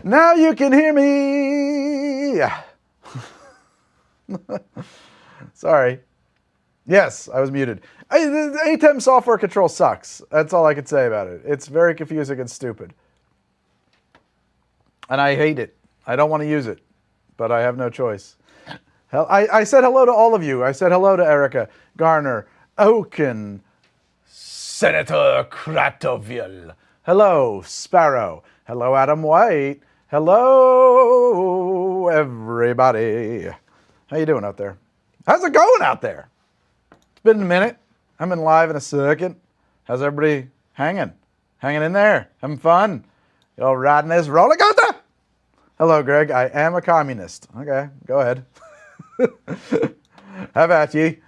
Now you can hear me. Sorry. Yes, I was muted. ATEM software control sucks. That's all I can say about it. It's very confusing and stupid. And I hate it. I don't want to use it, but I have no choice. I said hello to all of you. I said hello to Erica, Garner, Oaken, Senator Kratoville. Hello, Sparrow. Hello, Adam White. Hello, everybody. How you doing out there? How's it going out there? It's been a minute. I'm in live in a second. How's everybody hanging? Hanging in there? Having fun? Y'all riding this roller coaster? Hello, Greg. I am a communist. Okay, go ahead. Have at ye.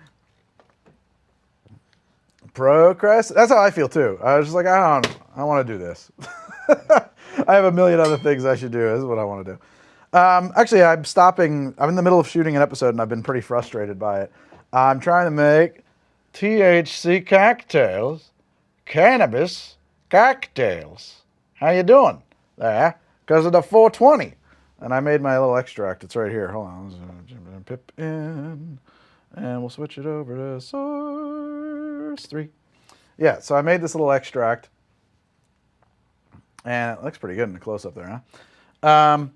Procrastinate. That's how I feel too. I was just like, I don't want to do this. I have a million other things I should do. This is what I want to do. Actually, I'm stopping. I'm in the middle of shooting an episode, and I've been pretty frustrated by it. I'm trying to make THC cocktails, cannabis cocktails. How you doing there? Because of the 420. And I made my little extract. It's right here. Hold on. Pip in. And we'll switch it over to source 3. Yeah, so I made this little extract. And it looks pretty good in the close-up there, huh?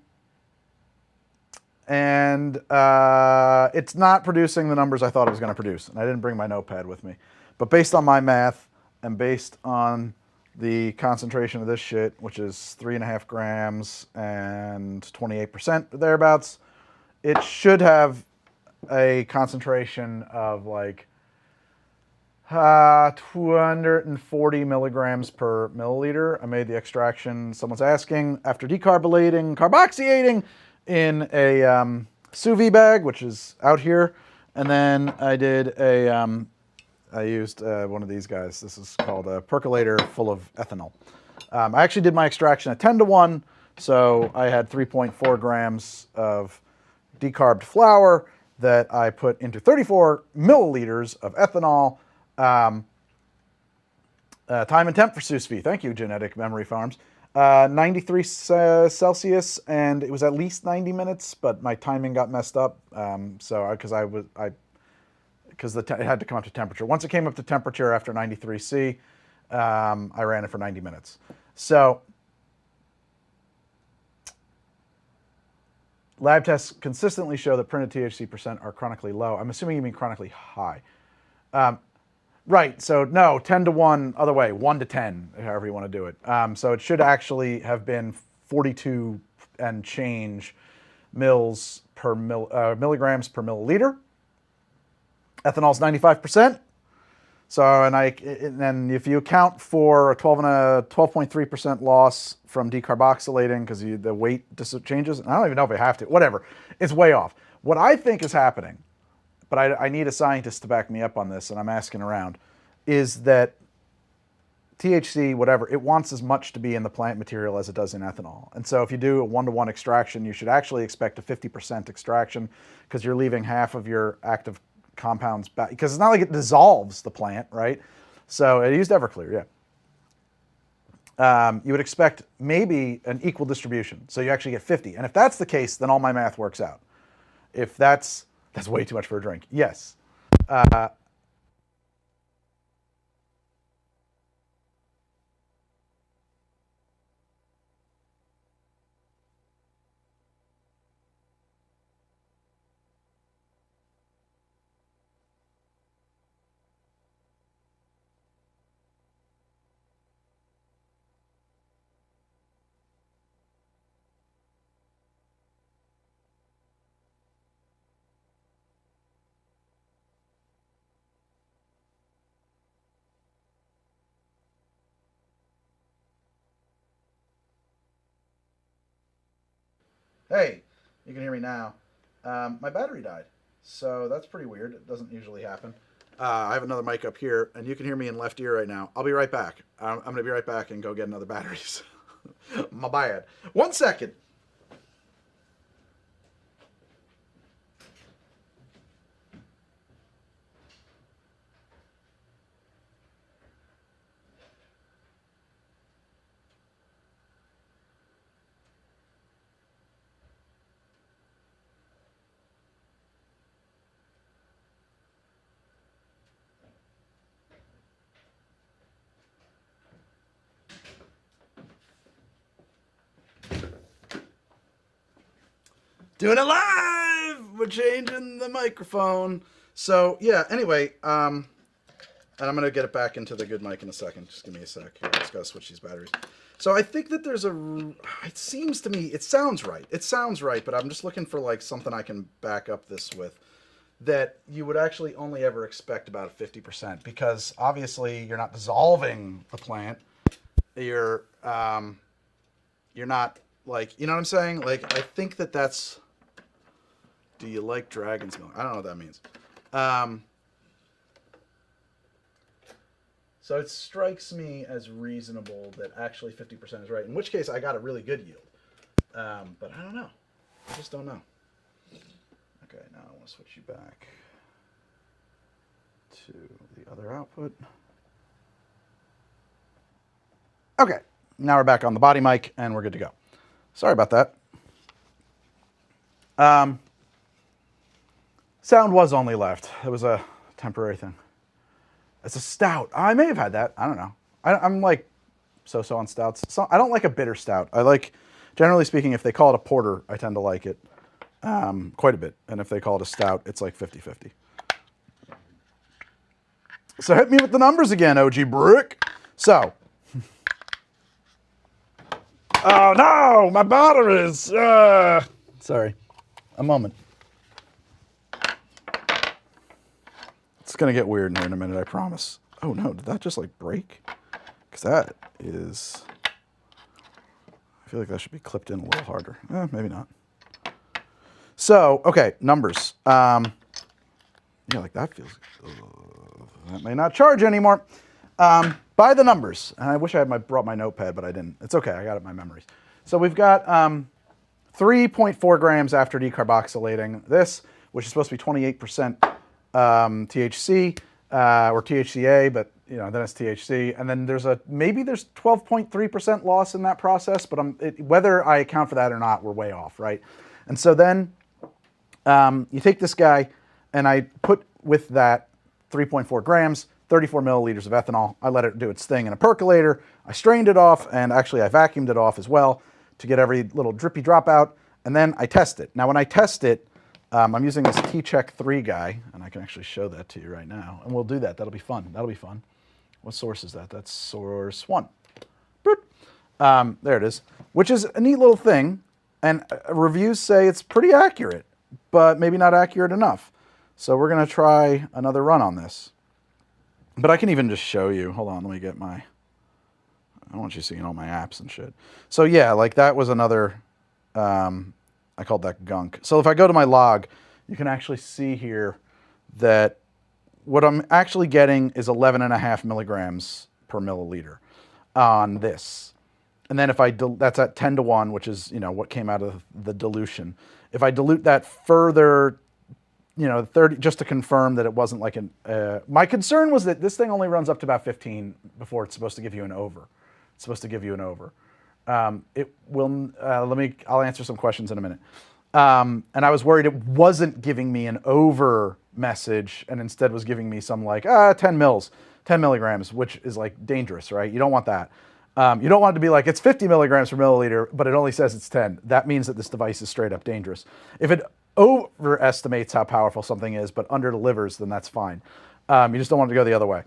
It's not producing the numbers I thought it was going to produce. And I didn't bring my notepad with me. But based on my math and based on the concentration of this shit, which is 3.5 grams and 28% thereabouts, it should have a concentration of like 240 milligrams per milliliter. I made the extraction, someone's asking, after carboxylating in a sous vide bag, which is out here. And then I did I used one of these guys. This is called a percolator full of ethanol. I actually did my extraction at 10-to-1, so I had 3.4 grams of decarbed flour that I put into 34 milliliters of ethanol. Time and temp for sous vide. Thank you, Genetic Memory Farms. 93 Celsius, and it was at least 90 minutes, but my timing got messed up. Because it had to come up to temperature. Once it came up to temperature after 93 C, I ran it for 90 minutes. So lab tests consistently show that printed THC percent are chronically low. I'm assuming you mean chronically high. Right, so no, 10-to-1, other way, 1-to-10, however you want to do it. So it should actually have been 42 and change milligrams per milliliter. Ethanol's 95%. So, and then if you account for a 12.3% loss from decarboxylating because the weight changes, I don't even know if I have to, whatever, it's way off. What I think is happening, but I need a scientist to back me up on this, and I'm asking around, is that THC, whatever, it wants as much to be in the plant material as it does in ethanol. And so if you do a 1-to-1 extraction, you should actually expect a 50% extraction because you're leaving half of your active compounds back, because it's not like it dissolves the plant, right? So I used Everclear, yeah. You would expect maybe an equal distribution, so you actually get 50. And if that's the case, then all my math works out. If that's way too much for a drink. Yes. Hey, you can hear me now. My battery died, so that's pretty weird. It doesn't usually happen. I have another mic up here, and you can hear me in left ear right now. I'll be right back. I'm going to be right back and go get another batteries. My bad. 1 second. Doing it live! We're changing the microphone. So, yeah, anyway, and I'm going to get it back into the good mic in a second. Just give me a sec. Here, I just got to switch these batteries. So I think that there's it seems to me, it sounds right. It sounds right, but I'm just looking for like something I can back up this with. That you would actually only ever expect about 50%, because obviously you're not dissolving a plant. You're not like, you know what I'm saying? Like, I think that's, do you like dragon's milk? I don't know what that means. So it strikes me as reasonable that actually 50% is right, in which case I got a really good yield. But I don't know. I just don't know. Okay, now I want to switch you back to the other output. Okay, now we're back on the body mic and we're good to go. Sorry about that. Sound was only left. It was a temporary thing. It's a stout. I may have had that. I don't know. I'm like so-so on stouts. So I don't like a bitter stout. I like, generally speaking, if they call it a porter, I tend to like it. Quite a bit. And if they call it a stout, it's like 50-50. So hit me with the numbers again, OG Brick. So. Oh no, my batteries. Sorry. A moment. It's going to get weird in here in a minute, I promise. Oh no, did that just like break? Because that is, I feel like that should be clipped in a little harder. Maybe not. So, okay, numbers. Yeah, like that feels, that may not charge anymore. By the numbers, and I wish I had brought my notepad, but I didn't. It's okay, I got it in my memories. So we've got 3.4 grams after decarboxylating this, which is supposed to be 28% THC or THCA, but you know, then it's THC. And then there's maybe there's 12.3% loss in that process, but whether I account for that or not, we're way off, right? And so then you take this guy, and I put with that 3.4 grams, 34 milliliters of ethanol. I let it do its thing in a percolator. I strained it off, and actually I vacuumed it off as well to get every little drippy drop out. And then I test it. Now when I test it, I'm using this T-Check 3 guy, and I can actually show that to you right now. And we'll do that. That'll be fun. That'll be fun. What source is that? That's source 1. There it is, which is a neat little thing. And reviews say it's pretty accurate, but maybe not accurate enough. So we're going to try another run on this. But I can even just show you. Hold on, let me get my, I want you seeing all my apps and shit. So yeah, like that was another, I called that gunk. So if I go to my log, you can actually see here that what I'm actually getting is 11.5 milligrams per milliliter on this. And then if that's at 10 to 1, which is, you know, what came out of the dilution. If I dilute that further, you know, 30, just to confirm that it wasn't like my concern was that this thing only runs up to about 15 before it's supposed to give you an over. It's supposed to give you an over. It will, I'll answer some questions in a minute. And I was worried it wasn't giving me an over message and instead was giving me some like, 10 milligrams, which is like dangerous, right? You don't want that. You don't want it to be like, it's 50 milligrams per milliliter, but it only says it's 10. That means that this device is straight up dangerous. If it overestimates how powerful something is, but under delivers, then that's fine. You just don't want it to go the other way.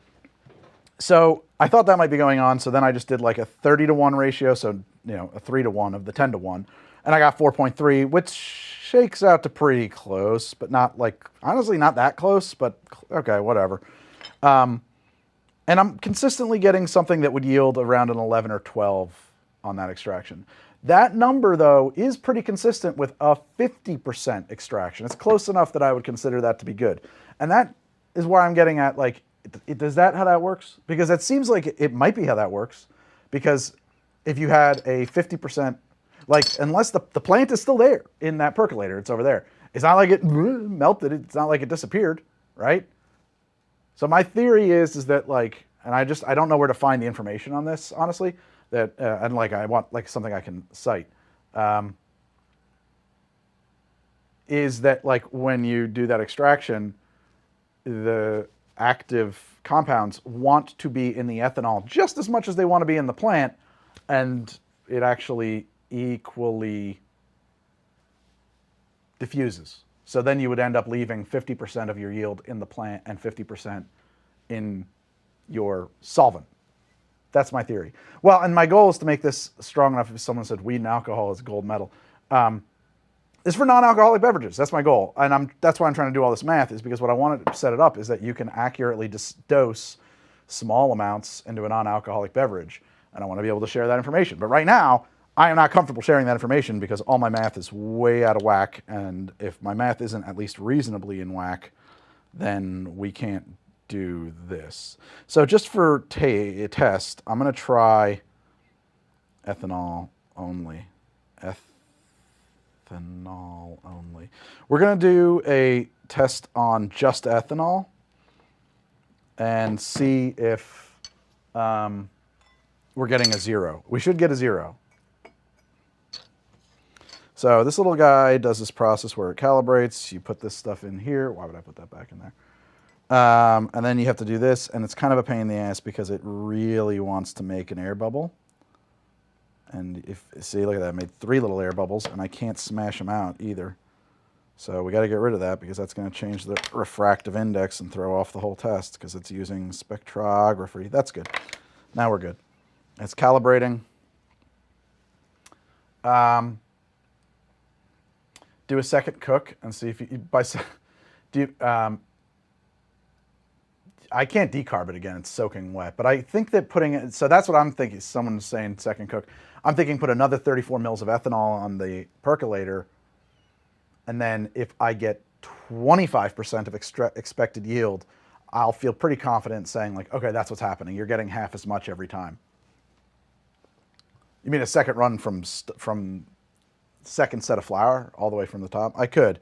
So I thought that might be going on. So then I just did like a 30 to 1 ratio. So, you know, a 3 to 1 of the 10 to 1. And I got 4.3, which shakes out to pretty close, but not like, honestly, not that close, but okay, whatever. And I'm consistently getting something that would yield around an 11 or 12 on that extraction. That number, though, is pretty consistent with a 50% extraction. It's close enough that I would consider that to be good. And that is where I'm getting at, like, does that how that works? Because it seems like it might be how that works. Because if you had a 50%, like, unless the plant is still there in that percolator, it's over there. It's not like it melted. It's not like it disappeared, right? So my theory is that, like, and I don't know where to find the information on this, honestly, that, and like, I want like something I can cite, is that like when you do that extraction, the active compounds want to be in the ethanol just as much as they want to be in the plant, and it actually equally diffuses. So then you would end up leaving 50% of your yield in the plant and 50% in your solvent. That's my theory. Well, and my goal is to make this strong enough, if someone said weed and alcohol is gold medal, is for non-alcoholic beverages. That's my goal. And that's why I'm trying to do all this math, is because what I want to set it up is that you can accurately dose small amounts into a non-alcoholic beverage. And I want to be able to share that information. But right now, I am not comfortable sharing that information because all my math is way out of whack. And if my math isn't at least reasonably in whack, then we can't do this. So just for a test, I'm going to try ethanol only. Ethanol only. We're going to do a test on just ethanol and see if we're getting a 0. We should get a 0. So this little guy does this process where it calibrates. You put this stuff in here. Why would I put that back in there? And then you have to do this, and it's kind of a pain in the ass because it really wants to make an air bubble. And see, look at that, I made 3 little air bubbles, and I can't smash them out either. So we got to get rid of that because that's going to change the refractive index and throw off the whole test because it's using spectrography. That's good. Now we're good. It's calibrating. Do a second cook and see if you I can't decarb it again. It's soaking wet. But I think that putting it, so that's what I'm thinking. Someone's saying second cook. I'm thinking put another 34 mils of ethanol on the percolator. And then if I get 25% of expected yield, I'll feel pretty confident saying like, okay, that's what's happening. You're getting half as much every time. You mean a second run from second set of flour all the way from the top? I could.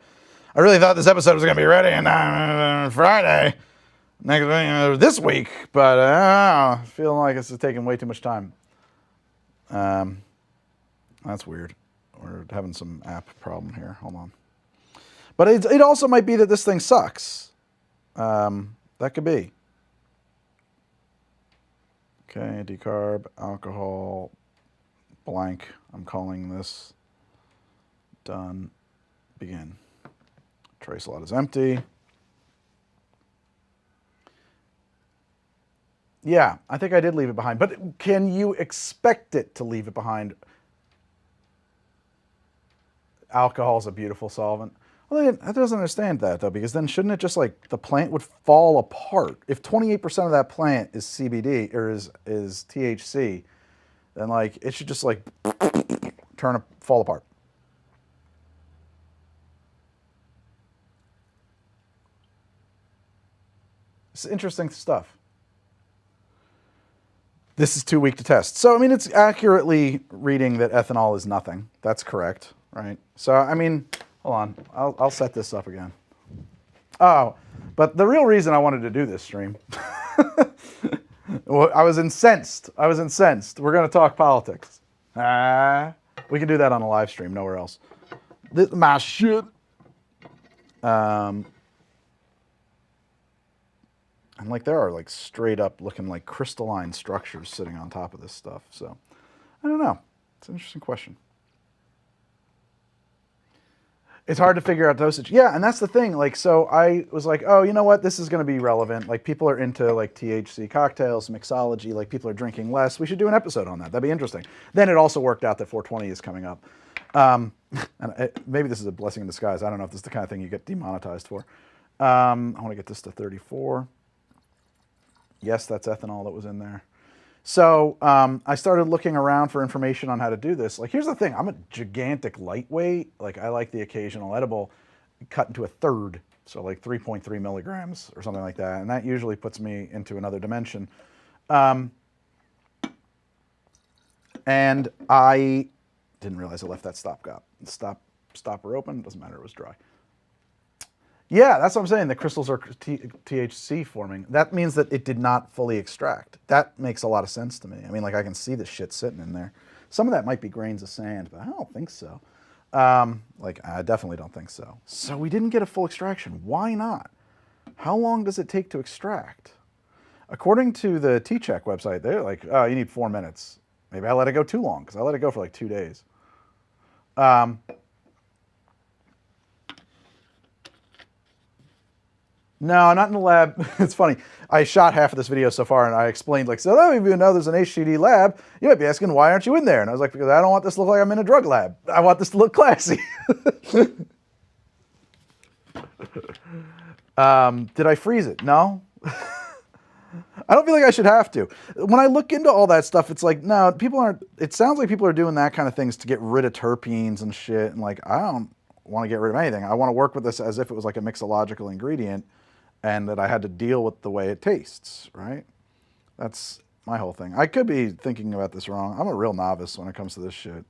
I really thought this episode was going to be ready on Friday. This week, but I feel like it's taking way too much time. That's weird. We're having some app problem here. Hold on. But it also might be that this thing sucks. That could be. Okay, decarb, alcohol, blank. I'm calling this done. Begin. Trace lot is empty. Yeah, I think I did leave it behind. But can you expect it to leave it behind? Alcohol's a beautiful solvent. Well, that doesn't understand that, though, because then shouldn't it just, like, the plant would fall apart? If 28% of that plant is CBD, or is THC, then, like, it should just, like, fall apart. It's interesting stuff. This is too weak to test. So, I mean, it's accurately reading that ethanol is nothing. That's correct, right? So, I mean, hold on. I'll set this up again. Oh, but the real reason I wanted to do this stream, well, I was incensed. We're going to talk politics. We can do that on a live stream, nowhere else. This my shit. And like there are like straight up looking like crystalline structures sitting on top of this stuff. So I don't know. It's an interesting question. It's hard to figure out dosage. Yeah, and that's the thing. Like, so I was like, oh, you know what? This is going to be relevant. Like, people are into like THC cocktails, mixology. Like, people are drinking less. We should do an episode on that. That'd be interesting. Then it also worked out that 420 is coming up. And maybe this is a blessing in disguise. I don't know if this is the kind of thing you get demonetized for. I want to get this to 34. Yes, that's ethanol that was in there. So I started looking around for information on how to do this. Like, here's the thing. I'm a gigantic lightweight. Like, I like the occasional edible cut into a third. So like 3.3 milligrams or something like that. And that usually puts me into another dimension. And I didn't realize I left that stopper open. Doesn't matter, it was dry. Yeah, that's what I'm saying. The crystals are THC forming. That means that it did not fully extract. That makes a lot of sense to me. I mean, like, I can see the shit sitting in there. Some of that might be grains of sand, but I don't think so. Like, I definitely don't think so. So we didn't get a full extraction. Why not? How long does it take to extract? According to the T-Check website, they're like, oh, you need 4 minutes. Maybe I let it go too long, because I let it go for like 2 days. No, not in the lab. It's funny. I shot half of this video so far, and I explained, like, so if you know there's an HCD lab, you might be asking, why aren't you in there? And I was like, because I don't want this to look like I'm in a drug lab. I want this to look classy. Did I freeze it? No. I don't feel like I should have to. When I look into all that stuff, it's like, no, people aren't, it sounds like people are doing that kind of things to get rid of terpenes and shit. And like, I don't want to get rid of anything. I want to work with this as if it was like a mixological ingredient and that I had to deal with the way it tastes, right? That's my whole thing. I could be thinking about this wrong. I'm a real novice when it comes to this shit.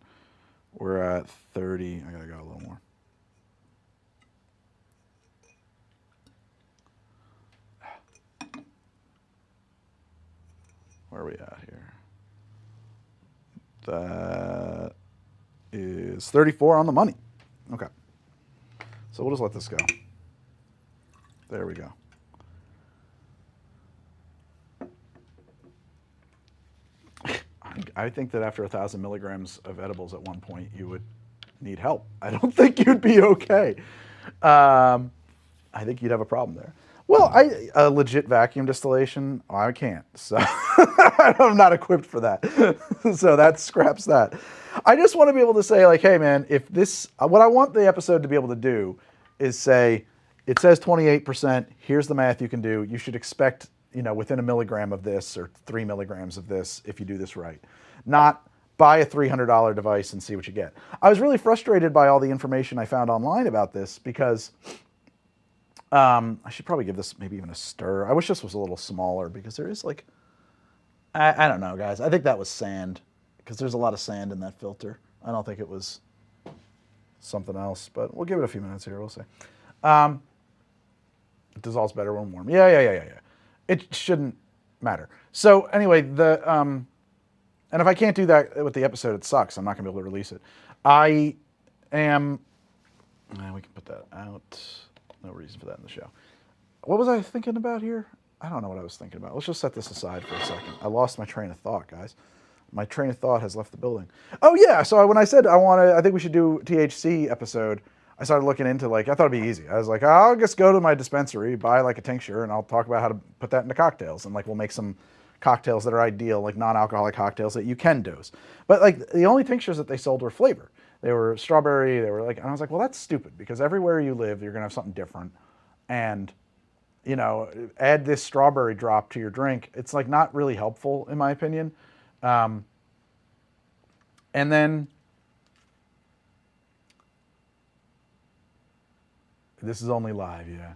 We're at 30. I gotta go a little more. Where are we at here? That is 34 on the money. Okay. So we'll just let this go. There we go. I think that after 1,000 milligrams of edibles at one point, you would need help. I don't think you'd be okay. I think you'd have a problem there. Well, a legit vacuum distillation, I can't. So I'm not equipped for that. So that scraps that. I just want to be able to say, like, hey, man, if this, what I want the episode to be able to do is say, it says 28%, here's the math you can do. You should expect, you know, within a milligram of this or 3 milligrams of this if you do this right. Not buy a $300 device and see what you get. I was really frustrated by all the information I found online about this because I should probably give this maybe even a stir. I wish this was a little smaller because there is like, I don't know, guys. I think that was sand because there's a lot of sand in that filter. I don't think it was something else, but we'll give it a few minutes here. We'll see. It dissolves better when warm. Yeah. It shouldn't matter. So anyway, and if I can't do that with the episode, it sucks. I'm not gonna be able to release it. We can put that out. No reason for that in the show. What was I thinking about here? I don't know what I was thinking about. Let's just set this aside for a second. I lost my train of thought, guys. My train of thought has left the building. Oh yeah, so when I said I think we should do THC episode, I started looking into, like, I thought it'd be easy. I was like, I'll just go to my dispensary, buy like a tincture, and I'll talk about how to put that into cocktails. And like, we'll make some cocktails that are ideal, like non-alcoholic cocktails that you can dose. But like, the only tinctures that they sold were flavor. They were strawberry, they were like, and I was like, well, that's stupid because everywhere you live, you're gonna have something different. And, you know, add this strawberry drop to your drink. It's like not really helpful in my opinion. And then, this is only live, yeah.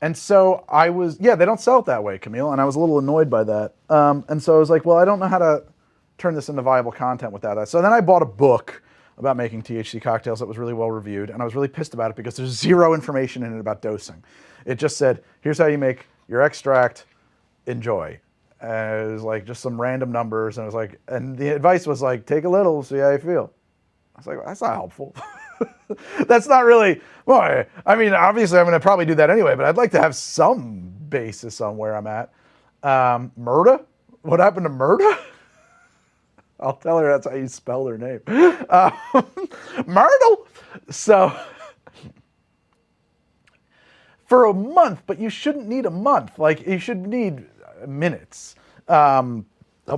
And so I was, yeah, they don't sell it that way, Camille, and I was a little annoyed by that. And so I was like, well, I don't know how to turn this into viable content without that. So then I bought a book about making THC cocktails that was really well reviewed, and I was really pissed about it because there's zero information in it about dosing. It just said, here's how you make your extract, enjoy. And it was like just some random numbers, and it was like, and the advice was like, take a little, see how you feel. I was like, well, that's not helpful. That's not really, well, I mean, obviously I'm going to probably do that anyway, but I'd like to have some basis on where I'm at. Murda? What happened to Murda? I'll tell her that's how you spell her name. Myrtle. So for a month, but you shouldn't need a month. Like, you should need minutes. A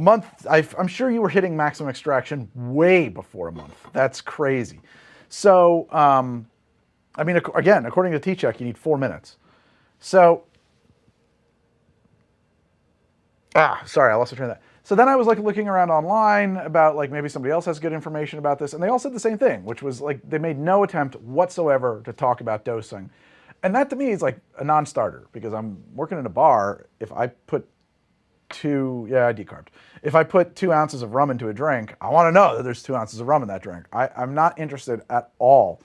month, I'm sure you were hitting maximum extraction way before a month. That's crazy. So, I mean, again, according to T-Check, you need 4 minutes. So, sorry, I lost the train of that. So then I was like looking around online about like maybe somebody else has good information about this, and they all said the same thing, which was like they made no attempt whatsoever to talk about dosing. And that to me is like a non-starter because I'm working in a bar. If I put I decarbed. If I put 2 ounces of rum into a drink, I want to know that there's 2 ounces of rum in that drink. I'm not interested at all.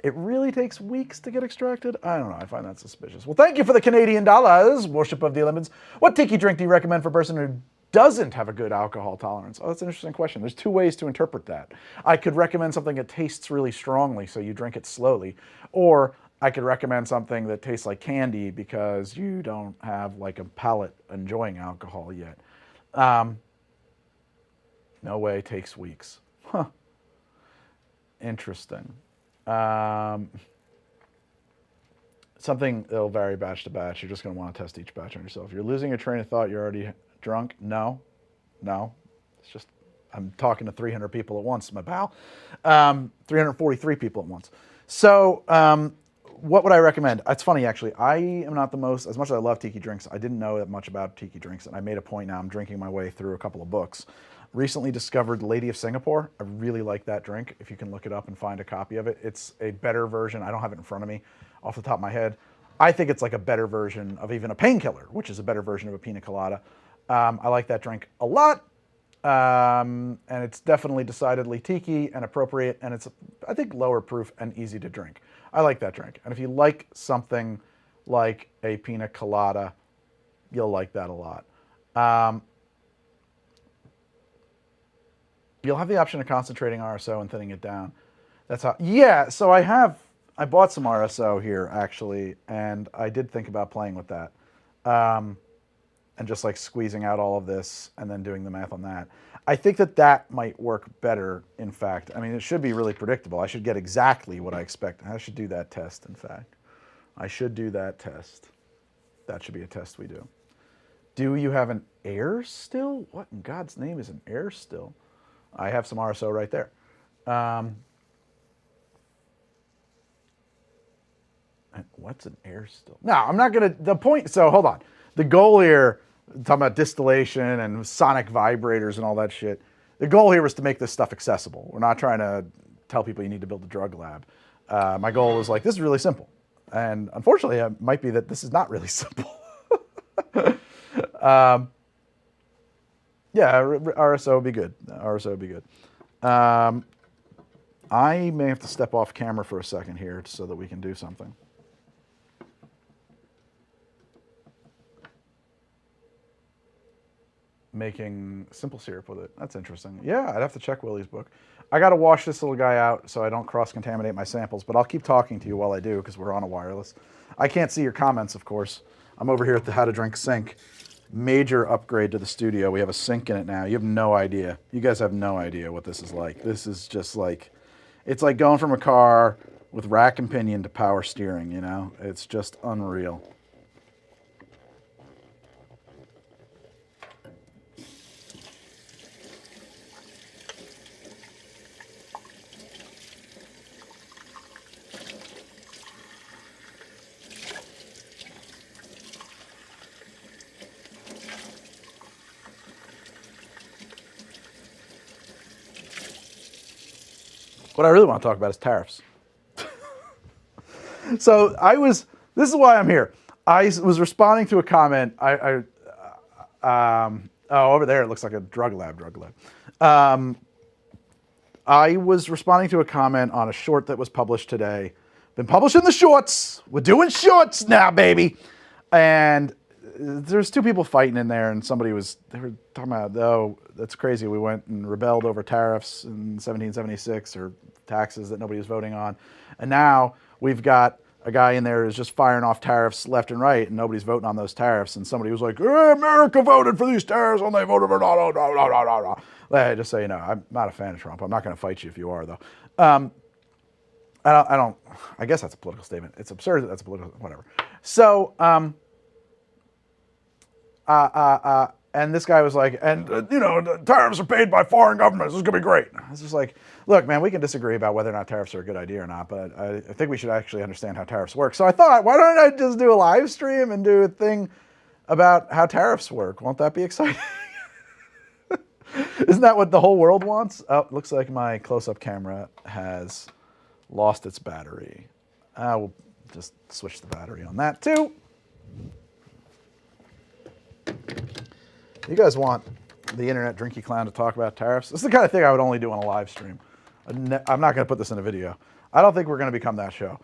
It really takes weeks to get extracted? I don't know. I find that suspicious. Well, thank you for the Canadian dollars, Worship of the Lemons. What tiki drink do you recommend for a person who doesn't have a good alcohol tolerance? Oh, that's an interesting question. There's 2 ways to interpret that. I could recommend something that tastes really strongly, so you drink it slowly. Or I could recommend something that tastes like candy because you don't have like a palate enjoying alcohol yet. No way, takes weeks. Huh. Interesting. Something that'll vary batch to batch. You're just going to want to test each batch on yourself. You're losing your train of thought. You're already drunk. No. It's just I'm talking to 300 people at once, my pal. 343 people at once. So what would I recommend? It's funny, actually. I am not the most, as much as I love tiki drinks, I didn't know that much about tiki drinks, and I made a point now. I'm drinking my way through a couple of books. Recently discovered Lady of Singapore. I really like that drink. If you can look it up and find a copy of it. It's a better version. I don't have it in front of me off the top of my head. I think it's like a better version of even a painkiller, which is a better version of a pina colada. I like that drink a lot. And it's definitely decidedly tiki and appropriate, and it's, I think, lower proof and easy to drink. I like that drink. And if you like something like a pina colada, you'll like that a lot. You'll have the option of concentrating RSO and thinning it down. That's how, yeah, so I bought some RSO here, actually, and I did think about playing with that. And just like squeezing out all of this and then doing the math on that. I think that that might work better, in fact. I mean, it should be really predictable. I should get exactly what I expect. I should do that test, in fact. I should do that test. That should be a test we do. Do you have an air still? What in God's name is an air still? I have some RSO right there. What's an air still? No, I'm not going to, the point, so hold on. The goal here, talking about distillation and sonic vibrators and all that shit, the goal here was to make this stuff accessible. We're not trying to tell people you need to build a drug lab. My goal was like, this is really simple. And unfortunately, it might be that this is not really simple. Yeah, RSO would be good. RSO would be good. I may have to step off camera for a second here so that we can do something. Making simple syrup with it. That's interesting. Yeah, I'd have to check Willie's book. I got to wash this little guy out so I don't cross-contaminate my samples, but I'll keep talking to you while I do because we're on a wireless. I can't see your comments, of course. I'm over here at the How to Drink sink. Major upgrade to the studio. We have a sink in it now. You have no idea. You guys have no idea what this is like. This is just like, it's like going from a car with rack and pinion to power steering, you know? It's just unreal. What I really want to talk about is tariffs. So this is why I'm here. I was responding to a comment. Oh, over there, it looks like a drug lab. I was responding to a comment on a short that was published today. Been publishing the shorts. We're doing shorts now, baby. And there's two people fighting in there, and they were talking about, oh, that's crazy. We went and rebelled over tariffs in 1776 or taxes that nobody was voting on. And now we've got a guy in there who's just firing off tariffs left and right, and nobody's voting on those tariffs. And somebody was like, America voted for these tariffs when they voted for no. Just so you know, I'm not a fan of Trump. I'm not going to fight you if you are, though. I guess that's a political statement. It's absurd that that's a political, whatever. So, and this guy was like, the tariffs are paid by foreign governments. This is going to be great. I was just like, look, man, we can disagree about whether or not tariffs are a good idea or not, but I think we should actually understand how tariffs work. So I thought, why don't I just do a live stream and do a thing about how tariffs work? Won't that be exciting? Isn't that what the whole world wants? Oh, looks like my close-up camera has lost its battery. We'll just switch the battery on that too. You guys want the internet drinky clown to talk about tariffs? This is the kind of thing I would only do on a live stream. I'm not going to put this in a video. I don't think we're going to become that show.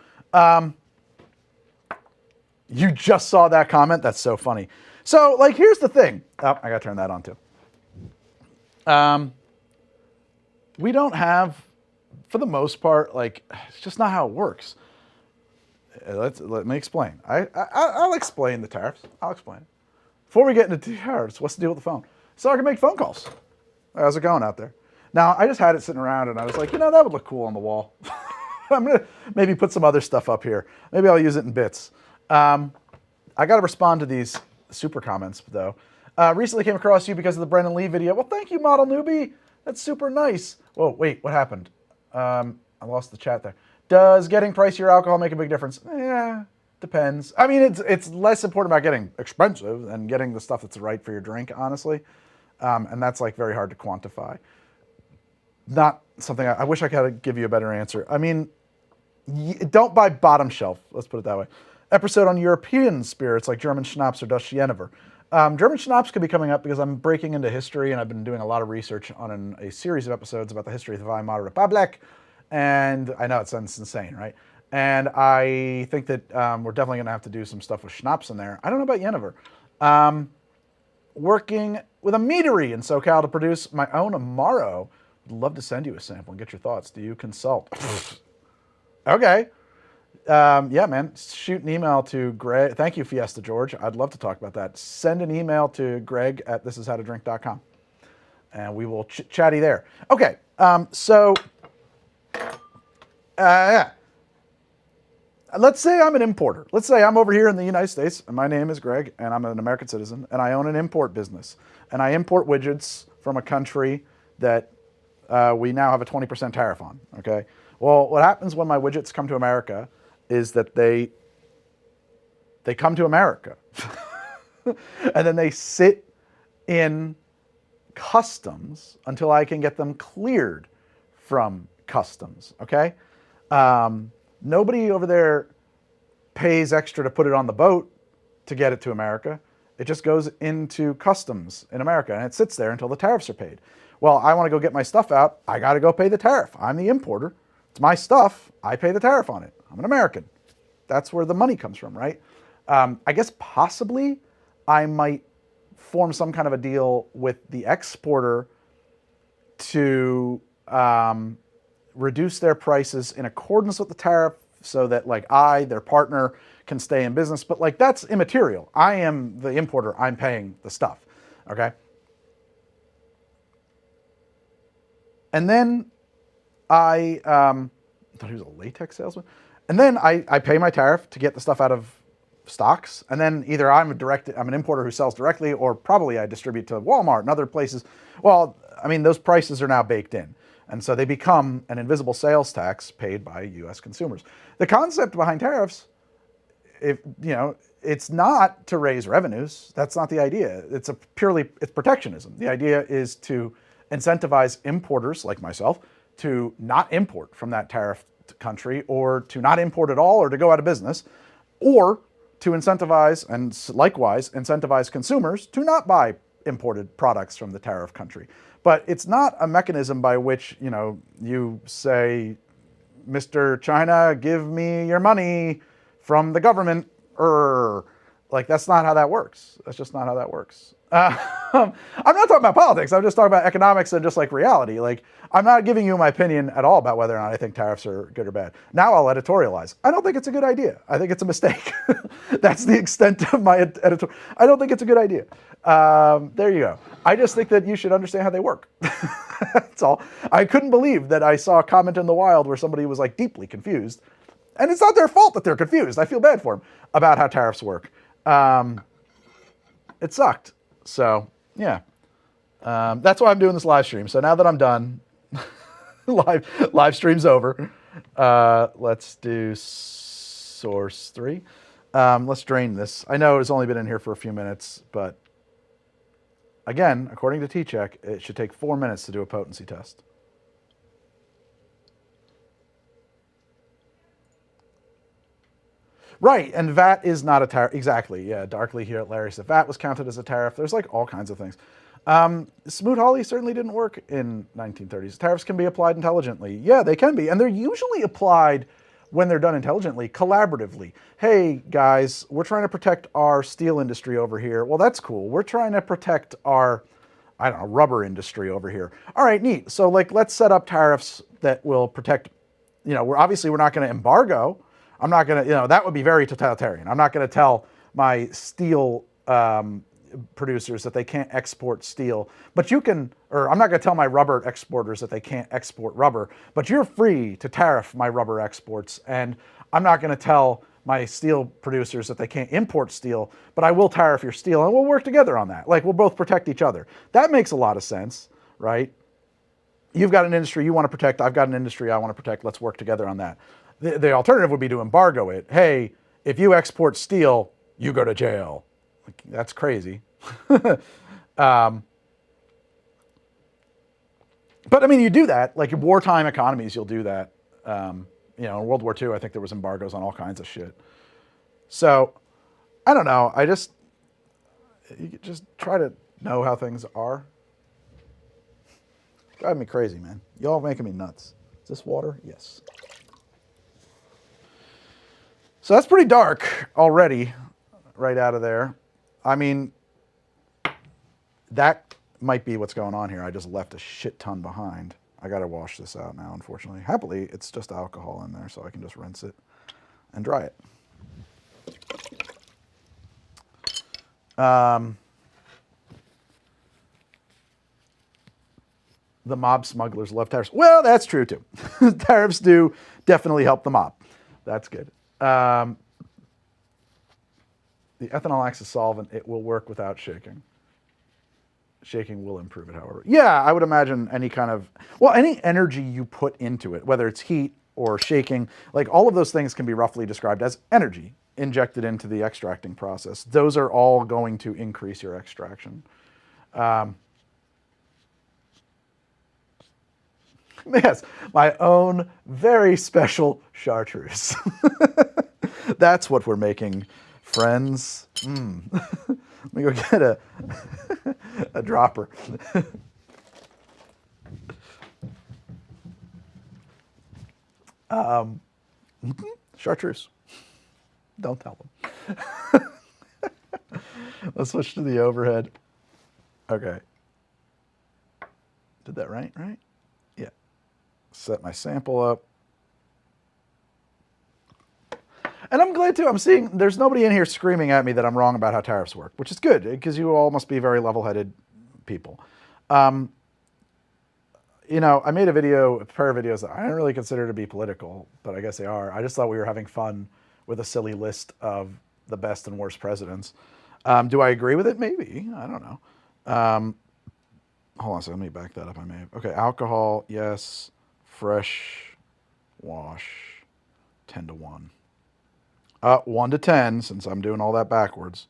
You just saw that comment? That's so funny. So, like, here's the thing. Oh, I got to turn that on too. We don't have, for the most part, like, it's just not how it works. Let me explain. I'll explain the tariffs. I'll explain. Before we get into tariffs, what's the deal with the phone? So I can make phone calls. How's it going out there? Now, I just had it sitting around, and I was like, that would look cool on the wall. I'm going to maybe put some other stuff up here. Maybe I'll use it in bits. I got to respond to these super comments, though. Recently came across you because of the Brendan Lee video. Well, thank you, Model Newbie. That's super nice. Whoa, wait, what happened? I lost the chat there. Does getting pricier alcohol make a big difference? Yeah, depends. I mean, it's less important about getting expensive than getting the stuff that's right for your drink, honestly. And that's like very hard to quantify. Not something I wish I could give you a better answer. I mean, don't buy bottom shelf. Let's put it that way. Episode on European spirits like German Schnapps or Dutch Jenever. German Schnapps could be coming up because I'm breaking into history and I've been doing a lot of research on a series of episodes about the history of the Weimar Republic. And I know it sounds insane, right? And I think that we're definitely going to have to do some stuff with Schnapps in there. I don't know about Jenever. Working with a meadery in SoCal to produce my own Amaro. Would love to send you a sample and get your thoughts. Do you consult? Okay. Yeah, man. Shoot an email to Greg. Thank you, Fiesta George. I'd love to talk about that. Send an email to Greg at thisishowtodrink.com. And we will chatty there. Okay. Yeah. Let's say I'm an importer. Let's say I'm over here in the United States, and my name is Greg, and I'm an American citizen, and I own an import business. And I import widgets from a country that we now have a 20% tariff on, okay? Well, what happens when my widgets come to America is that they come to America. And then they sit in customs until I can get them cleared from customs, okay? Nobody over there pays extra to put it on the boat to get it to America. It just goes into customs in America, and it sits there until the tariffs are paid. Well, I want to go get my stuff out. I got to go pay the tariff. I'm the importer. It's my stuff. I pay the tariff on it. I'm an American. That's where the money comes from, right? I guess possibly I might form some kind of a deal with the exporter to reduce their prices in accordance with the tariff so that like their partner, can stay in business. But like that's immaterial. I am the importer. I'm paying the stuff, okay? And then I thought he was a latex salesman. And then I pay my tariff to get the stuff out of stocks. And then either I'm an importer who sells directly, or probably I distribute to Walmart and other places. Well, I mean, those prices are now baked in. And so they become an invisible sales tax paid by US consumers. The concept behind tariffs, it's not to raise revenues. That's not the idea. It's protectionism. The idea is to incentivize importers like myself to not import from that tariff country, or to not import at all, or to go out of business, or to incentivize, and likewise incentivize consumers to not buy imported products from the tariff country. But it's not a mechanism by which, you say, Mr. China, give me your money from the government. Like, that's not how that works. That's just not how that works. I'm not talking about politics. I'm just talking about economics and just like reality. Like, I'm not giving you my opinion at all about whether or not I think tariffs are good or bad. Now I'll editorialize. I don't think it's a good idea. I think it's a mistake. That's the extent of my editorial. I don't think it's a good idea. There you go. I just think that you should understand how they work. That's all. I couldn't believe that I saw a comment in the wild where somebody was like deeply confused. And it's not their fault that they're confused. I feel bad for them about how tariffs work. It sucked. So, yeah. That's why I'm doing this live stream. So now that I'm done, live stream's over. Let's do source 3. Let's drain this. I know it's only been in here for a few minutes, but again, according to T-Check, it should take 4 minutes to do a potency test. Right, and VAT is not a tariff. Exactly, yeah, Darkly here at Larry said VAT was counted as a tariff. There's like all kinds of things. Smoot Hawley certainly didn't work in 1930s. Tariffs can be applied intelligently. Yeah, they can be, and they're usually applied when they're done intelligently, collaboratively. Hey, guys, we're trying to protect our steel industry over here. Well, that's cool. We're trying to protect our, rubber industry over here. All right, neat. So, like, let's set up tariffs that will protect, we're not going to embargo. I'm not going to, that would be very totalitarian. I'm not going to tell my steel, producers that they can't export steel, but you can, or I'm not going to tell my rubber exporters that they can't export rubber, but you're free to tariff my rubber exports. And I'm not going to tell my steel producers that they can't import steel, but I will tariff your steel and we'll work together on that. Like, we'll both protect each other. That makes a lot of sense, right? You've got an industry you want to protect. I've got an industry I want to protect. Let's work together on that. The alternative would be to embargo it. Hey, if you export steel, you go to jail. Like, that's crazy. But I mean, you do that. Like in wartime economies, you'll do that. You know, in World War II, I think there was embargoes on all kinds of shit. So, I don't know. You just try to know how things are. Driving me crazy, man. Y'all making me nuts. Is this water? Yes. So that's pretty dark already, right out of there. I mean, that might be what's going on here. I just left a shit ton behind. I got to wash this out now, unfortunately. Happily, it's just alcohol in there, so I can just rinse it and dry it. The mob smugglers love tariffs. Well, that's true too. Tariffs do definitely help the mob. That's good. The ethanol acts as solvent. It will work without shaking. Shaking will improve it, however. Yeah, I would imagine any kind of, well, any energy you put into it, whether it's heat or shaking, like all of those things can be roughly described as energy injected into the extracting process. Those are all going to increase your extraction. Yes, my own very special chartreuse. That's what we're making, friends. Let me go get a dropper. Chartreuse. Don't tell them. Let's switch to the overhead. Okay. Did that right? Yeah. Set my sample up. And I'm glad too, I'm seeing there's nobody in here screaming at me that I'm wrong about how tariffs work, which is good because you all must be very level-headed people. You know, I made a pair of videos that I don't really consider to be political, but I guess they are. I just thought we were having fun with a silly list of the best and worst presidents. Do I agree with it? Maybe. I don't know. Hold on a second. Let me back that up. I may have. Okay, alcohol, yes. Fresh wash, 10 to 1. 1 to 10, since I'm doing all that backwards.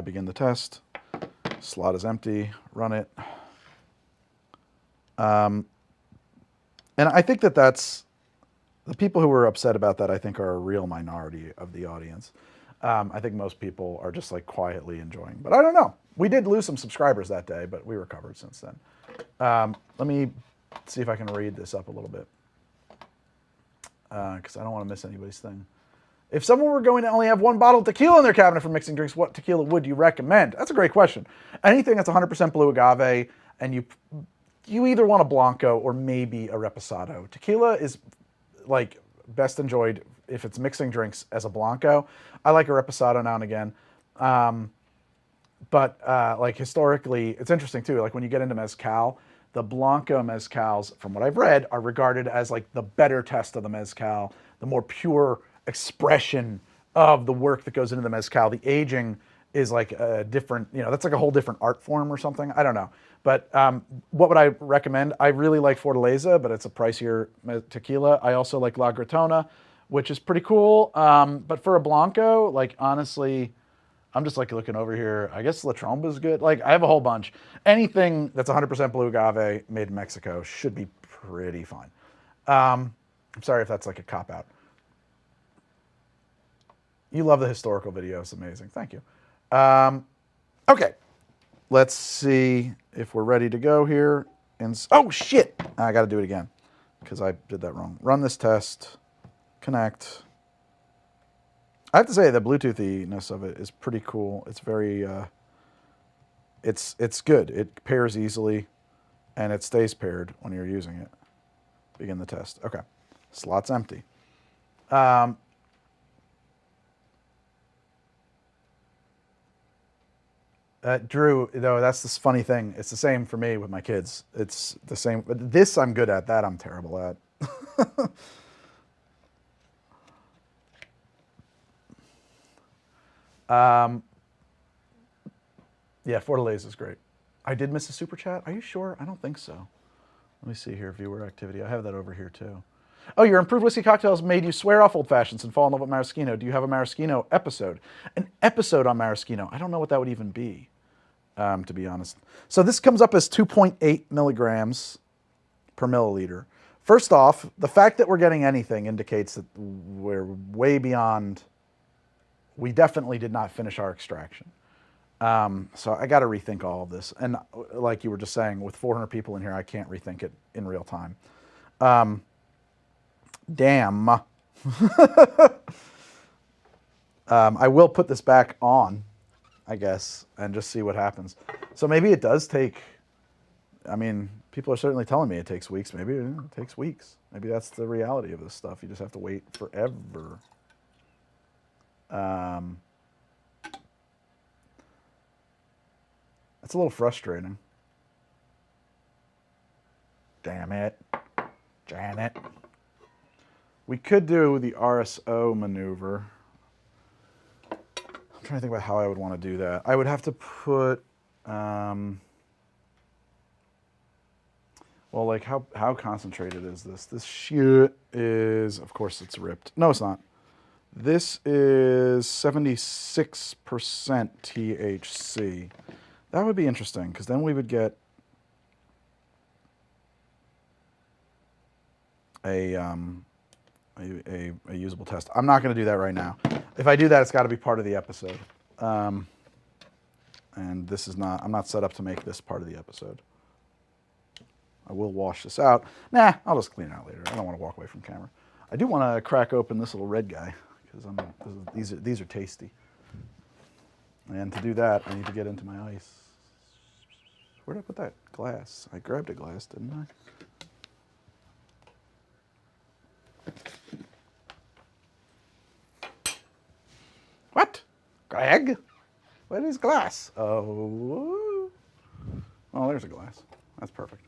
Begin the test. Slot is empty. Run it. And I think that's the people who were upset about that, I think, are a real minority of the audience. I think most people are just like quietly enjoying. But I don't know. We did lose some subscribers that day, but we recovered since then. Let me see if I can read this up a little bit. Because I don't want to miss anybody's thing. If someone were going to only have one bottle of tequila in their cabinet for mixing drinks, what tequila would you recommend? That's a great question. Anything that's 100% blue agave, and you either want a Blanco or maybe a Reposado. Tequila is like best enjoyed if it's mixing drinks as a Blanco. I like a Reposado now and again. But like historically, it's interesting too. Like when you get into Mezcal, the Blanco Mezcals, from what I've read, are regarded as like the better test of the Mezcal, the more pure expression of the work that goes into the Mezcal. The aging is like a different, that's like a whole different art form or something. I don't know. But what would I recommend? I really like Fortaleza, but it's a pricier tequila. I also like La Gratona, which is pretty cool. But for a Blanco, like honestly, I'm just like looking over here. I guess La Tromba is good. Like I have a whole bunch. Anything that's 100% blue agave made in Mexico should be pretty fun. I'm sorry if that's like a cop-out. You love the historical videos. Amazing. Thank you. Okay. Let's see if we're ready to go here. Oh, shit. I got to do it again because I did that wrong. Run this test. Connect. I have to say the Bluetoothiness of it is pretty cool. It's very, it's good. It pairs easily and it stays paired when you're using it. Begin the test. Okay. Slot's empty. Drew, though, that's this funny thing. It's the same for me with my kids. It's the same. This I'm good at. That I'm terrible at. Yeah, Fortaleza is great. I did miss a super chat. Are you sure? I don't think so. Let me see here. Viewer activity. I have that over here too. Oh, your improved whiskey cocktails made you swear off old fashions and fall in love with maraschino. Do you have a maraschino episode? An episode on maraschino. I don't know what that would even be, to be honest. So this comes up as 2.8 milligrams per milliliter. First off, the fact that we're getting anything indicates that we're way beyond. We definitely did not finish our extraction. So I got to rethink all of this. And like you were just saying, with 400 people in here, I can't rethink it in real time. Damn. I will put this back on, I guess, and just see what happens. So maybe it does take, I mean, people are certainly telling me it takes weeks. Maybe it takes weeks. Maybe that's the reality of this stuff. You just have to wait forever. It's a little frustrating. Damn it. Janet. We could do the RSO maneuver. I'm trying to think about how I would want to do that. I would have to put, well, like how concentrated is this? This shit is, of course it's ripped. No, it's not. This is 76% THC. That would be interesting, because then we would get a usable test. I'm not going to do that right now. If I do that, it's got to be part of the episode. And this is not, I'm not set up to make this part of the episode. I will wash this out. Nah, I'll just clean it out later. I don't want to walk away from camera. I do want to crack open this little red guy, because these are tasty. And to do that, I need to get into my ice. Where did I put that glass? I grabbed a glass, didn't I? What? Greg? Where is glass? Oh. Oh, there's a glass. That's perfect.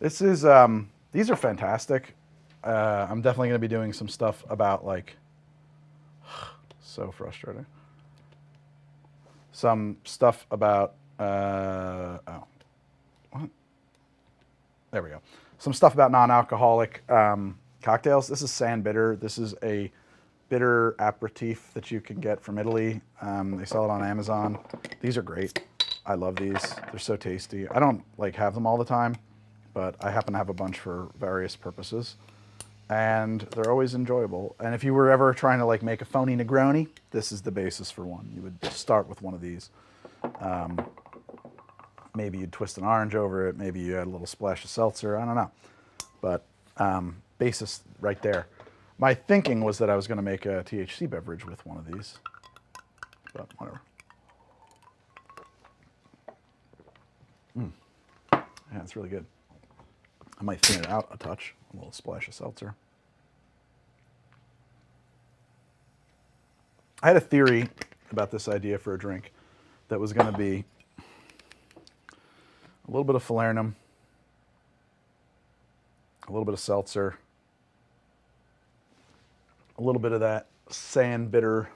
This is, these are fantastic. I'm definitely going to be doing some stuff about, like, so frustrating. Some stuff about, oh, what? There we go. Some stuff about non-alcoholic cocktails. This is San Bitter. This is a bitter aperitif that you can get from Italy. They sell it on Amazon. These are great. I love these. They're so tasty. I don't, like, have them all the time, but I happen to have a bunch for various purposes. And they're always enjoyable. And if you were ever trying to, like, make a phony Negroni, this is the basis for one. You would start with one of these. Maybe you'd twist an orange over it. Maybe you add a little splash of seltzer. I don't know. But basis right there. My thinking was that I was going to make a THC beverage with one of these. But whatever. Yeah, it's really good. I might thin it out a touch. A little splash of seltzer. I had a theory about this idea for a drink that was going to be a little bit of falernum, a little bit of seltzer, a little bit of that San Bitter,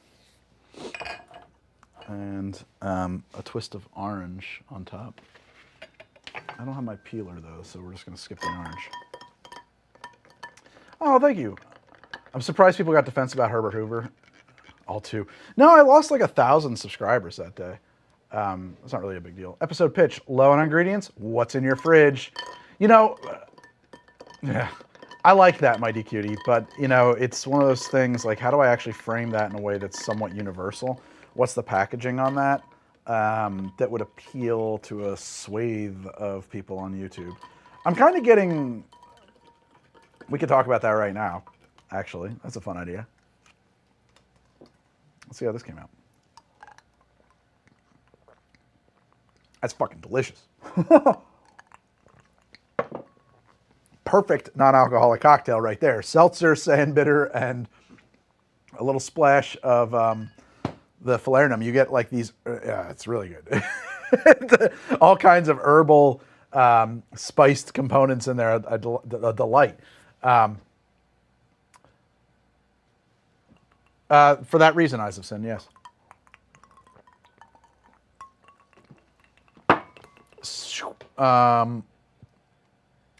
and a twist of orange on top. I don't have my peeler though, so we're just going to skip the orange. Oh, thank you. I'm surprised people got defensive about Herbert Hoover. All too. No, I lost like 1,000 subscribers that day. It's not really a big deal. Episode pitch, low on ingredients. What's in your fridge? You know, yeah, I like that, Mighty Cutie, but you know, it's one of those things like, how do I actually frame that in a way that's somewhat universal? What's the packaging on that that would appeal to a swathe of people on YouTube? I'm kind of getting, we could talk about that right now, actually. That's a fun idea. Let's see how this came out. That's fucking delicious. perfect non-alcoholic cocktail right there. Seltzer, sand bitter, and a little splash of the falernum. You get like these, yeah, it's really good. All kinds of herbal, spiced components in there, a delight. For that reason, Eyes of Sin, yes.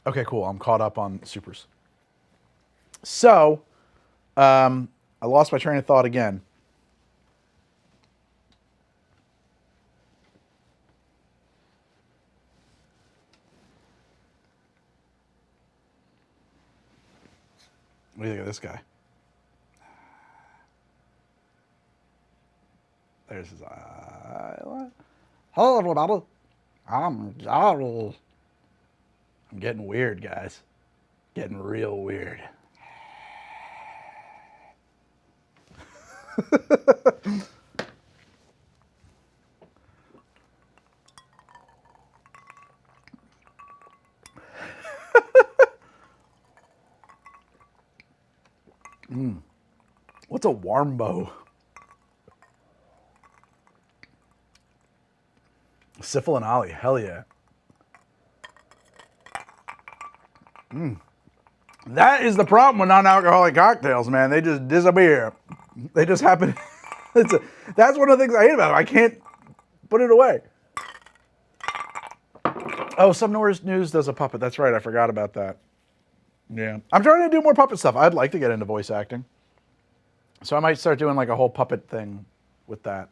Okay, cool. I'm caught up on supers. So, I lost my train of thought again. What do you think of this guy? There's his eye. Hello, everybody. I'm Gary. I'm getting weird, guys. Getting real weird. What's a warmbo? Syphil and Ollie, hell yeah. That is the problem with non-alcoholic cocktails, man. They just disappear. They just happen. That's one of the things I hate about it. I can't put it away. Oh, Subnor's News does a puppet. That's right. I forgot about that. Yeah. I'm trying to do more puppet stuff. I'd like to get into voice acting. So I might start doing like a whole puppet thing with that.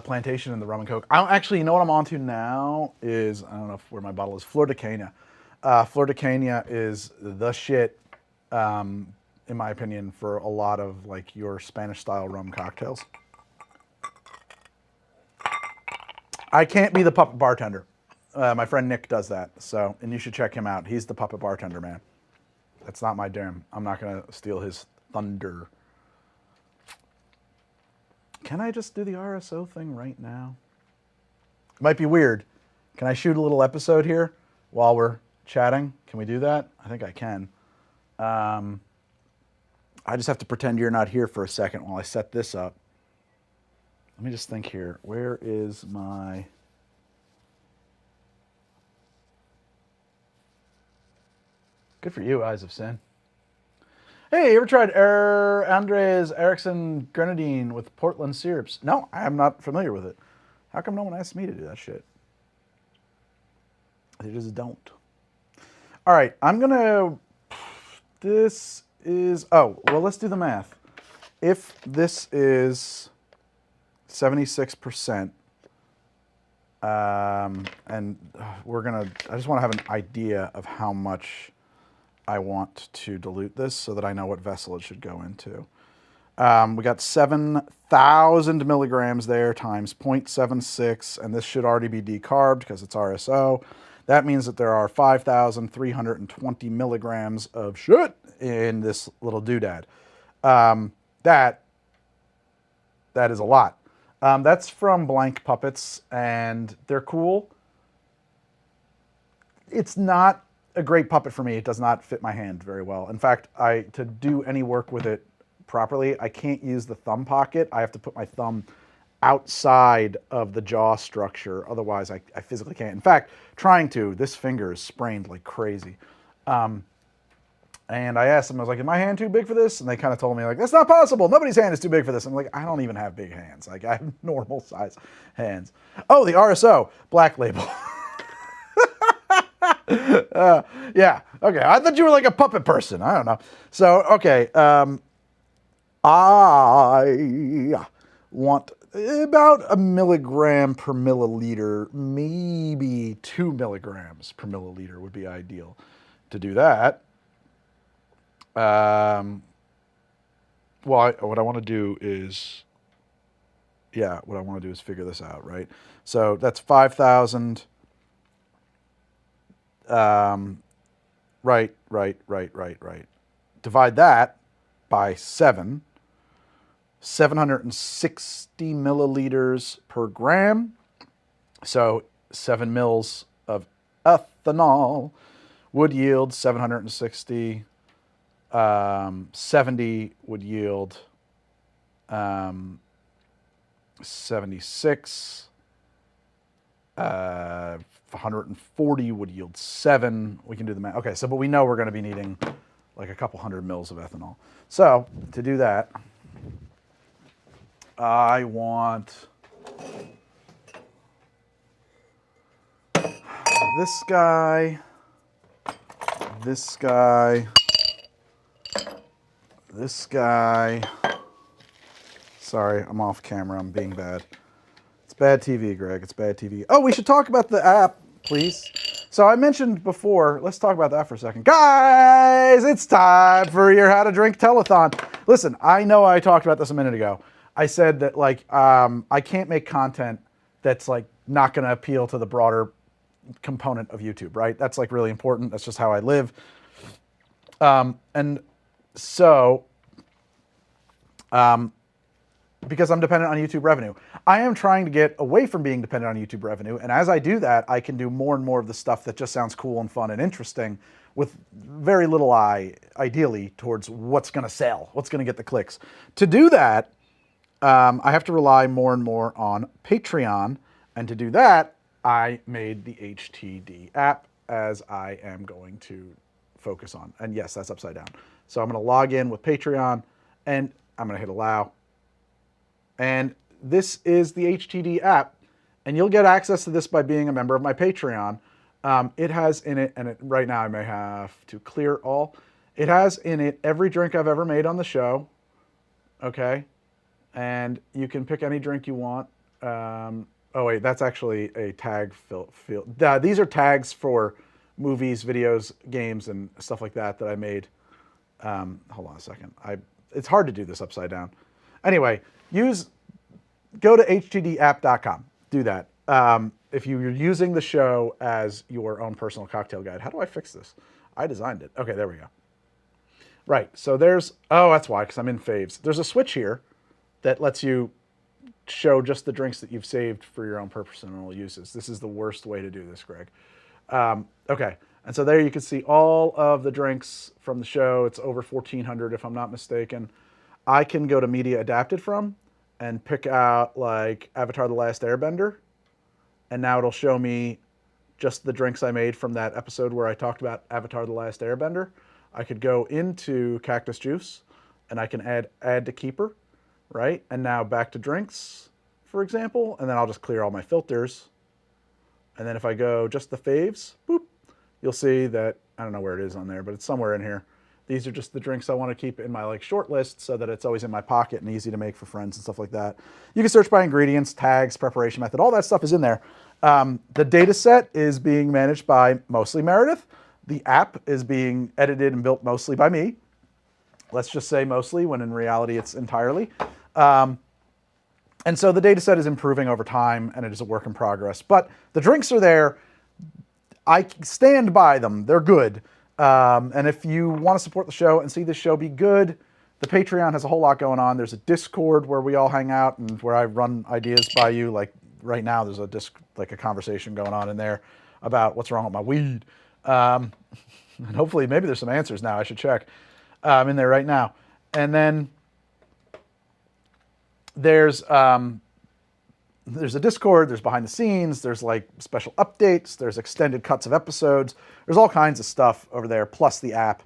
Plantation and the rum and coke. I don't actually, you know what I'm on to now is, I don't know where my bottle is, Flor de Cana. Flor de Cana is the shit, in my opinion, for a lot of like your Spanish style rum cocktails. I can't be the puppet bartender. My friend Nick does that, so, and you should check him out. He's the puppet bartender, man. That's not my jam. I'm not going to steal his thunder. Can I just do the RSO thing right now? It might be weird. Can I shoot a little episode here while we're chatting? Can we do that? I think I can. I just have to pretend you're not here for a second while I set this up. Let me just think here. Where is my... Good for you, Eyes of Sin. Hey, you ever tried Andres Erickson Grenadine with Portland syrups? No, I am not familiar with it. How come no one asked me to do that shit? They just don't. All right, I'm going to... This is... Oh, well, let's do the math. If this is 76%, and we're going to... I just want to have an idea of how much I want to dilute this so that I know what vessel it should go into. We got 7,000 milligrams there times 0.76, and this should already be decarbed because it's RSO. That means that there are 5,320 milligrams of shit in this little doodad. That is a lot. That's from Blank Puppets, and they're cool. It's not a great puppet for me. It does not fit my hand very well. In fact, to do any work with it properly, I can't use the thumb pocket. I have to put my thumb outside of the jaw structure. Otherwise, I physically can't. In fact, trying to, this finger is sprained like crazy. And I asked them, I was like, is my hand too big for this? And they kind of told me, like, that's not possible. Nobody's hand is too big for this. I'm like, I don't even have big hands. Like, I have normal size hands. Oh, the RSO, Black Label. Yeah, okay. I thought you were like a puppet person. I don't know. So, okay. I want about 1 milligram per milliliter, maybe 2 milligrams per milliliter would be ideal to do that. Well, what I want to do is, what I want to do is figure this out, right? So that's 5,000. Right. Divide that by 7. 760 milliliters per gram. So 7 mils of ethanol would yield 760. 70 would yield 76. 140 would yield 7. We can do the math. Okay, so but we know we're going to be needing like a couple hundred mils of ethanol. So to do that, I want this guy, this guy, this guy. Sorry, I'm off camera. I'm being bad. It's bad TV, Greg. It's bad TV. Oh, we should talk about the app, please. So I mentioned before, let's talk about that for a second. Guys, it's time for your How to Drink telethon. Listen, I know I talked about this a minute ago. I said that like I can't make content that's like not going to appeal to the broader component of YouTube, right? That's like really important. That's just how I live. And so, because I'm dependent on YouTube revenue, I am trying to get away from being dependent on YouTube revenue. And as I do that, I can do more and more of the stuff that just sounds cool and fun and interesting with very little eye, ideally, towards what's going to sell, what's going to get the clicks. To do that, I have to rely more and more on Patreon. And to do that, I made the HTD app, as I am going to focus on. And yes, that's upside down. So I'm going to log in with Patreon, and I'm going to hit allow. And this is the HTD app, and you'll get access to this by being a member of my Patreon. It has in it, and right now I may have to clear all. It has in it every drink I've ever made on the show, okay? And you can pick any drink you want. Oh wait, that's actually a tag field. These are tags for movies, videos, games, and stuff like that I made. Hold on a second. It's hard to do this upside down. Anyway, go to htdapp.com. Do that. If you're using the show as your own personal cocktail guide. How do I fix this? I designed it. Okay, there we go. Right, so that's why, because I'm in faves. There's a switch here that lets you show just the drinks that you've saved for your own personal uses. This is the worst way to do this, Greg. Okay, and so there you can see all of the drinks from the show. It's over 1,400 if I'm not mistaken. I can go to media adapted from and pick out like Avatar: The Last Airbender. And now it'll show me just the drinks I made from that episode where I talked about Avatar: The Last Airbender. I could go into Cactus Juice and I can add to Keeper, right? And now back to drinks, for example, and then I'll just clear all my filters. And then if I go just the faves, boop, you'll see that, I don't know where it is on there, but it's somewhere in here. These are just the drinks I want to keep in my like short list so that it's always in my pocket and easy to make for friends and stuff like that. You can search by ingredients, tags, preparation method, all that stuff is in there. The data set is being managed by mostly Meredith. The app is being edited and built mostly by me. Let's just say mostly, when in reality it's entirely. And so the data set is improving over time, and it is a work in progress. But the drinks are there. I stand by them. They're good. And if you want to support the show and see the show be good, the Patreon has a whole lot going on. There's a Discord where we all hang out and where I run ideas by you. Like right now, there's a conversation going on in there about what's wrong with my weed. And hopefully, maybe there's some answers now. I should check. In there right now. And then there's a Discord, there's behind the scenes, there's like special updates, there's extended cuts of episodes, there's all kinds of stuff over there, plus the app.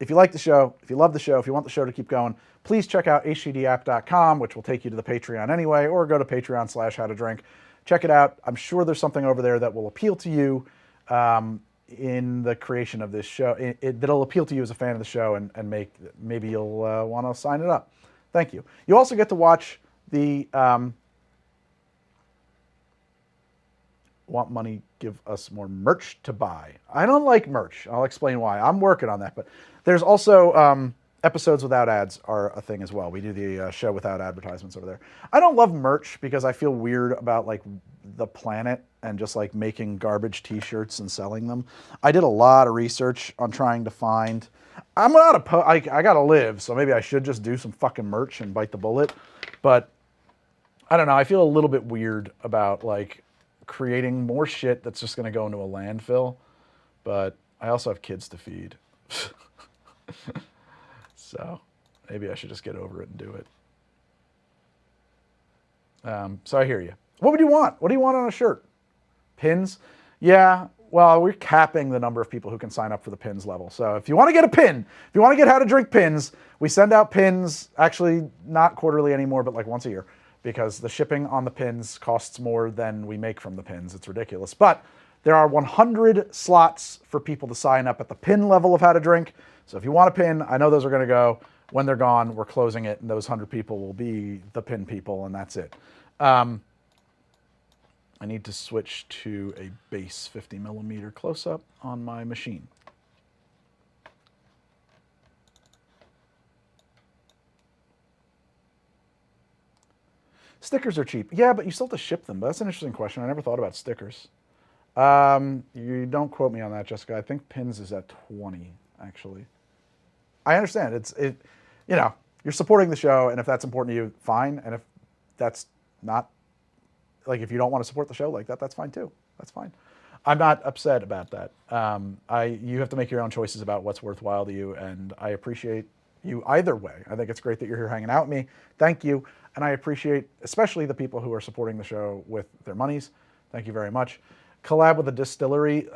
If you like the show, if you love the show, if you want the show to keep going, please check out htdapp.com, which will take you to the Patreon anyway, or go to patreon.com/howtodrink. Check it out. I'm sure there's something over there that will appeal to you in the creation of this show, that'll appeal to you as a fan of the show and maybe you'll want to sign it up. Thank you. You also get to watch the Want money, give us more merch to buy. I don't like merch. I'll explain why. I'm working on that. But there's also episodes without ads are a thing as well. We do the show without advertisements over there. I don't love merch because I feel weird about like the planet and just like making garbage t-shirts and selling them. I did a lot of research on trying to find, I'm not I gotta live, so maybe I should just do some fucking merch and bite the bullet. But I don't know, I feel a little bit weird about like creating more shit that's just gonna go into a landfill. But I also have kids to feed. So maybe I should just get over it and do it. So I hear you. What would you want? What do you want on a shirt? Pins? Yeah, well, we're capping the number of people who can sign up for the pins level. So if you want to get a pin, if you want to get how to drink pins, we send out pins, actually not quarterly anymore, but like once a year, because the shipping on the pins costs more than we make from the pins. It's ridiculous. But there are 100 slots for people to sign up at the pin level of how to drink. So if you want a pin, I know those are going to go. When they're gone, we're closing it, and those 100 people will be the pin people, and that's it. I need to switch to a base 50 millimeter close-up on my machine. Stickers are cheap. Yeah, but you still have to ship them. But that's an interesting question. I never thought about stickers. You don't quote me on that, Jessica. I think pins is at 20, actually. I understand. You know, you're supporting the show, and if that's important to you, fine. And if that's not, like, if you don't want to support the show like that, that's fine too. That's fine. I'm not upset about that. You have to make your own choices about what's worthwhile to you, and I appreciate you either way. I think it's great that you're here hanging out with me. Thank you. And I appreciate especially the people who are supporting the show with their monies. Thank you very much. Collab with a distillery.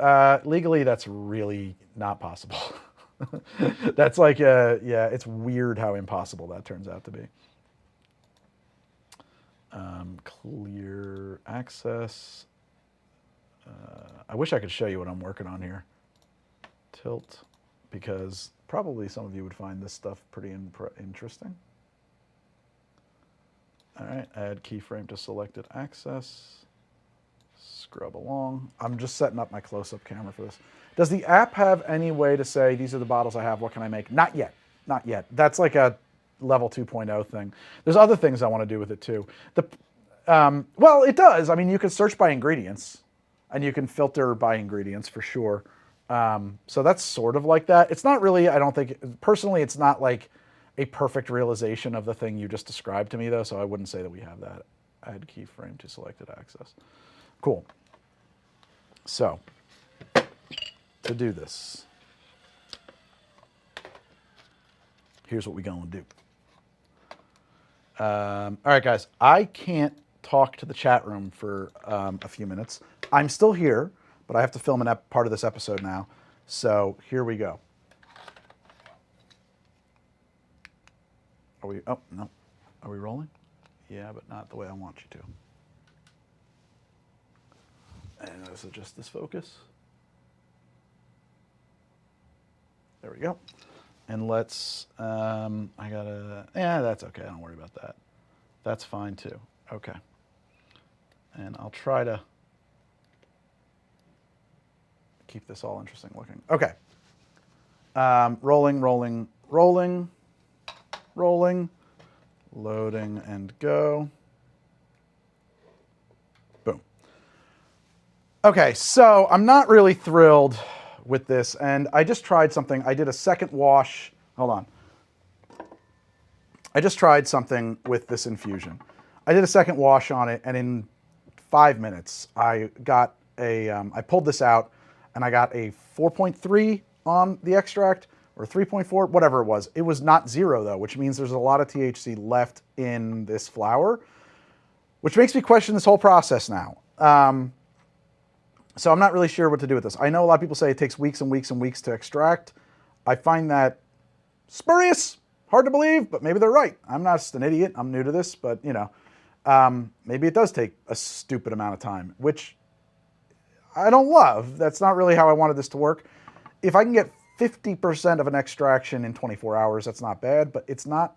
Legally, that's really not possible. That's like, yeah, it's weird how impossible that turns out to be. Clear access. I wish I could show you what I'm working on here. Tilt, because probably some of you would find this stuff pretty interesting. All right, add keyframe to selected access. Scrub along. I'm just setting up my close-up camera for this. Does the app have any way to say, these are the bottles I have, what can I make? Not yet. Not yet. That's like a level 2.0 thing. There's other things I want to do with it too. Well, it does. I mean, you can search by ingredients and you can filter by ingredients for sure. So that's sort of like that. It's not really, I don't think, personally, it's not like a perfect realization of the thing you just described to me though, so I wouldn't say that we have that. Add keyframe to selected access. Cool. So, to do this, here's what we're going to do. All right, guys, I can't talk to the chat room for a few minutes. I'm still here, but I have to film part of this episode now. So here we go. Are we, oh, no. Are we rolling? Yeah, but not the way I want you to. And let's adjust this focus. There we go. And let's, yeah, that's okay. Don't worry about that. That's fine too. Okay. And I'll try to keep this all interesting looking. Okay. Rolling, rolling, rolling, rolling, loading and go. Boom. Okay, so I'm not really thrilled with this, and I just tried something. I did a second wash. Hold on. I just tried something with this infusion. I did a second wash on it, and in 5 minutes, I got I pulled this out, and I got a 4.3 on the extract, or 3.4, whatever it was. It was not 0, though, which means there's a lot of THC left in this flower, which makes me question this whole process now. So I'm not really sure what to do with this. I know a lot of people say it takes weeks and weeks and weeks to extract. I find that spurious, hard to believe, but maybe they're right. I'm not just an idiot. I'm new to this, but, you know, maybe it does take a stupid amount of time, which I don't love. That's not really how I wanted this to work. If I can get 50% of an extraction in 24 hours, that's not bad, but it's not.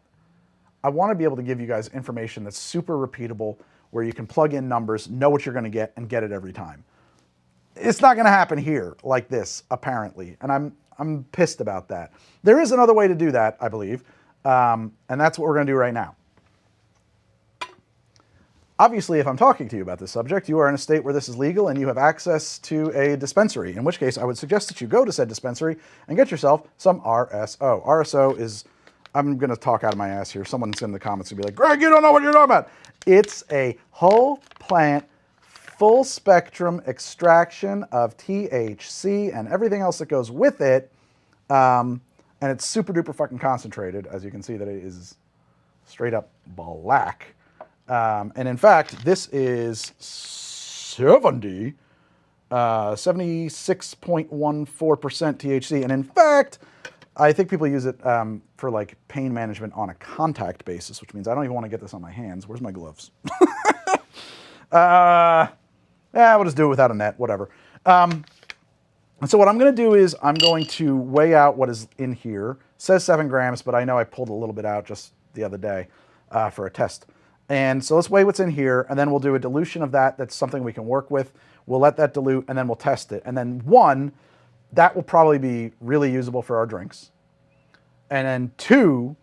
I want to be able to give you guys information that's super repeatable, where you can plug in numbers, know what you're going to get, and get it every time. It's not going to happen here like this, apparently, and I'm pissed about that. There is another way to do that, I believe, and that's what we're going to do right now. Obviously, if I'm talking to you about this subject, you are in a state where this is legal and you have access to a dispensary, in which case I would suggest that you go to said dispensary and get yourself some RSO. RSO is, I'm going to talk out of my ass here. Someone's in the comments going to be like, Greg, you don't know what you're talking about. It's a whole plant, full spectrum extraction of THC and everything else that goes with it. And it's super duper fucking concentrated. As you can see that it is straight up black. And in fact, this is 76.14% THC. And in fact, I think people use it for like pain management on a contact basis, which means I don't even want to get this on my hands. Where's my gloves? Yeah, we'll just do it without a net, whatever. And so what I'm going to do is I'm going to weigh out what is in here. It says 7 grams, but I know I pulled a little bit out just the other day for a test. And so let's weigh what's in here, and then we'll do a dilution of that. That's something we can work with. We'll let that dilute, and then we'll test it. And then 1, that will probably be really usable for our drinks. And then 2,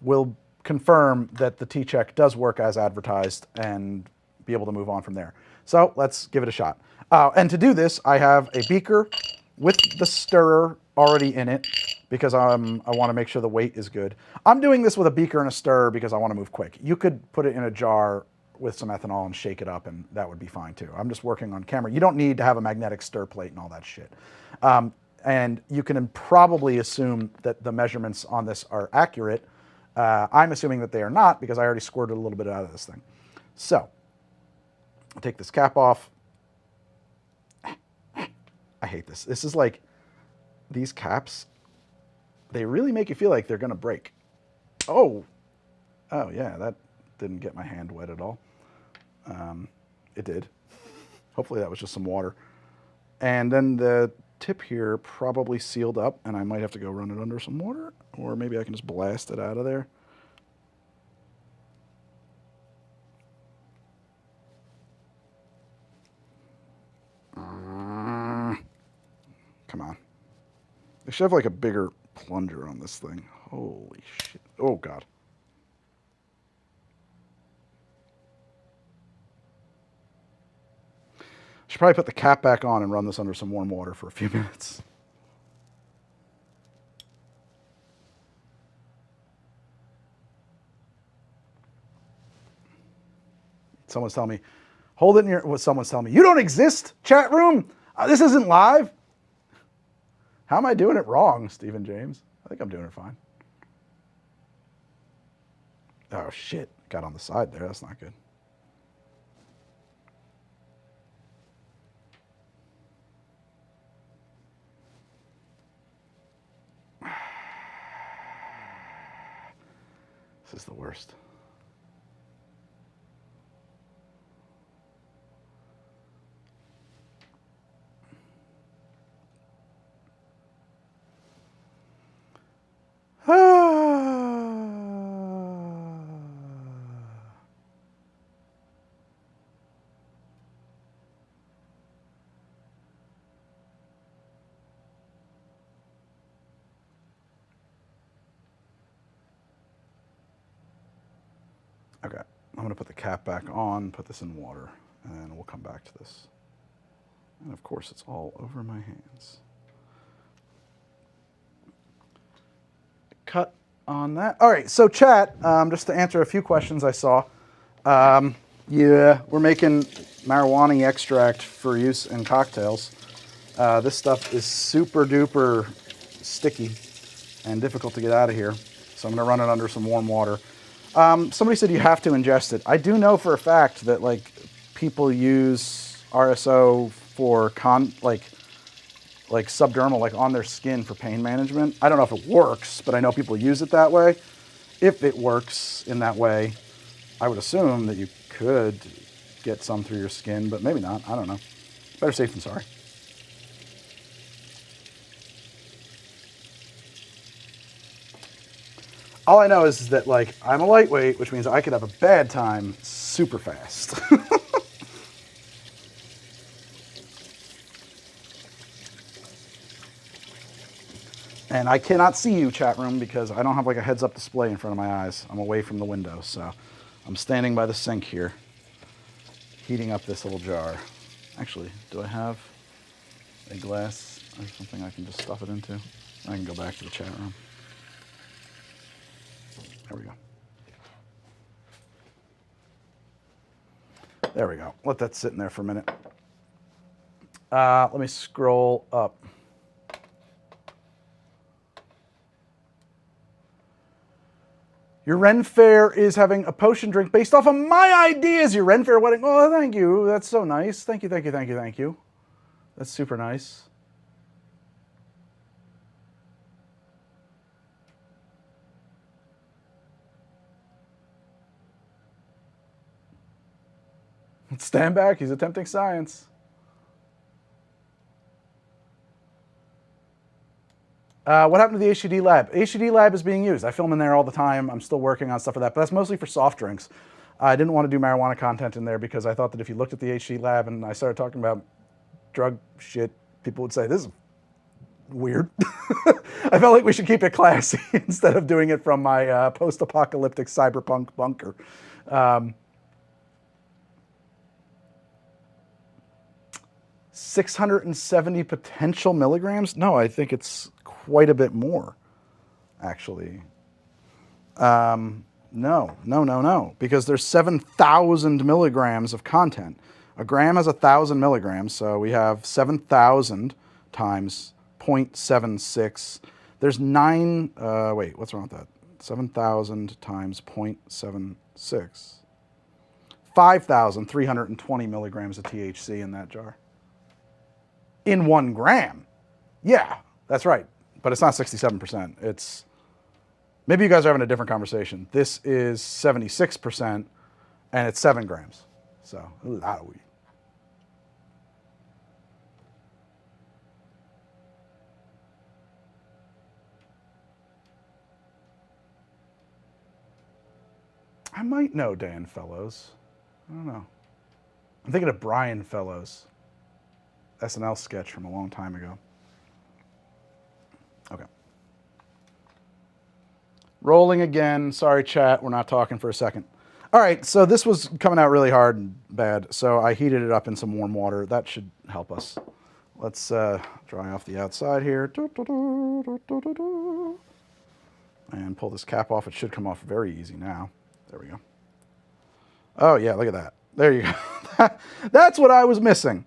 we'll confirm that the T-check does work as advertised and be able to move on from there. So let's give it a shot. And to do this, I have a beaker with the stirrer already in it because I want to make sure the weight is good. I'm doing this with a beaker and a stirrer because I want to move quick. You could put it in a jar with some ethanol and shake it up, and that would be fine too. I'm just working on camera. You don't need to have a magnetic stir plate and all that shit. And you can probably assume that the measurements on this are accurate. I'm assuming that they are not because I already squirted a little bit out of this thing. So I'll take this cap off. I hate this. This is like, these caps, they really make you feel like they're going to break. Oh yeah, that didn't get my hand wet at all. It did. Hopefully that was just some water. And then the tip here probably sealed up, and I might have to go run it under some water, or maybe I can just blast it out of there. Come on. They should have like a bigger plunger on this thing. Holy shit. Oh, God. I should probably put the cap back on and run this under some warm water for a few minutes. Someone's telling me, hold it in your, someone's telling me, you don't exist, chat room. This isn't live. How am I doing it wrong, Stephen James? I think I'm doing it fine. Oh, shit. Got on the side there. That's not good. This is the worst. Okay, I'm going to put the cap back on, put this in water, and then we'll come back to this. And of course, it's all over my hands. Cut on that. All right, so chat, just to answer a few questions I saw. Yeah, we're making marijuana extract for use in cocktails. This stuff is super duper sticky and difficult to get out of here. So I'm going to run it under some warm water. Somebody said you have to ingest it. I do know for a fact that like people use RSO for like subdermal, like on their skin for pain management. I don't know if it works, but I know people use it that way. If it works in that way, I would assume that you could get some through your skin, but maybe not. I don't know. Better safe than sorry. All I know is that like I'm a lightweight, which means I could have a bad time super fast. And I cannot see you, chat room, because I don't have like a heads-up display in front of my eyes. I'm away from the window, so I'm standing by the sink here, heating up this little jar. Actually, do I have a glass or something I can just stuff it into? I can go back to the chat room. There we go. There we go. Let that sit in there for a minute. Let me scroll up. Your Ren Fair is having a potion drink based off of my ideas. Your Ren Fair wedding. Oh, thank you. That's so nice. Thank you, thank you, thank you, thank you. That's super nice. Stand back. He's attempting science. What happened to the HDD lab? HDD lab is being used. I film in there all the time. I'm still working on stuff for that, but that's mostly for soft drinks. I didn't want to do marijuana content in there because I thought that if you looked at the HDD lab and I started talking about drug shit, people would say, this is weird. I felt like we should keep it classy instead of doing it from my post-apocalyptic cyberpunk bunker. 670 potential milligrams? No, I think it's quite a bit more, actually. No, because there's 7,000 milligrams of content. A gram has 1,000 milligrams, so we have 7,000 times 0.76. There's wait, what's wrong with that? 7,000 times 0.76. 5,320 milligrams of THC in that jar. In 1 gram. Yeah, that's right. But it's not 67%. It's, maybe you guys are having a different conversation. This is 76% and it's 7 grams. So a lot of weed. I might know Dan Fellows. I don't know. I'm thinking of Brian Fellows. SNL sketch from a long time ago. Okay. Rolling again. Sorry, chat. We're not talking for a second. All right, so this was coming out really hard and bad, so I heated it up in some warm water. That should help us. Let's dry off the outside here. And pull this cap off. It should come off very easy now. There we go. Oh, yeah, look at that. There you go. That's what I was missing.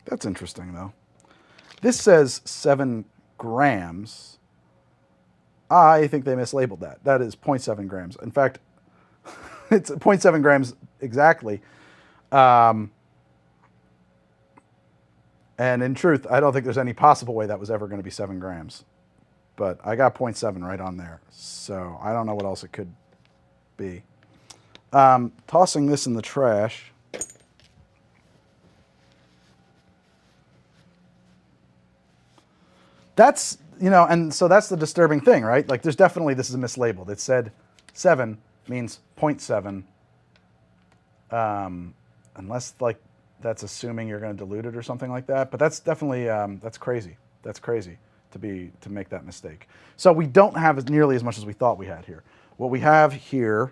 That's interesting, though. This says 7 grams. I think they mislabeled that. That is 0.7 grams. In fact, it's 0.7 grams exactly. And in truth, I don't think there's any possible way that was ever going to be 7 grams. But I got 0.7 right on there. So I don't know what else it could be. Tossing this in the trash. That's, you know, and so that's the disturbing thing, right? Like, there's definitely, this is mislabeled. It said 7 means 0.7. Unless, like, that's assuming you're going to dilute it or something like that. But that's definitely, that's crazy. That's crazy to make that mistake. So we don't have nearly as much as we thought we had here. What we have here,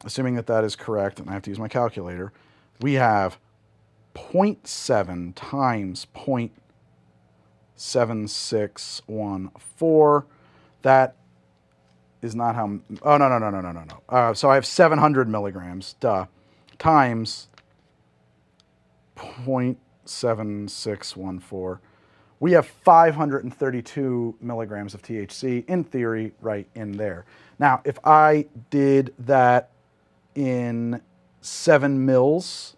assuming that that is correct, and I have to use my calculator, we have 0.7 times 0.7614. That is not how, oh, no. So I have 700 milligrams, times 0.7614. We have 532 milligrams of THC, in theory, right in there. Now, if I did that in 7 mils,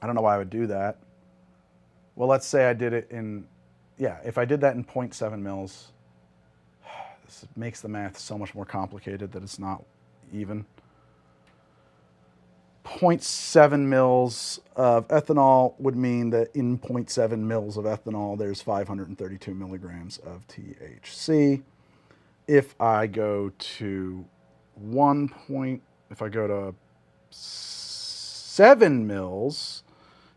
I don't know why I would do that. Well, let's say I did it in, yeah, if I did that in 0.7 mils, this makes the math so much more complicated that it's not even. 0.7 mils of ethanol would mean that in 0.7 mils of ethanol, there's 532 milligrams of THC. If I go to if I go to 7 mils,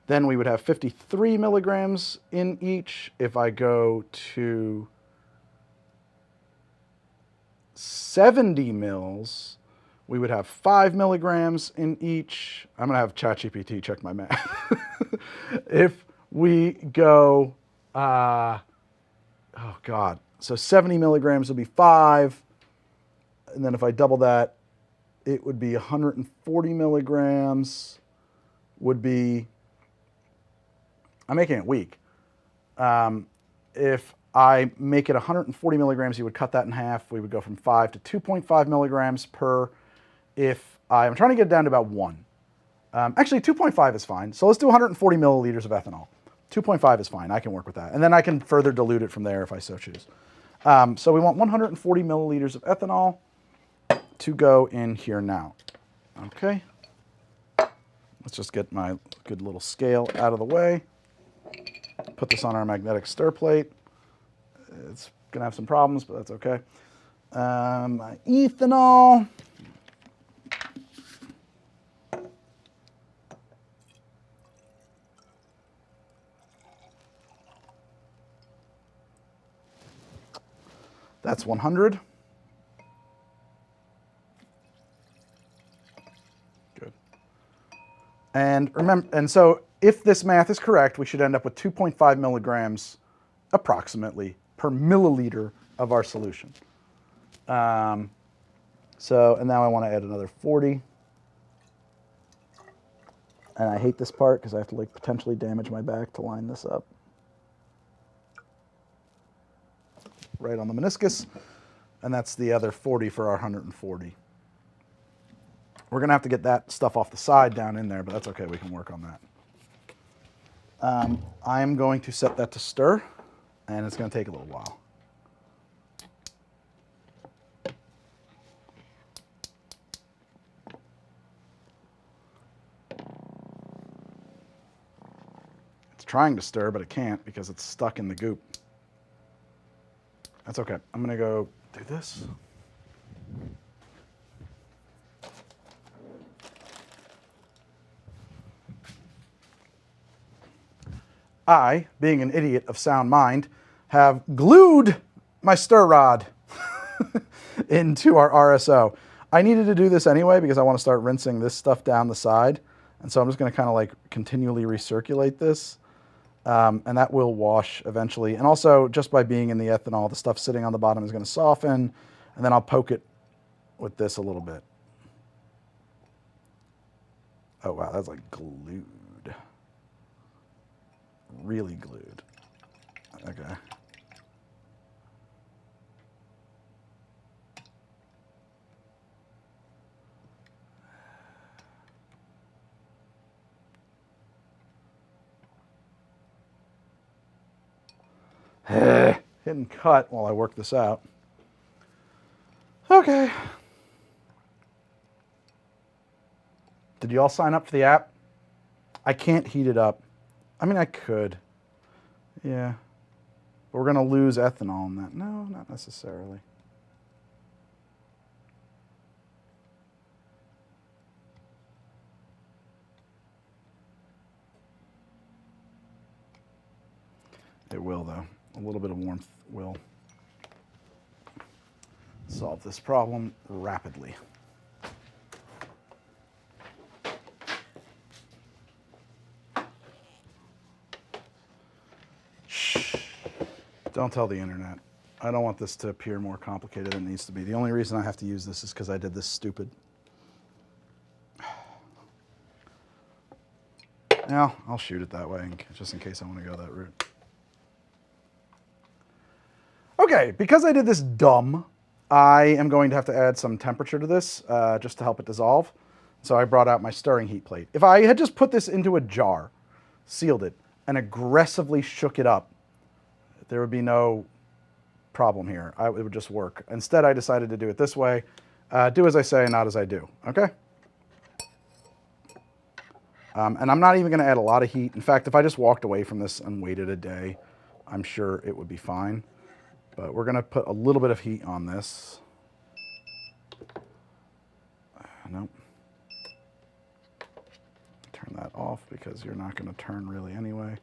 Then we would have 53 milligrams in each. If I go to 70 mils, we would have 5 milligrams in each. I'm gonna have ChatGPT check my math. If we go, oh God, so 70 milligrams would be 5. And then if I double that, it would be 140 milligrams would be, I'm making it weak. If I make it 140 milligrams, you would cut that in half. We would go from 5 to 2.5 milligrams per. If I'm trying to get it down to about 1. Actually, 2.5 is fine. So let's do 140 milliliters of ethanol. 2.5 is fine. I can work with that. And then I can further dilute it from there if I so choose. So we want 140 milliliters of ethanol to go in here now. Okay. Let's just get my good little scale out of the way. Put this on our magnetic stir plate. It's going to have some problems, but that's okay. My ethanol. That's 100. Good. And remember, and so if this math is correct, we should end up with 2.5 milligrams approximately per milliliter of our solution. And now I want to add another 40. And I hate this part because I have to like potentially damage my back to line this up. Right on the meniscus, and that's the other 40 for our 140. We're going to have to get that stuff off the side down in there, but that's okay. We can work on that. I am going to set that to stir, and it's going to take a little while. It's trying to stir, but it can't because it's stuck in the goop. That's okay. I'm going to go do this. I, being an idiot of sound mind, have glued my stir rod into our RSO. I needed to do this anyway because I want to start rinsing this stuff down the side. And so I'm just going to kind of like continually recirculate this. And that will wash eventually. And also, just by being in the ethanol, the stuff sitting on the bottom is going to soften. And then I'll poke it with this a little bit. Oh, wow, that's like glued. Really glued. Okay. Hidden cut while I work this out. Okay. Did you all sign up for the app? I can't heat it up. I mean, I could. Yeah. But we're going to lose ethanol in that. No, not necessarily. It will, though. A little bit of warmth will solve this problem rapidly. Shh. Don't tell the internet. I don't want this to appear more complicated than it needs to be. The only reason I have to use this is because I did this stupid. Now, I'll shoot it that way, just in case I want to go that route. Okay, because I did this dumb, I am going to have to add some temperature to this just to help it dissolve. So I brought out my stirring heat plate. If I had just put this into a jar, sealed it, and aggressively shook it up, there would be no problem here. It would just work. Instead, I decided to do it this way. Do as I say, not as I do, okay? And I'm not even going to add a lot of heat. In fact, if I just walked away from this and waited a day, I'm sure it would be fine. But we're going to put a little bit of heat on this. Nope. Turn that off because you're not going to turn really anyway.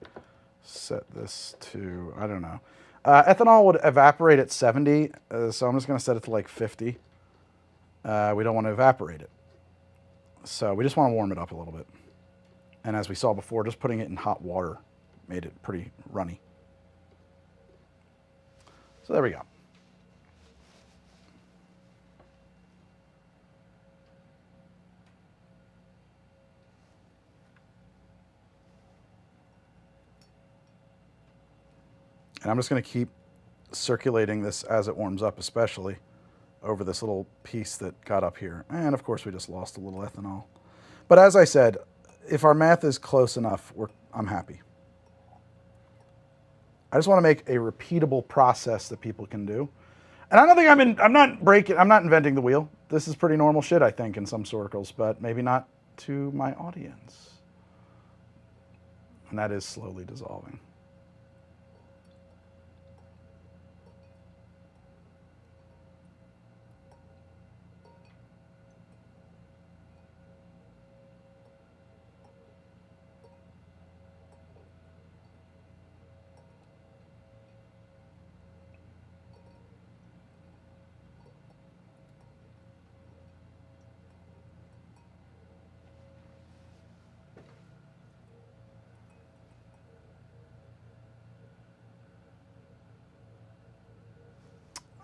Set this to, I don't know. Ethanol would evaporate at 70, so I'm just going to set it to like 50. We don't want to evaporate it. So we just want to warm it up a little bit. And as we saw before, just putting it in hot water made it pretty runny. So there we go. And I'm just going to keep circulating this as it warms up, especially over this little piece that got up here. And of course, we just lost a little ethanol. But as I said, if our math is close enough, I'm happy. I just want to make a repeatable process that people can do. And I don't think I'm not inventing the wheel. This is pretty normal shit, I think, in some circles, but maybe not to my audience. And that is slowly dissolving.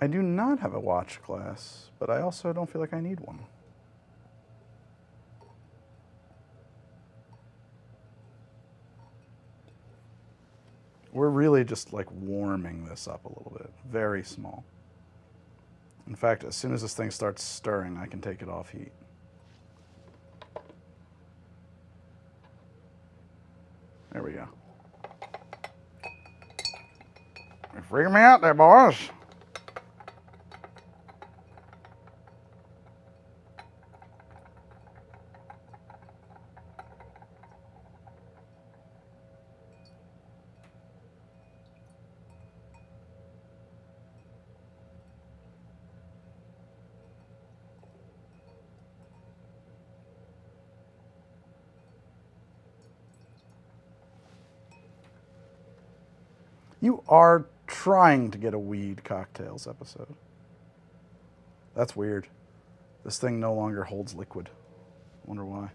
I do not have a watch glass, but I also don't feel like I need one. We're really just like warming this up a little bit, very small. In fact, as soon as this thing starts stirring, I can take it off heat. There we go. You're freaking me out there, boys. You are trying to get a weed cocktails episode. That's weird. This thing no longer holds liquid. Wonder why.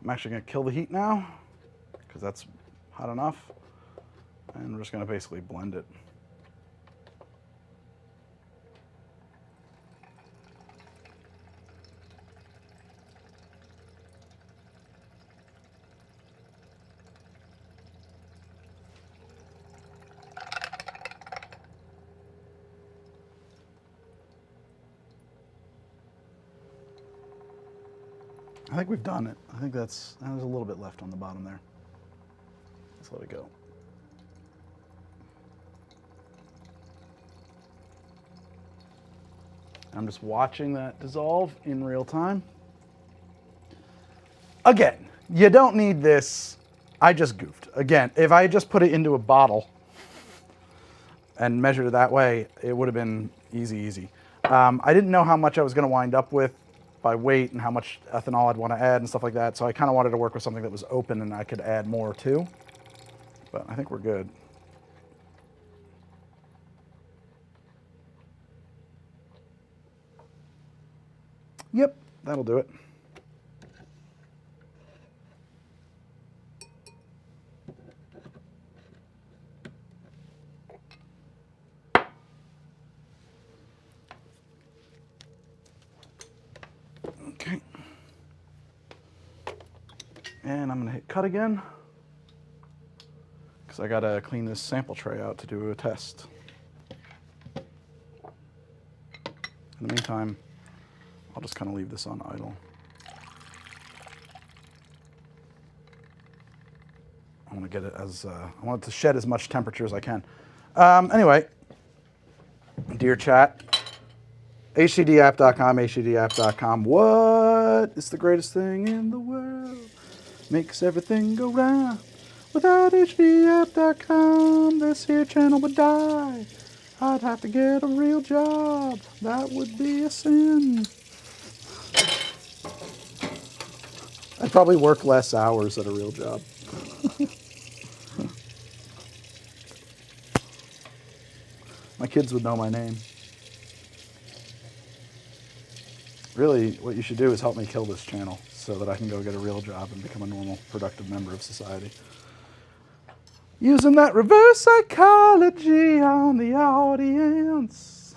I'm actually going to kill the heat now because that's hot enough. And we're just going to basically blend it. I think we've done it. I think there's a little bit left on the bottom there. Let's let it go. I'm just watching that dissolve in real time. Again, you don't need this. I just goofed. Again, if I just put it into a bottle and measured it that way, it would have been easy. I didn't know how much I was going to wind up with by weight and how much ethanol I'd want to add and stuff like that. So I kind of wanted to work with something that was open and I could add more to. But I think we're good. Yep, that'll do it. Okay. And I'm going to hit cut again because I got to clean this sample tray out to do a test. In the meantime, I'll just kind of leave this on idle. I want to get it as, I want it to shed as much temperature as I can. Anyway, dear chat, htdapp.com, htdapp.com. What is the greatest thing in the world? Makes everything go round. Without htdapp.com, this here channel would die. I'd have to get a real job. That would be a sin. I'd probably work less hours at a real job. My kids would know my name. Really, what you should do is help me kill this channel so that I can go get a real job and become a normal, productive member of society. Using that reverse psychology on the audience.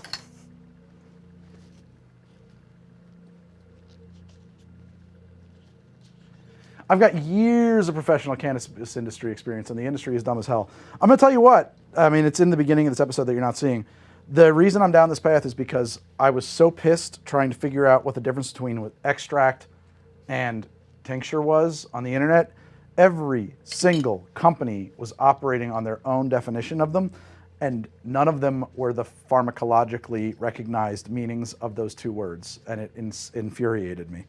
I've got years of professional cannabis industry experience, and the industry is dumb as hell. I'm going to tell you what. I mean, it's in the beginning of this episode that you're not seeing. The reason I'm down this path is because I was so pissed trying to figure out what the difference between extract and tincture was on the internet. Every single company was operating on their own definition of them, and none of them were the pharmacologically recognized meanings of those two words, and it infuriated me.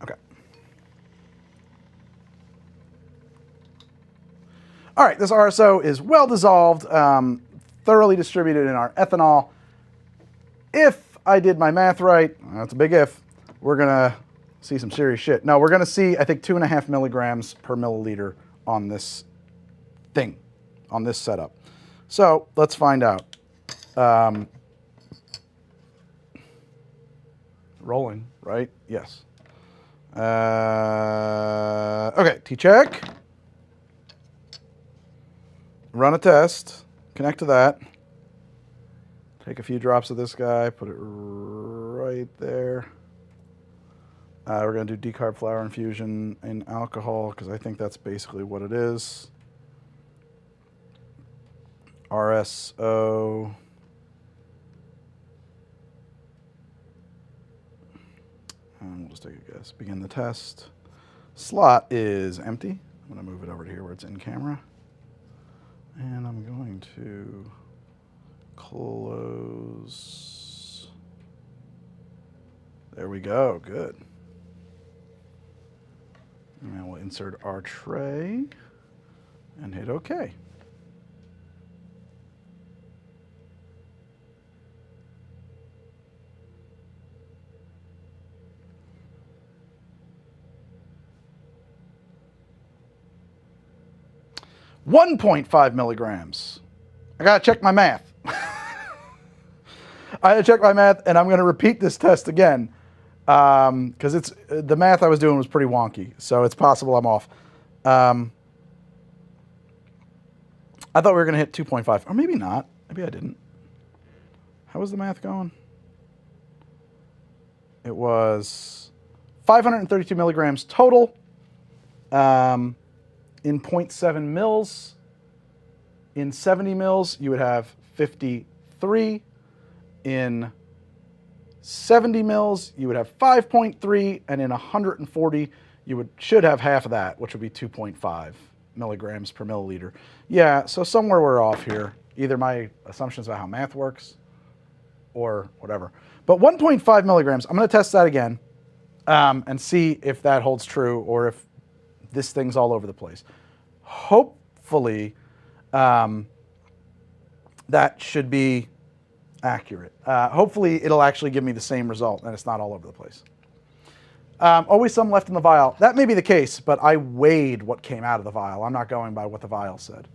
Okay. All right, this RSO is well dissolved, thoroughly distributed in our ethanol. If I did my math right, that's a big if, we're gonna see some serious shit. No, we're gonna see, I think, 2.5 milligrams per milliliter on this thing, on this setup. So let's find out. Rolling, right? Yes. Okay, T-check. Run a test. Connect to that. Take a few drops of this guy. Put it right there. We're going to do decarb flower infusion in alcohol because I think that's basically what it is. RSO. And we'll just take a guess. Begin the test. Slot is empty. I'm going to move it over to here where it's in camera. And I'm going to close. There we go. Good. And now we'll insert our tray and hit OK. $1.5 milligrams. I gotta check my math. I had to check my math, and I'm gonna repeat this test again because it's the math I was doing was pretty wonky, so it's possible I'm off. I thought we were gonna hit 2.5, or maybe not. Maybe I didn't. How was the math going? It was 532 milligrams total. In 0.7 mils, in 70 mils, you would have 53. In 70 mils, you would have 5.3. And in 140, you should have half of that, which would be 2.5 milligrams per milliliter. Yeah, so somewhere we're off here. Either my assumptions about how math works or whatever. But 1.5 milligrams, I'm going to test that again and see if that holds true or if this thing's all over the place. Hopefully, that should be accurate. Hopefully, it'll actually give me the same result and it's not all over the place. Always some left in the vial. That may be the case, but I weighed what came out of the vial. I'm not going by what the vial said.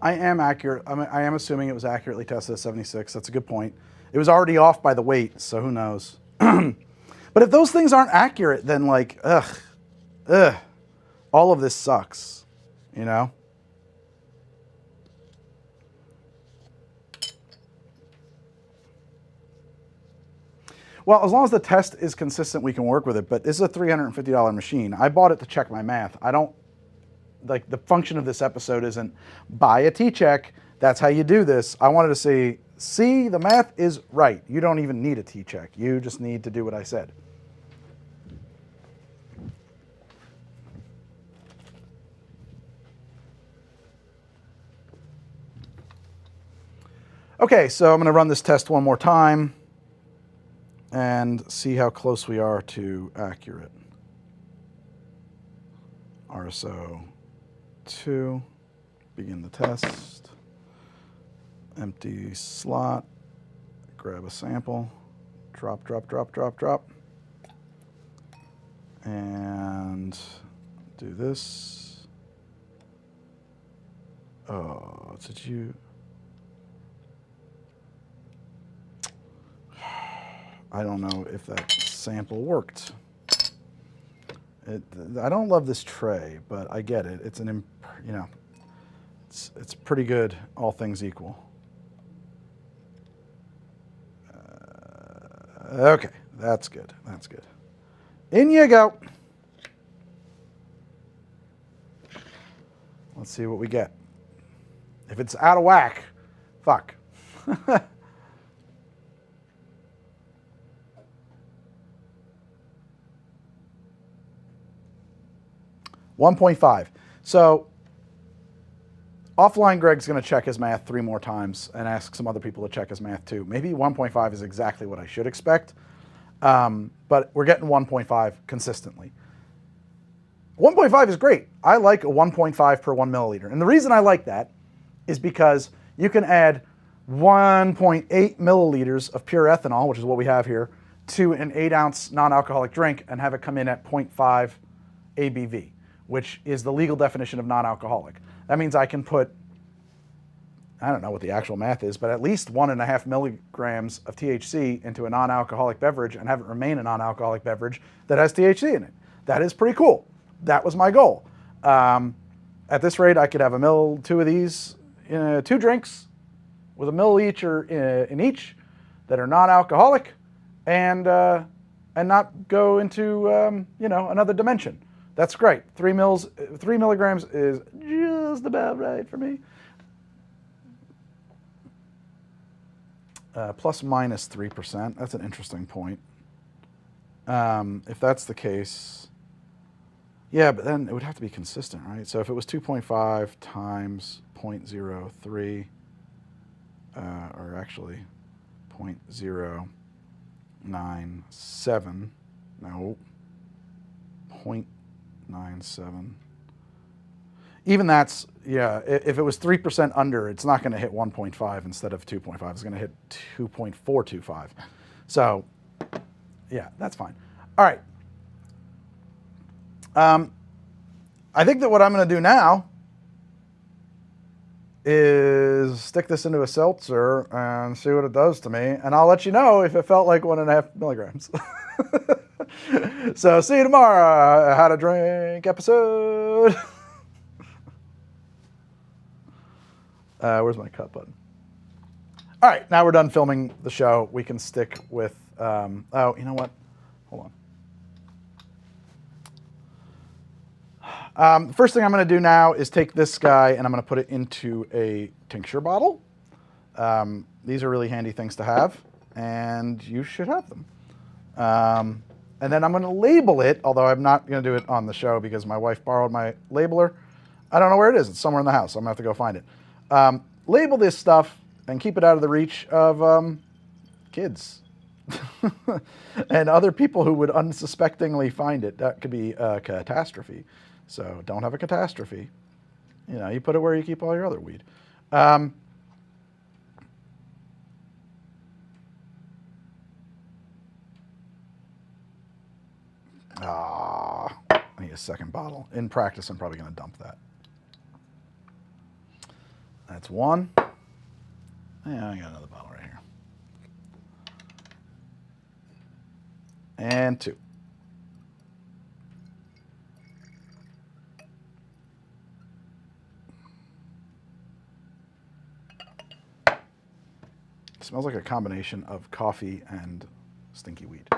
I am accurate. I am assuming it was accurately tested at 76. That's a good point. It was already off by the weight, so who knows? But if those things aren't accurate, then like, ugh, all of this sucks, you know? Well, as long as the test is consistent, we can work with it, but this is a $350 machine. I bought it to check my math. I don't, like, the function of this episode isn't buy a T-check, that's how you do this. I wanted to see, the math is right. You don't even need a T-check. You just need to do what I said. Okay, so I'm going to run this test one more time and see how close we are to accurate. RSO 2, begin the test, empty slot, grab a sample, drop, and do this. Oh, did you? I don't know if that sample worked. I don't love this tray, but I get it. It's it's pretty good, all things equal. Okay, that's good. That's good. In you go. Let's see what we get. If it's out of whack, fuck. 1.5. So offline, Greg's going to check his math 3 more times and ask some other people to check his math too. Maybe 1.5 is exactly what I should expect, but we're getting 1.5 consistently. 1.5 is great. I like a 1.5 per 1 milliliter. And the reason I like that is because you can add 1.8 milliliters of pure ethanol, which is what we have here, to an 8-ounce non-alcoholic drink and have it come in at 0.5 ABV, which is the legal definition of non-alcoholic. That means I can put, I don't know what the actual math is, but at least 1.5 milligrams of THC into a non-alcoholic beverage and have it remain a non-alcoholic beverage that has THC in it. That is pretty cool. That was my goal. At this rate, I could have two of these, 2 drinks with a mill each or in each that are non-alcoholic and not go into another dimension. That's great. 3 milligrams is just about right for me. Plus minus 3%. That's an interesting point. If that's the case, yeah, but then it would have to be consistent, right? So if it was 2.5 times 0.03, or actually 0.097, no, 0.97. Even that's, yeah, if it was 3% under, it's not going to hit 1.5 instead of 2.5. It's going to hit 2.425. So, yeah, that's fine. All right. I think that what I'm going to do now is stick this into a seltzer and see what it does to me. And I'll let you know if it felt like 1.5 milligrams. So see you tomorrow. How to Drink episode. Where's my cut button? All right, now we're done filming the show. We can stick with, oh, you know what? Hold on. The first thing I'm going to do now is take this guy and I'm going to put it into a tincture bottle. These are really handy things to have, and you should have them. And then I'm going to label it, although I'm not going to do it on the show because my wife borrowed my labeler. I don't know where it is. It's somewhere in the house. I'm going to have to go find it. Label this stuff and keep it out of the reach of kids and other people who would unsuspectingly find it. That could be a catastrophe. So don't have a catastrophe. You know, you put it where you keep all your other weed. I need a second bottle. In practice, I'm probably going to dump that. That's one. Yeah, I got another bottle right here. And two. It smells like a combination of coffee and stinky weed.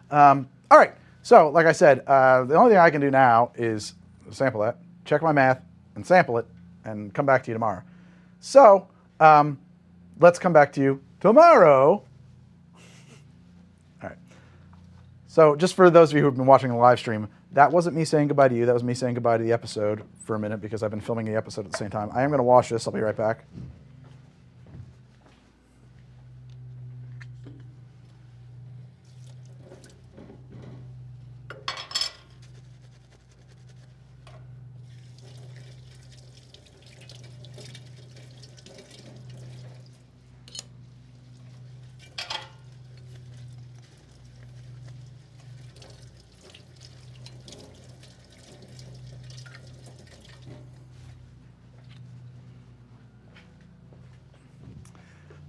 All right, so like I said, the only thing I can do now is sample that, check my math, and sample it, and come back to you tomorrow. So let's come back to you tomorrow. All right. So just for those of you who've been watching the live stream, that wasn't me saying goodbye to you. That was me saying goodbye to the episode for a minute because I've been filming the episode at the same time. I am going to wash this. I'll be right back.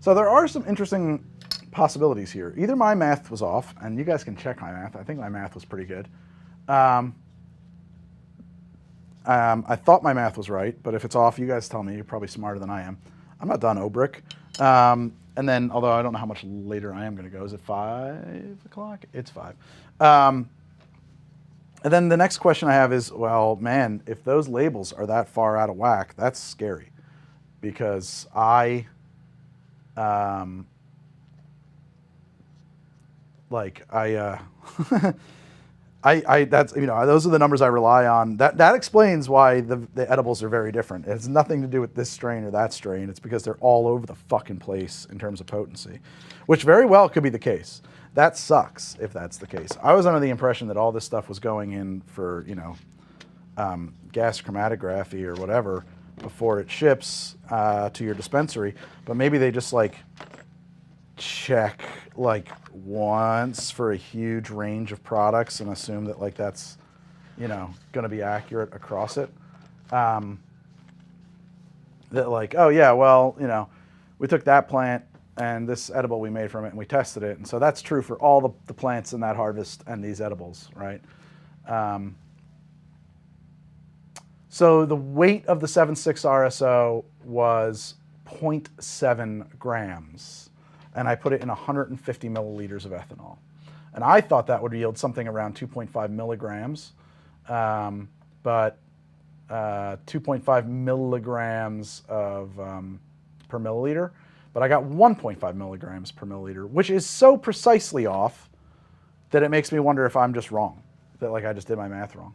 So there are some interesting possibilities here. Either my math was off, and you guys can check my math. I think my math was pretty good. I thought my math was right, but if it's off, you guys tell me. You're probably smarter than I am. I'm not done, Obrick. And then, although I don't know how much later I am going to go. Is it 5 o'clock? It's 5. And then the next question I have is, well, man, if those labels are that far out of whack, that's scary. Because that's, you know, those are the numbers I rely on. That explains why the edibles are very different. It has nothing to do with this strain or that strain. It's because they're all over the fucking place in terms of potency, which very well could be the case. That sucks if that's the case. I was under the impression that all this stuff was going in for, you know, gas chromatography or whatever before it ships to your dispensary, but maybe they just like check like once for a huge range of products and assume that like that's, you know, going to be accurate across it. That like, oh yeah, well, you know, we took that plant and this edible we made from it and we tested it, and so that's true for all the plants in that harvest and these edibles, right? So the weight of the 7.6 RSO was 0.7 grams, and I put it in 150 milliliters of ethanol. And I thought that would yield something around 2.5 milligrams, but 2.5 milligrams of per milliliter, but I got 1.5 milligrams per milliliter, which is so precisely off that it makes me wonder if I'm just wrong, that like I just did my math wrong.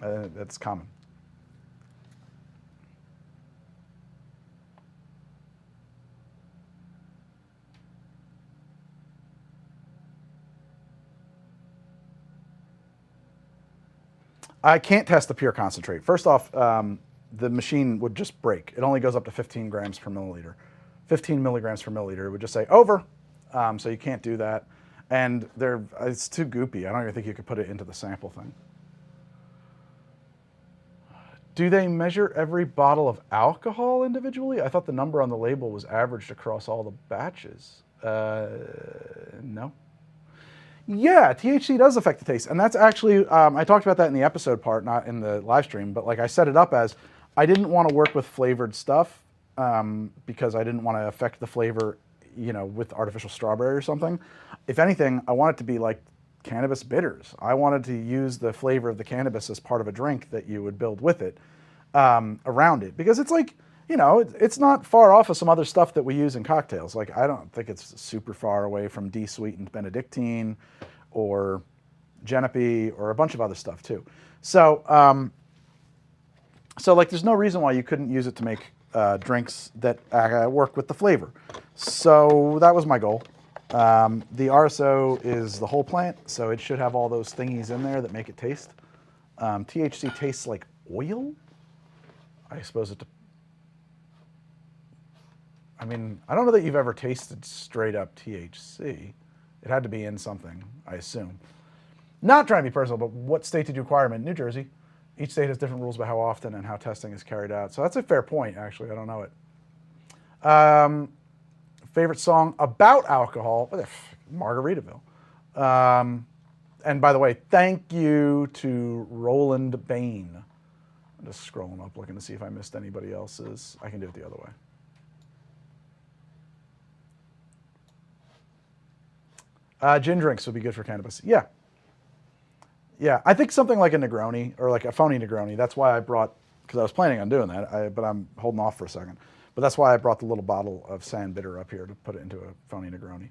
That's common. I can't test the pure concentrate. First off, the machine would just break. It only goes up to 15 grams per milliliter. 15 milligrams per milliliter. It would just say over. So you can't do that. And it's too goopy. I don't even think you could put it into the sample thing. Do they measure every bottle of alcohol individually? I thought the number on the label was averaged across all the batches. No. Yeah, THC does affect the taste. And that's actually, I talked about that in the episode part, not in the live stream, but like I set it up as, I didn't want to work with flavored stuff because I didn't want to affect the flavor, you know, with artificial strawberry or something. If anything, I want it to be like cannabis bitters. I wanted to use the flavor of the cannabis as part of a drink that you would build with it around it, because it's like, you know, it's not far off of some other stuff that we use in cocktails. Like, I don't think it's super far away from de-sweetened Benedictine or Genepi or a bunch of other stuff too. So, so like, there's no reason why you couldn't use it to make drinks that work with the flavor. So that was my goal. The RSO is the whole plant, so it should have all those thingies in there that make it taste. THC tastes like oil. I suppose it. I mean, I don't know that you've ever tasted straight up THC. It had to be in something, I assume. Not trying to be personal, but what state did you acquire them in? New Jersey. Each state has different rules about how often and how testing is carried out. So that's a fair point, actually. I don't know it. Favorite song about alcohol? Margaritaville. And by the way, thank you to Roland Bain. I'm just scrolling up looking to see if I missed anybody else's. I can do it the other way. Gin drinks would be good for cannabis. Yeah. Yeah, I think something like a Negroni or like a phony Negroni. That's why I brought, because I was planning on doing that, but I'm holding off for a second. But that's why I brought the little bottle of San Bitter up here to put it into a phony Negroni.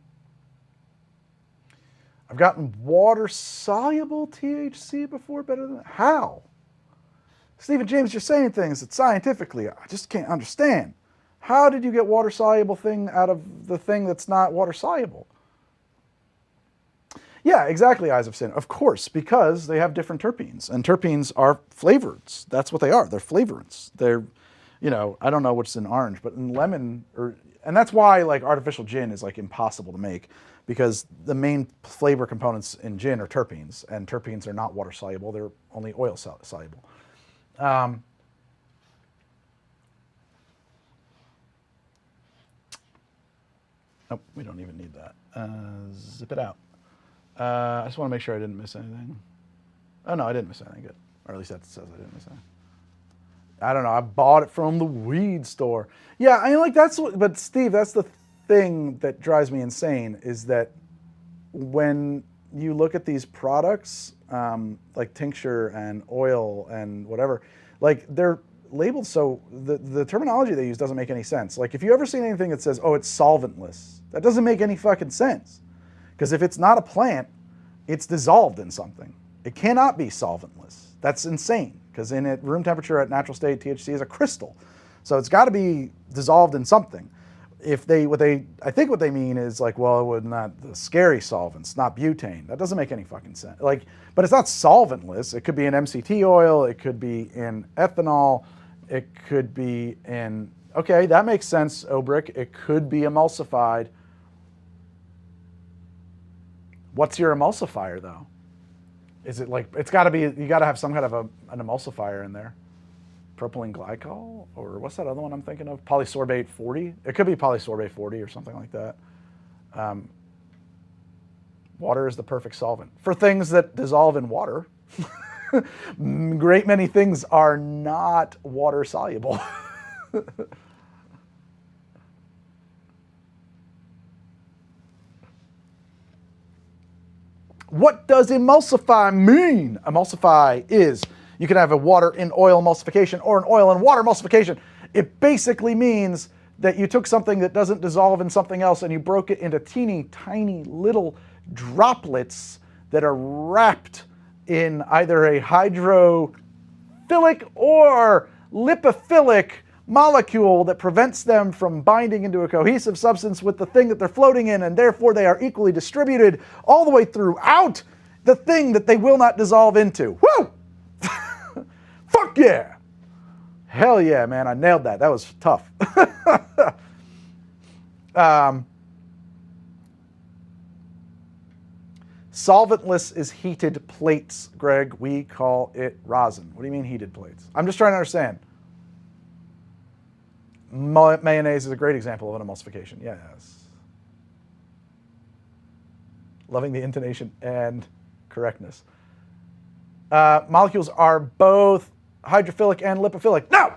I've gotten water-soluble THC before better than that. How? Stephen James, you're saying things that scientifically I just can't understand. How did you get water-soluble thing out of the thing that's not water-soluble? Yeah, exactly, Eyes of Sin. Of course, because they have different terpenes, and terpenes are flavorants. That's what they are. They're flavorants. They're, you know, I don't know what's in orange, but in lemon, and that's why like artificial gin is like impossible to make, because the main flavor components in gin are terpenes, and terpenes are not water soluble. They're only oil soluble. Nope, we don't even need that. Zip it out. I just want to make sure I didn't miss anything. Oh no, I didn't miss anything. Good, or at least that says I didn't miss anything. I don't know. I bought it from the weed store. Yeah, I mean, like that's what. But Steve, that's the thing that drives me insane is that when you look at these products, like tincture and oil and whatever, like they're labeled so the terminology they use doesn't make any sense. Like if you ever seen anything that says, "Oh, it's solventless," that doesn't make any fucking sense. Because if it's not a plant, it's dissolved in something. It cannot be solventless. That's insane. Because in at room temperature at natural state, THC is a crystal. So it's got to be dissolved in something. I think what they mean is like, well, it would not the scary solvents, not butane. That doesn't make any fucking sense. Like, but it's not solventless. It could be in MCT oil. It could be in ethanol. It could be in, okay, that makes sense, Obrick. It could be emulsified. What's your emulsifier though? Is it like, it's gotta be, you gotta have some kind of an emulsifier in there. Propylene glycol, or what's that other one I'm thinking of? Polysorbate 40? It could be polysorbate 40 or something like that. Water is the perfect solvent. For things that dissolve in water, great many things are not water soluble. What does emulsify mean? Emulsify is, you can have a water in oil emulsification or an oil in water emulsification. It basically means that you took something that doesn't dissolve in something else and you broke it into teeny tiny little droplets that are wrapped in either a hydrophilic or lipophilic molecule that prevents them from binding into a cohesive substance with the thing that they're floating in, and therefore they are equally distributed all the way throughout the thing that they will not dissolve into. Woo! Fuck yeah! Hell yeah, man, I nailed that. That was tough. Solventless is heated plates, Greg. We call it rosin. What do you mean heated plates? I'm just trying to understand. Mayonnaise is a great example of an emulsification. Yes. Loving the intonation and correctness. Molecules are both hydrophilic and lipophilic. No!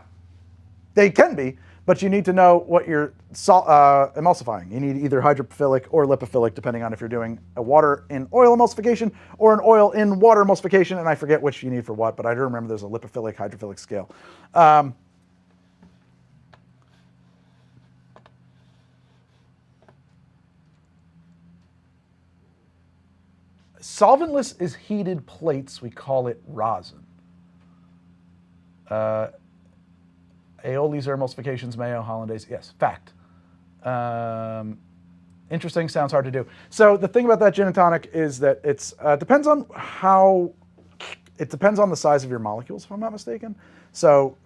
They can be, but you need to know what you're emulsifying. You need either hydrophilic or lipophilic, depending on if you're doing a water in oil emulsification or an oil in water emulsification, and I forget which you need for what, but I do remember there's a lipophilic, hydrophilic scale. Solventless is heated plates. We call it rosin. Aiolis are emulsifications, mayo, hollandaise. Yes, fact. Interesting, sounds hard to do. So the thing about that gin and tonic is that it's depends on the size of your molecules, if I'm not mistaken. So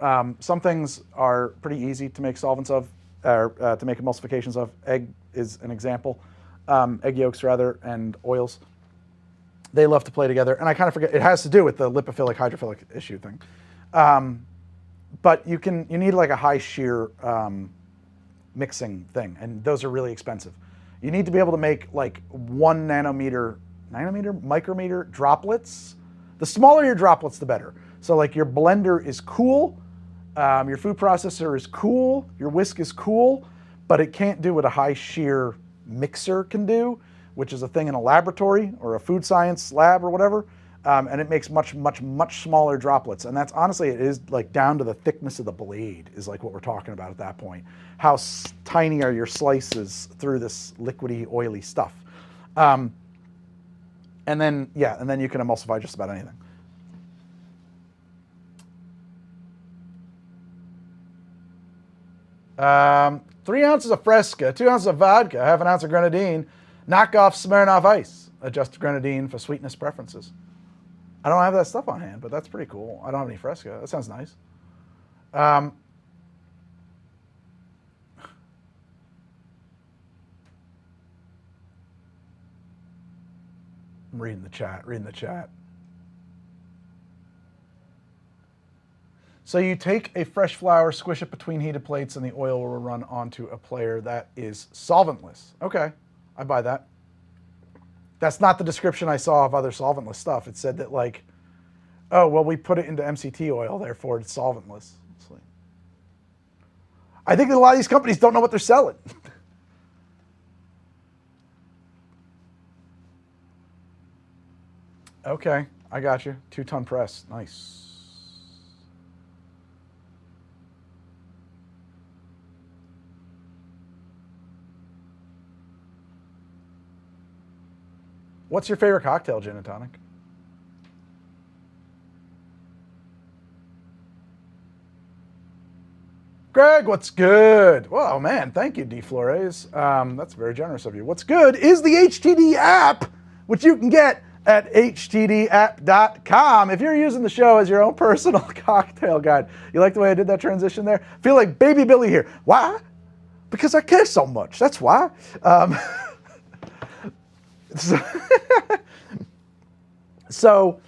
some things are pretty easy to make solvents of, or to make emulsifications of. Egg is an example. Egg yolks rather, and oils. They love to play together. And I kind of forget, it has to do with the lipophilic hydrophilic issue thing. But you need like a high shear mixing thing, and those are really expensive. You need to be able to make like 1 micrometer droplets. The smaller your droplets, the better. So like your blender is cool, your food processor is cool, your whisk is cool, but it can't do what a high shear mixer can do, which is a thing in a laboratory or a food science lab or whatever. And it makes much smaller droplets. And that's honestly, it is like down to the thickness of the blade is like what we're talking about at that point. How tiny are your slices through this liquidy, oily stuff. And then you can emulsify just about anything. Um, 3 ounces of Fresca, 2 ounces of vodka, half an ounce of grenadine, knock off Smirnoff Ice. Adjust grenadine for sweetness preferences. I don't have that stuff on hand, but that's pretty cool. I don't have any Fresca. That sounds nice. I'm reading the chat. So you take a fresh flour, squish it between heated plates, and the oil will run onto a player that is solventless. Okay, I buy that. That's not the description I saw of other solventless stuff. It said that like, oh, well, we put it into MCT oil, therefore it's solventless. It's like, I think that a lot of these companies don't know what they're selling. Okay, I got you. 2-ton press, nice. What's your favorite cocktail, gin and tonic? Greg, what's good? Well, man, thank you, D. Flores. That's very generous of you. What's good is the HTD app, which you can get at htdapp.com. If you're using the show as your own personal cocktail guide, you like the way I did that transition there? I feel like Baby Billy here. Why? Because I care so much. That's why. So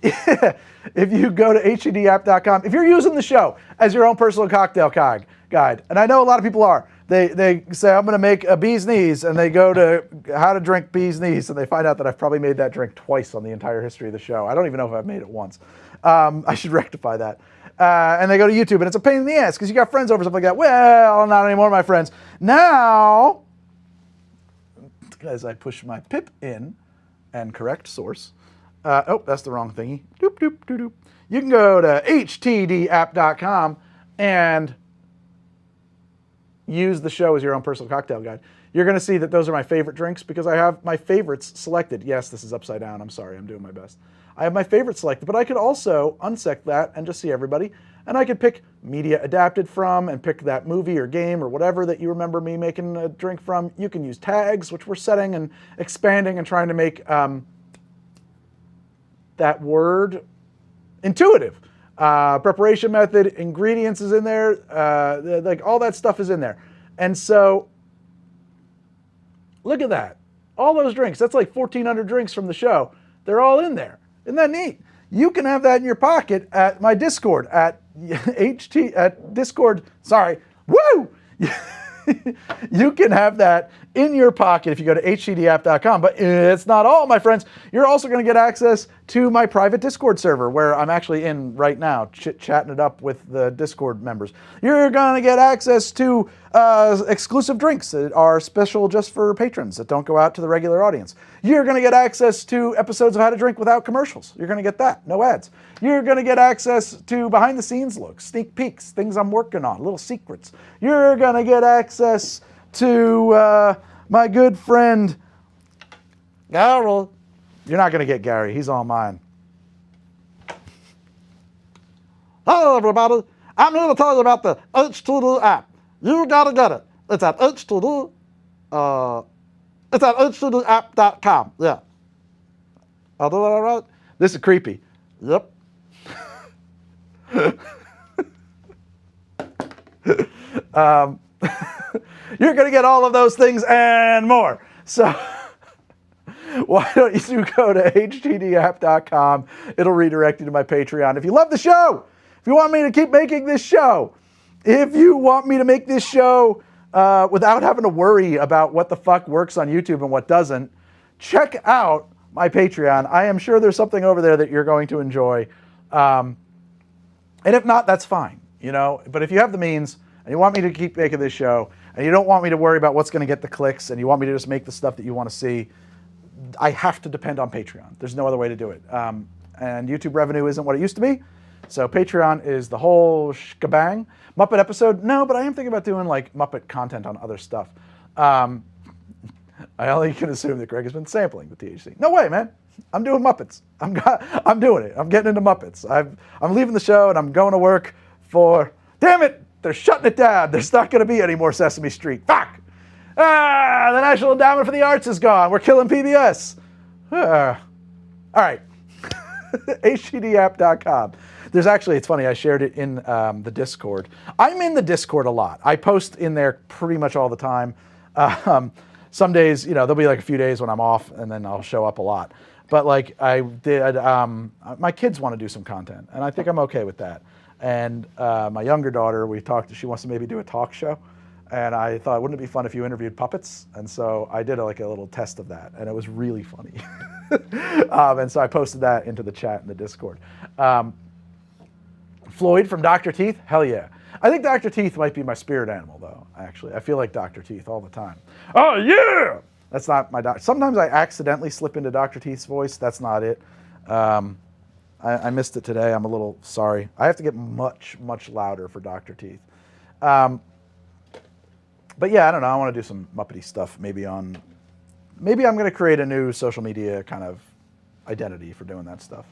if you go to htdapp.com, if you're using the show as your own personal cocktail guide, and I know a lot of people are, they say, I'm going to make a bee's knees, and they go to how to drink bee's knees, and they find out that I've probably made that drink twice on the entire history of the show. I don't even know if I've made it once. I should rectify that. And they go to YouTube, and it's a pain in the ass because you got friends over, stuff like that. Well, not anymore, my friends. Now, as I push my pip in and correct source. Oh, that's the wrong thingy. Doop, doop, doop, doop. You can go to htdapp.com and use the show as your own personal cocktail guide. You're going to see that those are my favorite drinks because I have my favorites selected. Yes, this is upside down. I'm sorry. I'm doing my best. I have my favorites selected, but I could also unsect that and just see everybody. And I could pick media adapted from and pick that movie or game or whatever that you remember me making a drink from. You can use tags, which we're setting and expanding and trying to make that word intuitive. Preparation method, ingredients is in there, like all that stuff is in there. And so, look at that. All those drinks, that's like 1,400 drinks from the show. They're all in there. Isn't that neat? You can have that in your pocket at my Discord at Discord. Sorry. Woo! You can have that in your pocket if you go to htdapp.com. But it's not all, my friends. You're also going to get access to my private Discord server where I'm actually in right now, chatting it up with the Discord members. You're going to get access to exclusive drinks that are special just for patrons that don't go out to the regular audience. You're going to get access to episodes of How to Drink Without Commercials. You're going to get that. No ads. You're going to get access to behind-the-scenes looks, sneak peeks, things I'm working on, little secrets. You're going to get access to my good friend Gary. You're not going to get Gary. He's all mine. Hello, everybody. I'm here to tell you about the HTD app. You got to get it. It's at HTD. It's at htdapp.com. Yeah. I'll do that all right? This is creepy. Yep. You're going to get all of those things and more. So why don't you go to htdapp.com? It'll redirect you to my Patreon. If you love the show, if you want me to keep making this show, if you want me to make this show without having to worry about what the fuck works on YouTube and what doesn't, check out my Patreon. I am sure there's something over there that you're going to enjoy. And if not, that's fine, you know. But if you have the means and you want me to keep making this show and you don't want me to worry about what's going to get the clicks and you want me to just make the stuff that you want to see, I have to depend on Patreon. There's no other way to do it. And YouTube revenue isn't what it used to be. So Patreon is the whole shebang. Muppet episode? No, but I am thinking about doing like Muppet content on other stuff. I only can assume that Greg has been sampling the THC. No way, man. I'm doing Muppets. I'm doing it. I'm getting into Muppets. I'm leaving the show and I'm going to work for... Damn it! They're shutting it down. There's not going to be any more Sesame Street. Fuck! The National Endowment for the Arts is gone. We're killing PBS. All right. htdapp.com. There's actually, it's funny, I shared it in the Discord. I'm in the Discord a lot. I post in there pretty much all the time. Some days, you know, there'll be like a few days when I'm off and then I'll show up a lot. But like I did, my kids want to do some content and I think I'm okay with that. And my younger daughter, we talked, she wants to maybe do a talk show. And I thought, wouldn't it be fun if you interviewed puppets? And so I did like a little test of that and it was really funny. And so I posted that into the chat in the Discord. Floyd from Dr. Teeth? Hell yeah. I think Dr. Teeth might be my spirit animal, though, actually. I feel like Dr. Teeth all the time. Oh, yeah! That's not my doctor. Sometimes I accidentally slip into Dr. Teeth's voice. That's not it. I missed it today. I'm a little sorry. I have to get much, much louder for Dr. Teeth. But yeah, I don't know. I want to do some Muppety stuff maybe I'm going to create a new social media kind of identity for doing that stuff.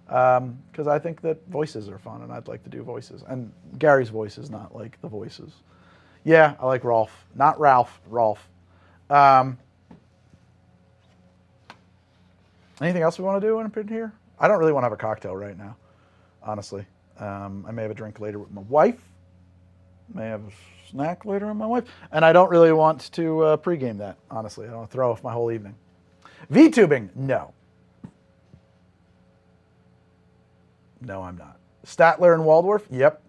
Because I think that voices are fun and I'd like to do voices. And Gary's voice is not like the voices. Yeah, I like Rolf. Not Ralph, Rolf. Anything else we want to do in here? I don't really want to have a cocktail right now, honestly. I may have a drink later with my wife. May have a snack later with my wife. And I don't really want to pregame that, honestly. I don't want to throw off my whole evening. VTubing? No. No, I'm not. Statler and Waldorf? Yep.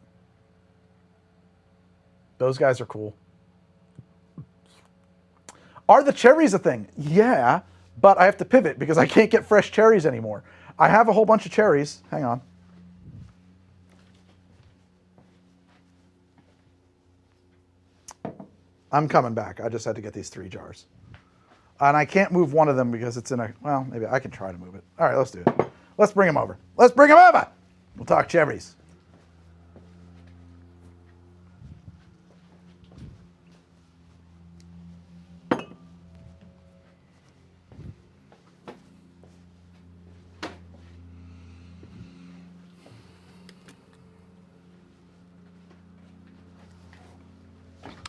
Those guys are cool. Are the cherries a thing? Yeah, but I have to pivot because I can't get fresh cherries anymore. I have a whole bunch of cherries. Hang on. I'm coming back. I just had to get these 3 jars. And I can't move one of them because it's in a... Well, maybe I can try to move it. All right, let's do it. Let's bring them over. Let's bring them over! We'll talk cherries.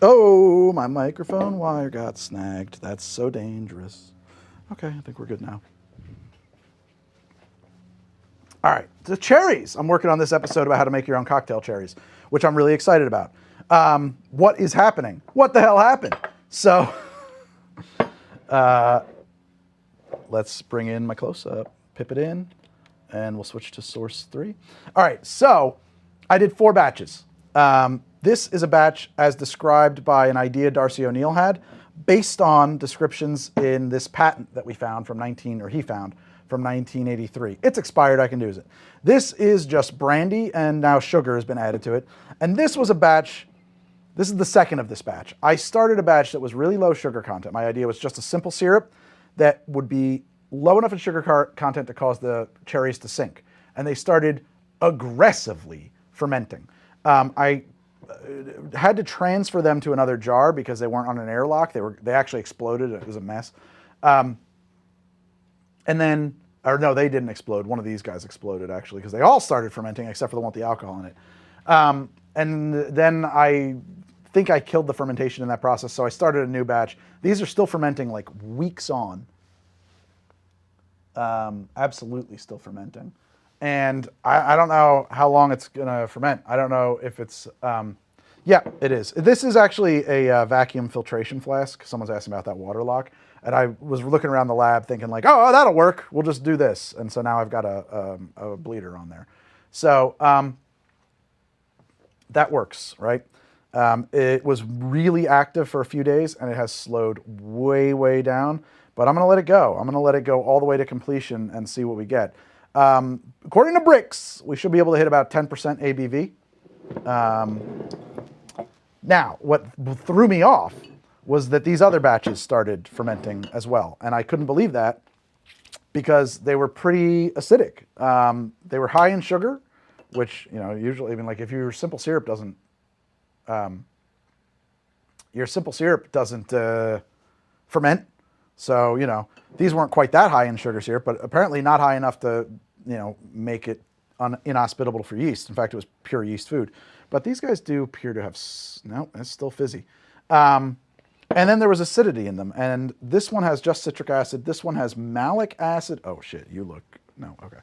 Oh, my microphone wire got snagged. That's so dangerous. Okay, I think we're good now. All right, the cherries. I'm working on this episode about how to make your own cocktail cherries, which I'm really excited about. What is happening? What the hell happened? So let's bring in my close-up, pip it in, and we'll switch to source 3. All right, so I did 4 batches. This is a batch as described by an idea Darcy O'Neill had based on descriptions in this patent that we found from he found from 1983. It's expired, I can use it. This is just brandy and now sugar has been added to it. And this was a batch, this is the second of this batch. I started a batch that was really low sugar content. My idea was just a simple syrup that would be low enough in sugar content to cause the cherries to sink. And they started aggressively fermenting. I had to transfer them to another jar because they weren't on an airlock. They actually exploded. It was a mess. And then, or no, they didn't explode. One of these guys exploded actually because they all started fermenting except for the one with the alcohol in it. And then I think I killed the fermentation in that process, so I started a new batch. These are still fermenting like weeks on. Absolutely still fermenting. And I don't know how long it's gonna ferment. I don't know if it's, yeah, it is. This is actually a vacuum filtration flask. Someone's asking about that water lock. And I was looking around the lab thinking like, oh, that'll work. We'll just do this. And so now I've got a bleeder on there. So that works, right? It was really active for a few days, and it has slowed way, way down. But I'm going to let it go. I'm going to let it go all the way to completion and see what we get. According to Bricks, we should be able to hit about 10% ABV. Now, what threw me off was that these other batches started fermenting as well. And I couldn't believe that because they were pretty acidic. They were high in sugar, which, you know, usually, even like if your simple syrup doesn't, ferment. So, you know, these weren't quite that high in sugar syrup, but apparently not high enough to, you know, make it inhospitable for yeast. In fact, it was pure yeast food. But these guys do appear to have, no, it's still fizzy. And then there was acidity in them. And this one has just citric acid. This one has malic acid. Oh, shit, you look, no, okay.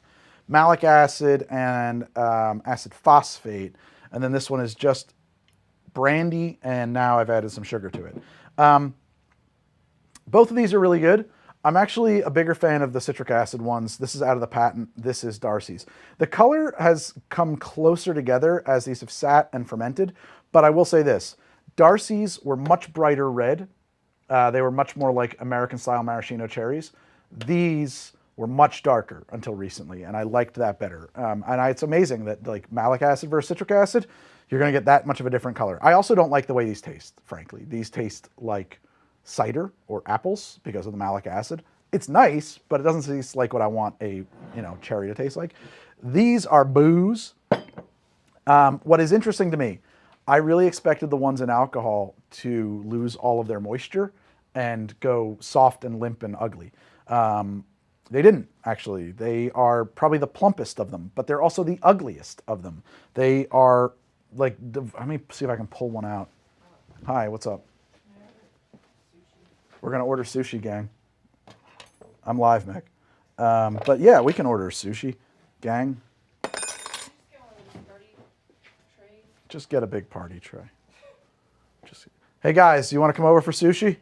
Malic acid and acid phosphate. And then this one is just brandy, and now I've added some sugar to it. Both of these are really good. I'm actually a bigger fan of the citric acid ones. This is out of the patent. This is Darcy's. The color has come closer together as these have sat and fermented, but I will say this. Darcy's were much brighter red. They were much more like American-style maraschino cherries. These were much darker until recently, and I liked that better. It's amazing that like malic acid versus citric acid, you're going to get that much of a different color. I also don't like the way these taste, frankly. These taste like cider or apples because of the malic acid. It's nice, but it doesn't taste like what I want a, you know, cherry to taste like. These are booze. What is interesting to me, I really expected the ones in alcohol to lose all of their moisture and go soft and limp and ugly. They didn't, actually. They are probably the plumpest of them, but they're also the ugliest of them. They are like, let me see if I can pull one out. Hi, what's up? We're going to order sushi, gang. I'm live, Mick. But yeah, we can order sushi, gang. Just get a big party tray. Hey guys, you want to come over for sushi?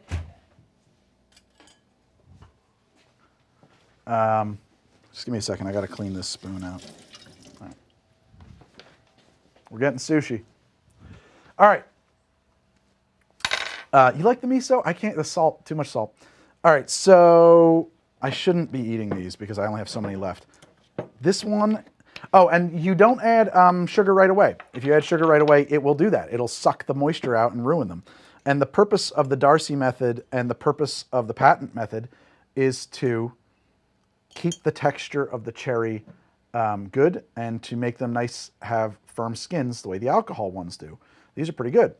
Just give me a second. I got to clean this spoon out. All right. We're getting sushi. All right. You like the miso? I can't, the salt, too much salt. All right, so I shouldn't be eating these because I only have so many left. This one, oh, and you don't add sugar right away. If you add sugar right away, it will do that. It'll suck the moisture out and ruin them. And the purpose of the Darcy method and the purpose of the patent method is to keep the texture of the cherry good and to make them nice, have firm skins the way the alcohol ones do. These are pretty good.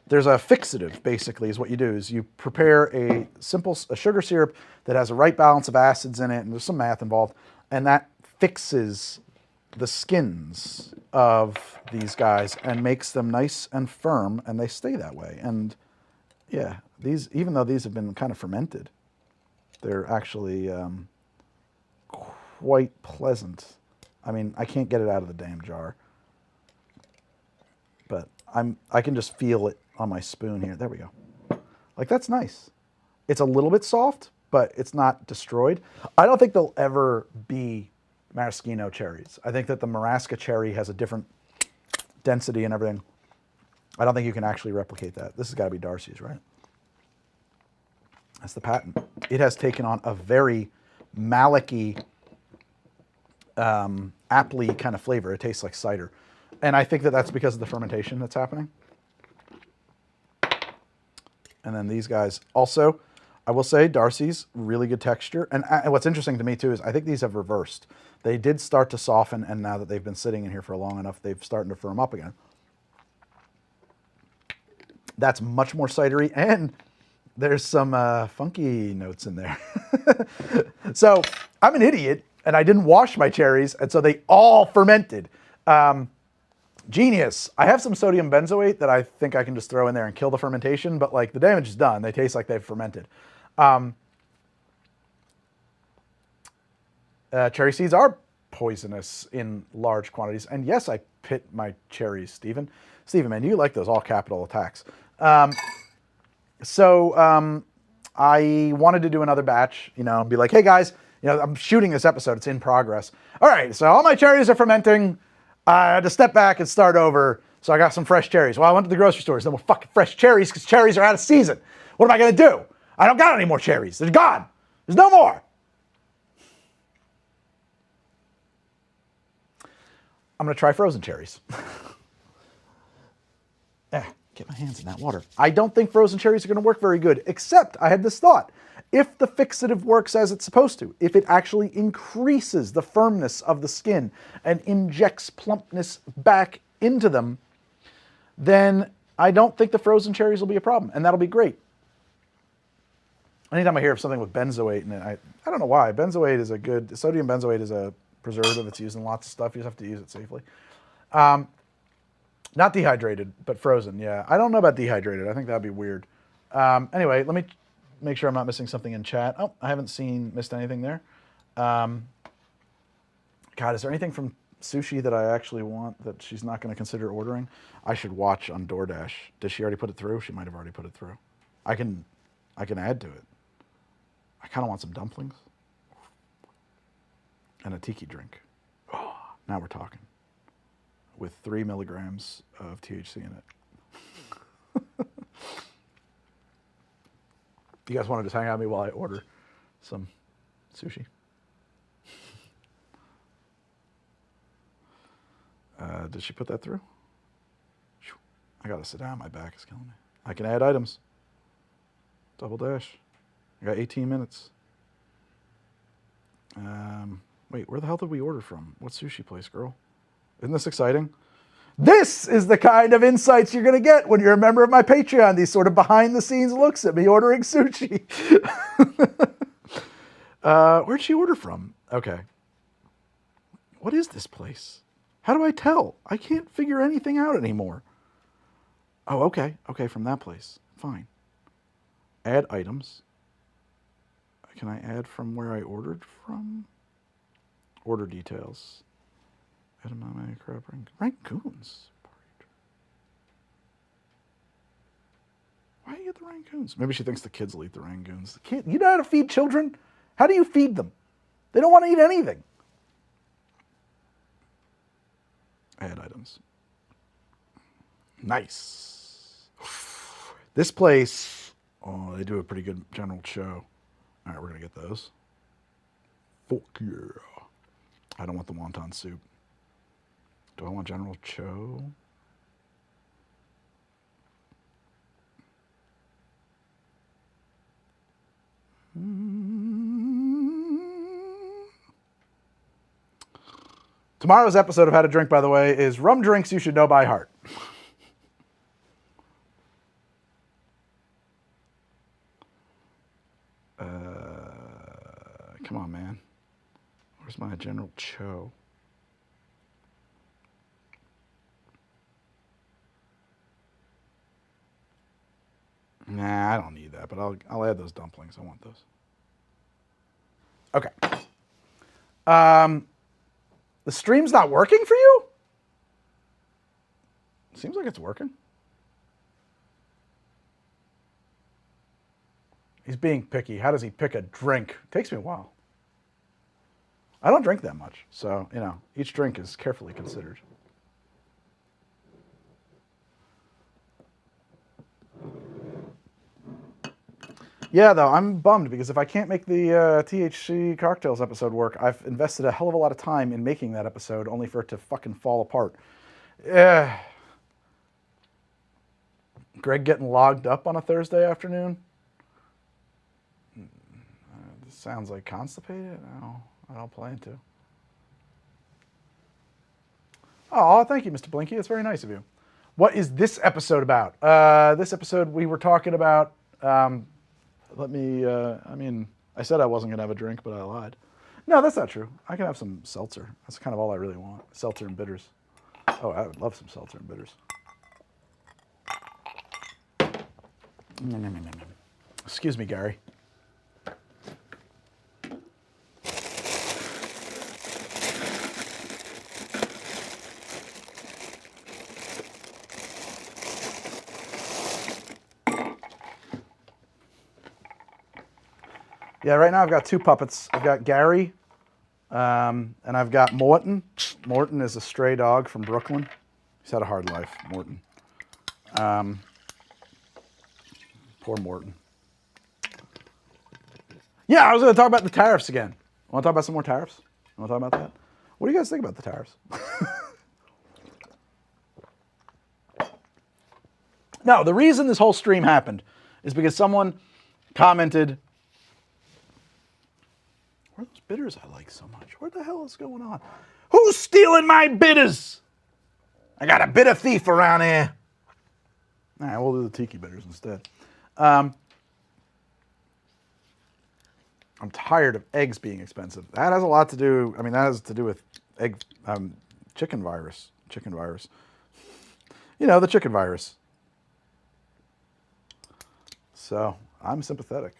There's a fixative, basically, is what you do, is you prepare a sugar syrup that has a right balance of acids in it, and there's some math involved, and that fixes the skins of these guys and makes them nice and firm, and they stay that way. And yeah, these, even though these have been kind of fermented, they're actually quite pleasant. I mean, I can't get it out of the damn jar. But I can just feel it on my spoon here. There we go. Like, that's nice. It's a little bit soft, but it's not destroyed. I don't think there'll ever be maraschino cherries. I think that the Marasca cherry has a different density and everything. I don't think you can actually replicate that. This has got to be Darcy's, right? That's the patent. It has taken on a very malic-y, apple-y kind of flavor. It tastes like cider. And I think that that's because of the fermentation that's happening. And then these guys also, I will say Darcy's, really good texture. And what's interesting to me too is I think these have reversed. They did start to soften, and now that they've been sitting in here for long enough, they've started to firm up again. That's much more cidery, and there's some funky notes in there. So I'm an idiot, and I didn't wash my cherries, and so they all fermented. Genius. I have some sodium benzoate that I think I can just throw in there and kill the fermentation, but like the damage is done. They taste like they've fermented. Cherry seeds are poisonous in large quantities. And yes, I pit my cherries, Stephen. Stephen, man, you like those all capital attacks. So I wanted to do another batch, and be like, hey guys, I'm shooting this episode. It's in progress. All right, so all my cherries are fermenting. I had to step back and start over. So I got some fresh cherries. Well, I went to the grocery store. There's no more fucking fresh cherries because cherries are out of season. What am I going to do? I don't got any more cherries. They're gone. There's no more. I'm going to try frozen cherries. Get my hands in that water. I don't think frozen cherries are going to work very good, except I had this thought. If the fixative works as it's supposed to, if it actually increases the firmness of the skin and injects plumpness back into them, then I don't think the frozen cherries will be a problem, and that'll be great. Anytime I hear of something with benzoate in it, I don't know why. Sodium benzoate is a preservative. It's used in lots of stuff. You just have to use it safely. Not dehydrated, but frozen, yeah. I don't know about dehydrated. I think that'd be weird. Anyway, let me make sure I'm not missing something in chat. Oh, I haven't missed anything there. God, is there anything from sushi that I actually want that she's not going to consider ordering? I should watch on DoorDash. Did she already put it through? She might have already put it through. I can add to it. I kind of want some dumplings and a tiki drink. Oh, now we're talking. With 3 milligrams of THC in it. You guys want to just hang out with me while I order some sushi? Did she put that through? I gotta sit down. My back is killing me. I can add items. Double dash. I got 18 minutes. Wait, where the hell did we order from? What sushi place, girl? Isn't this exciting? This is the kind of insights you're going to get when you're a member of my Patreon. These sort of behind-the-scenes looks at me ordering sushi. Where'd she order from? Okay. What is this place? How do I tell? I can't figure anything out anymore. Oh, okay. Okay, from that place. Fine. Add items. Can I add from where I ordered from? Order details. Edamame, crab, raccoons. Why do you get the raccoons? Maybe she thinks the kids will eat the raccoons. You know how to feed children? How do you feed them? They don't want to eat anything. Add items. Nice. This place, oh, they do a pretty good general cho. All right, we're going to get those. Fuck yeah. I don't want the wonton soup. Do I want general cho? Tomorrow's episode of How to Drink, by the way, is rum drinks you should know by heart. Come on, man. Where's my general cho? Nah, I don't need that, but I'll add those dumplings. I want those. Okay. The stream's not working for you? Seems like it's working. He's being picky. How does he pick a drink? It takes me a while. I don't drink that much, so, each drink is carefully considered. Yeah, though, I'm bummed because if I can't make the THC cocktails episode work, I've invested a hell of a lot of time in making that episode only for it to fucking fall apart. Greg getting logged up on a Thursday afternoon? This sounds like constipated. I don't plan to. Oh, thank you, Mr. Blinky. That's very nice of you. What is this episode about? This episode we were talking about... I said I wasn't going to have a drink, but I lied. No, that's not true. I can have some seltzer. That's kind of all I really want. Seltzer and bitters. Oh, I would love some seltzer and bitters. Excuse me, Gary. Yeah, right now I've got 2 puppets. I've got Gary, and I've got Morton. Morton is a stray dog from Brooklyn. He's had a hard life, Morton. Poor Morton. Yeah, I was going to talk about the tariffs again. Want to talk about some more tariffs? Want to talk about that? What do you guys think about the tariffs? No, the reason this whole stream happened is because someone commented, where are those bitters I like so much? What the hell is going on? Who's stealing my bitters? I got a bitter thief around here. All right, we'll do the tiki bitters instead. I'm tired of eggs being expensive. That has a lot to do, that has to do with chicken virus. Chicken virus. You know, the chicken virus. So, I'm sympathetic.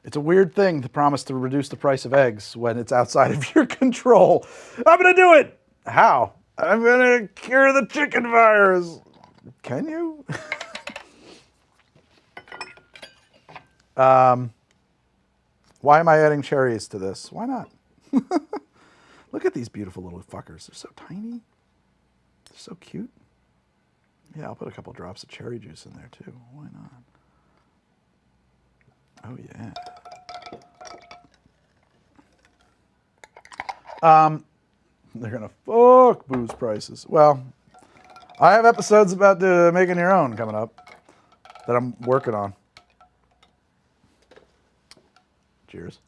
It's a weird thing to promise to reduce the price of eggs when it's outside of your control. I'm going to do it! How? I'm going to cure the chicken virus. Can you? Why am I adding cherries to this? Why not? Look at these beautiful little fuckers. They're so tiny. They're so cute. Yeah, I'll put a couple drops of cherry juice in there too. Why not? Oh yeah. They're gonna fuck booze prices. Well, I have episodes about making your own coming up that I'm working on. Cheers.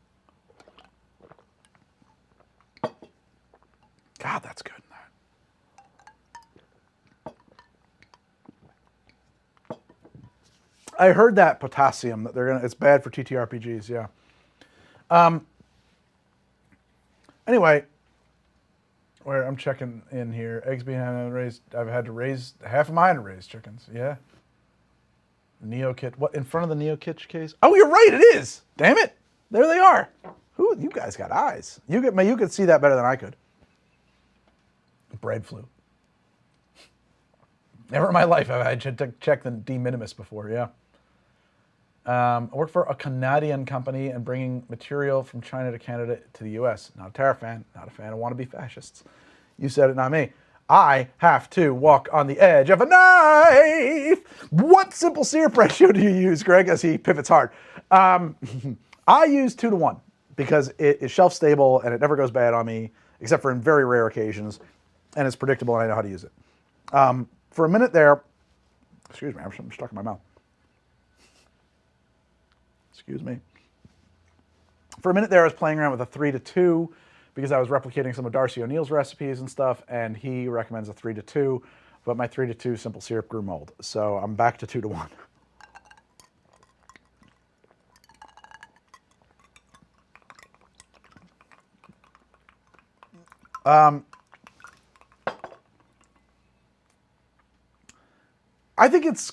God, that's good. I heard that potassium that it's bad for TTRPGs. Yeah. Anyway, where I'm checking in here, eggs being raised. I've had to raise half of mine to raise chickens. Yeah. Neo Kit. What in front of the Neo Kitch case? Oh, you're right. It is. Damn it. There they are. Who? You guys got eyes. You could see that better than I could. Bread flu. Never in my life have I had to check the de minimis before. Yeah. I work for a Canadian company and bringing material from China to Canada to the U.S. Not a tariff fan. Not a fan of wannabe fascists. You said it, not me. I have to walk on the edge of a knife. What simple syrup ratio do you use, Greg, as he pivots hard? I use 2 to 1 because it is shelf stable and it never goes bad on me, except for in very rare occasions, and it's predictable and I know how to use it. For a minute there, excuse me, I'm stuck in my mouth. Excuse me. For a minute there, I was playing around with a 3 to 2 because I was replicating some of Darcy O'Neill's recipes and stuff, and he recommends a 3 to 2, but my 3 to 2 simple syrup grew mold, so I'm back to 2 to 1. I think it's,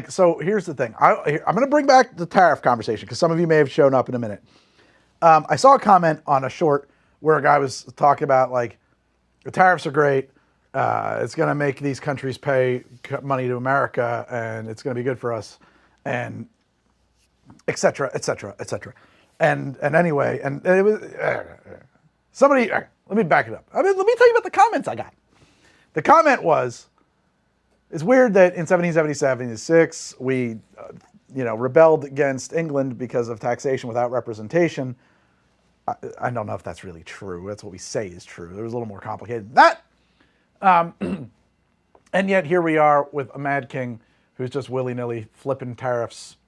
so here's the thing. I'm going to bring back the tariff conversation because some of you may have shown up in a minute. I saw a comment on a short where a guy was talking about, the tariffs are great. It's going to make these countries pay money to America, and it's going to be good for us, and et cetera, et cetera, et cetera. And anyway, and it was, somebody, let me back it up. Let me tell you about the comments I got. The comment was, it's weird that in 1776 we, rebelled against England because of taxation without representation. I don't know if that's really true. That's what we say is true. It was a little more complicated than that. And yet here we are with a mad king who's just willy-nilly flipping tariffs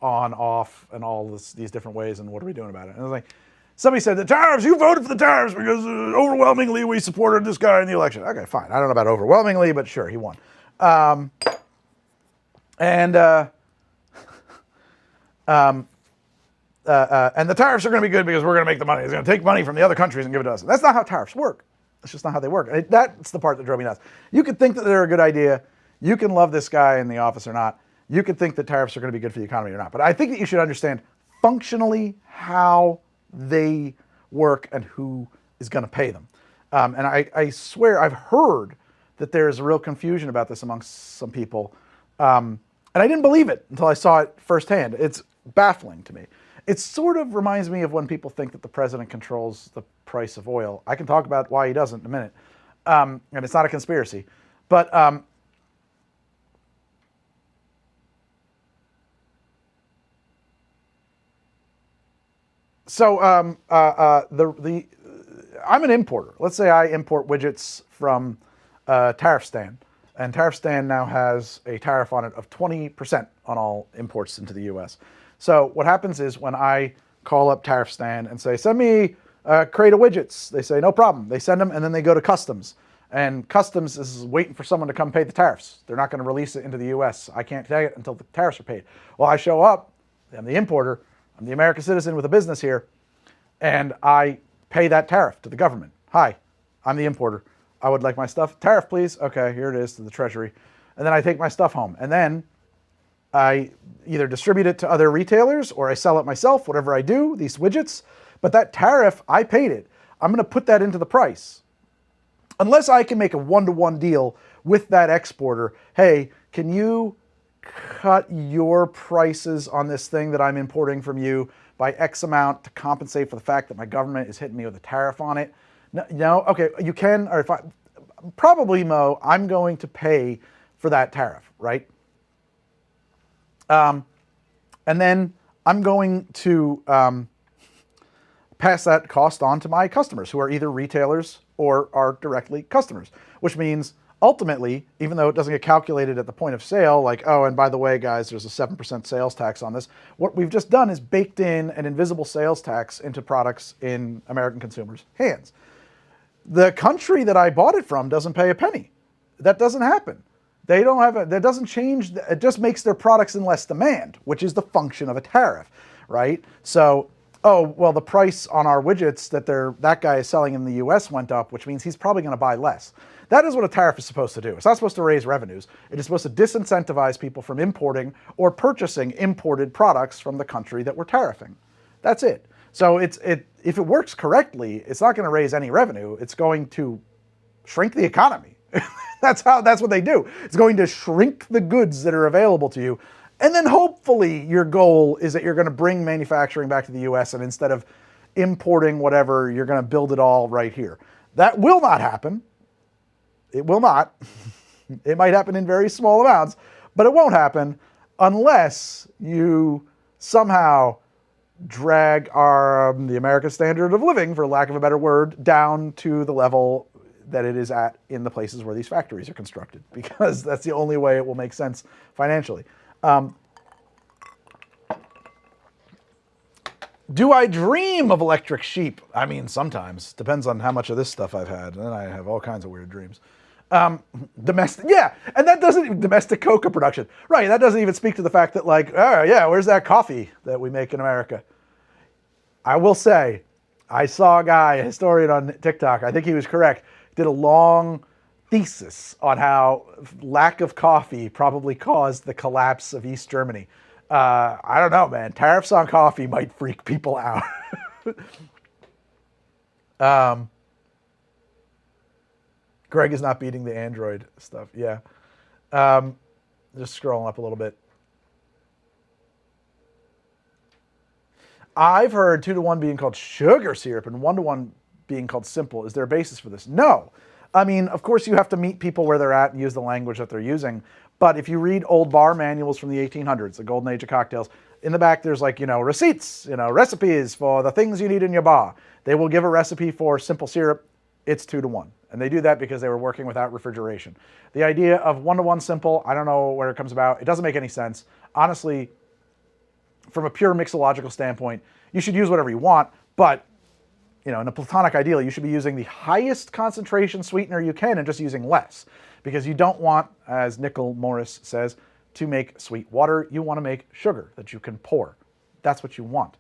on, off, and all these different ways, and what are we doing about it? And I was like, somebody said, the tariffs, you voted for the tariffs because overwhelmingly we supported this guy in the election. Okay, fine. I don't know about overwhelmingly, but sure, he won. And the tariffs are going to be good because we're going to make the money. It's going to take money from the other countries and give it to us. That's not how tariffs work. That's just not how they work. That's the part that drove me nuts. You could think that they're a good idea. You can love this guy in the office or not. You could think that tariffs are going to be good for the economy or not. But I think that you should understand functionally how they work and who is going to pay them. And I swear I've heard that there's a real confusion about this amongst some people. And I didn't believe it until I saw it firsthand. It's baffling to me. It sort of reminds me of when people think that the president controls the price of oil. I can talk about why he doesn't in a minute. And it's not a conspiracy. But I'm an importer. Let's say I import widgets from Tariffstan, and Tariffstan now has a tariff on it of 20% on all imports into the U.S. So what happens is when I call up Tariffstan and say, send me a crate of widgets, they say, no problem. They send them, and then they go to customs. And customs is waiting for someone to come pay the tariffs. They're not going to release it into the U.S. I can't take it until the tariffs are paid. Well, I show up, I'm the importer, I'm the American citizen with a business here, and I pay that tariff to the government. Hi, I'm the importer. I would like my stuff. Tariff, please. Okay, here it is to the Treasury. And then I take my stuff home. And then I either distribute it to other retailers or I sell it myself, whatever I do, these widgets. But that tariff, I paid it. I'm going to put that into the price. Unless I can make a one-to-one deal with that exporter. Hey, can you cut your prices on this thing that I'm importing from you by X amount to compensate for the fact that my government is hitting me with a tariff on it? No? Okay, you can, or if I, probably, Mo, I'm going to pay for that tariff, right? And then I'm going to pass that cost on to my customers, who are either retailers or are directly customers, which means ultimately, even though it doesn't get calculated at the point of sale, like, oh, and by the way, guys, there's a 7% sales tax on this, what we've just done is baked in an invisible sales tax into products in American consumers' hands. The country that I bought it from doesn't pay a penny. That doesn't happen. They don't have that doesn't change. It just makes their products in less demand, which is the function of a tariff, right? So, oh, well, the price on our widgets that guy is selling in the US went up, which means he's probably going to buy less. That is what a tariff is supposed to do. It's not supposed to raise revenues. It is supposed to disincentivize people from importing or purchasing imported products from the country that we're tariffing. That's it. So if it works correctly, it's not going to raise any revenue. It's going to shrink the economy. That's what they do. It's going to shrink the goods that are available to you. And then hopefully your goal is that you're going to bring manufacturing back to the US, and instead of importing whatever, you're going to build it all right here. That will not happen. It will not. It might happen in very small amounts, but it won't happen unless you somehow drag the American standard of living, for lack of a better word, down to the level that it is at in the places where these factories are constructed, because that's the only way it will make sense financially. Do I dream of electric sheep? I mean, sometimes. Depends on how much of this stuff I've had. And then I have all kinds of weird dreams. Domestic, yeah, and that doesn't, domestic cocoa production. Right, that doesn't even speak to the fact that, like, oh yeah, where's that coffee that we make in America? I will say, I saw a guy, a historian on TikTok, I think he was correct, did a long thesis on how lack of coffee probably caused the collapse of East Germany. I don't know, man. Tariffs on coffee might freak people out. Greg is not beating the Android stuff. Yeah. Just scrolling up a little bit. I've heard 2-to-1 being called sugar syrup and 1-to-1 being called simple. Is there a basis for this? No. I mean, of course, you have to meet people where they're at and use the language that they're using. But if you read old bar manuals from the 1800s, the golden age of cocktails, in the back there's, like, receipts, recipes for the things you need in your bar. They will give a recipe for simple syrup. It's 2-to-1. And they do that because they were working without refrigeration. The idea of 1-to-1 simple, I don't know where it comes about. It doesn't make any sense. Honestly, from a pure mixological standpoint, you should use whatever you want, but in a platonic ideal, you should be using the highest concentration sweetener you can and just using less. Because you don't want, as Nickel Morris says, to make sweet water. You want to make sugar that you can pour. That's what you want.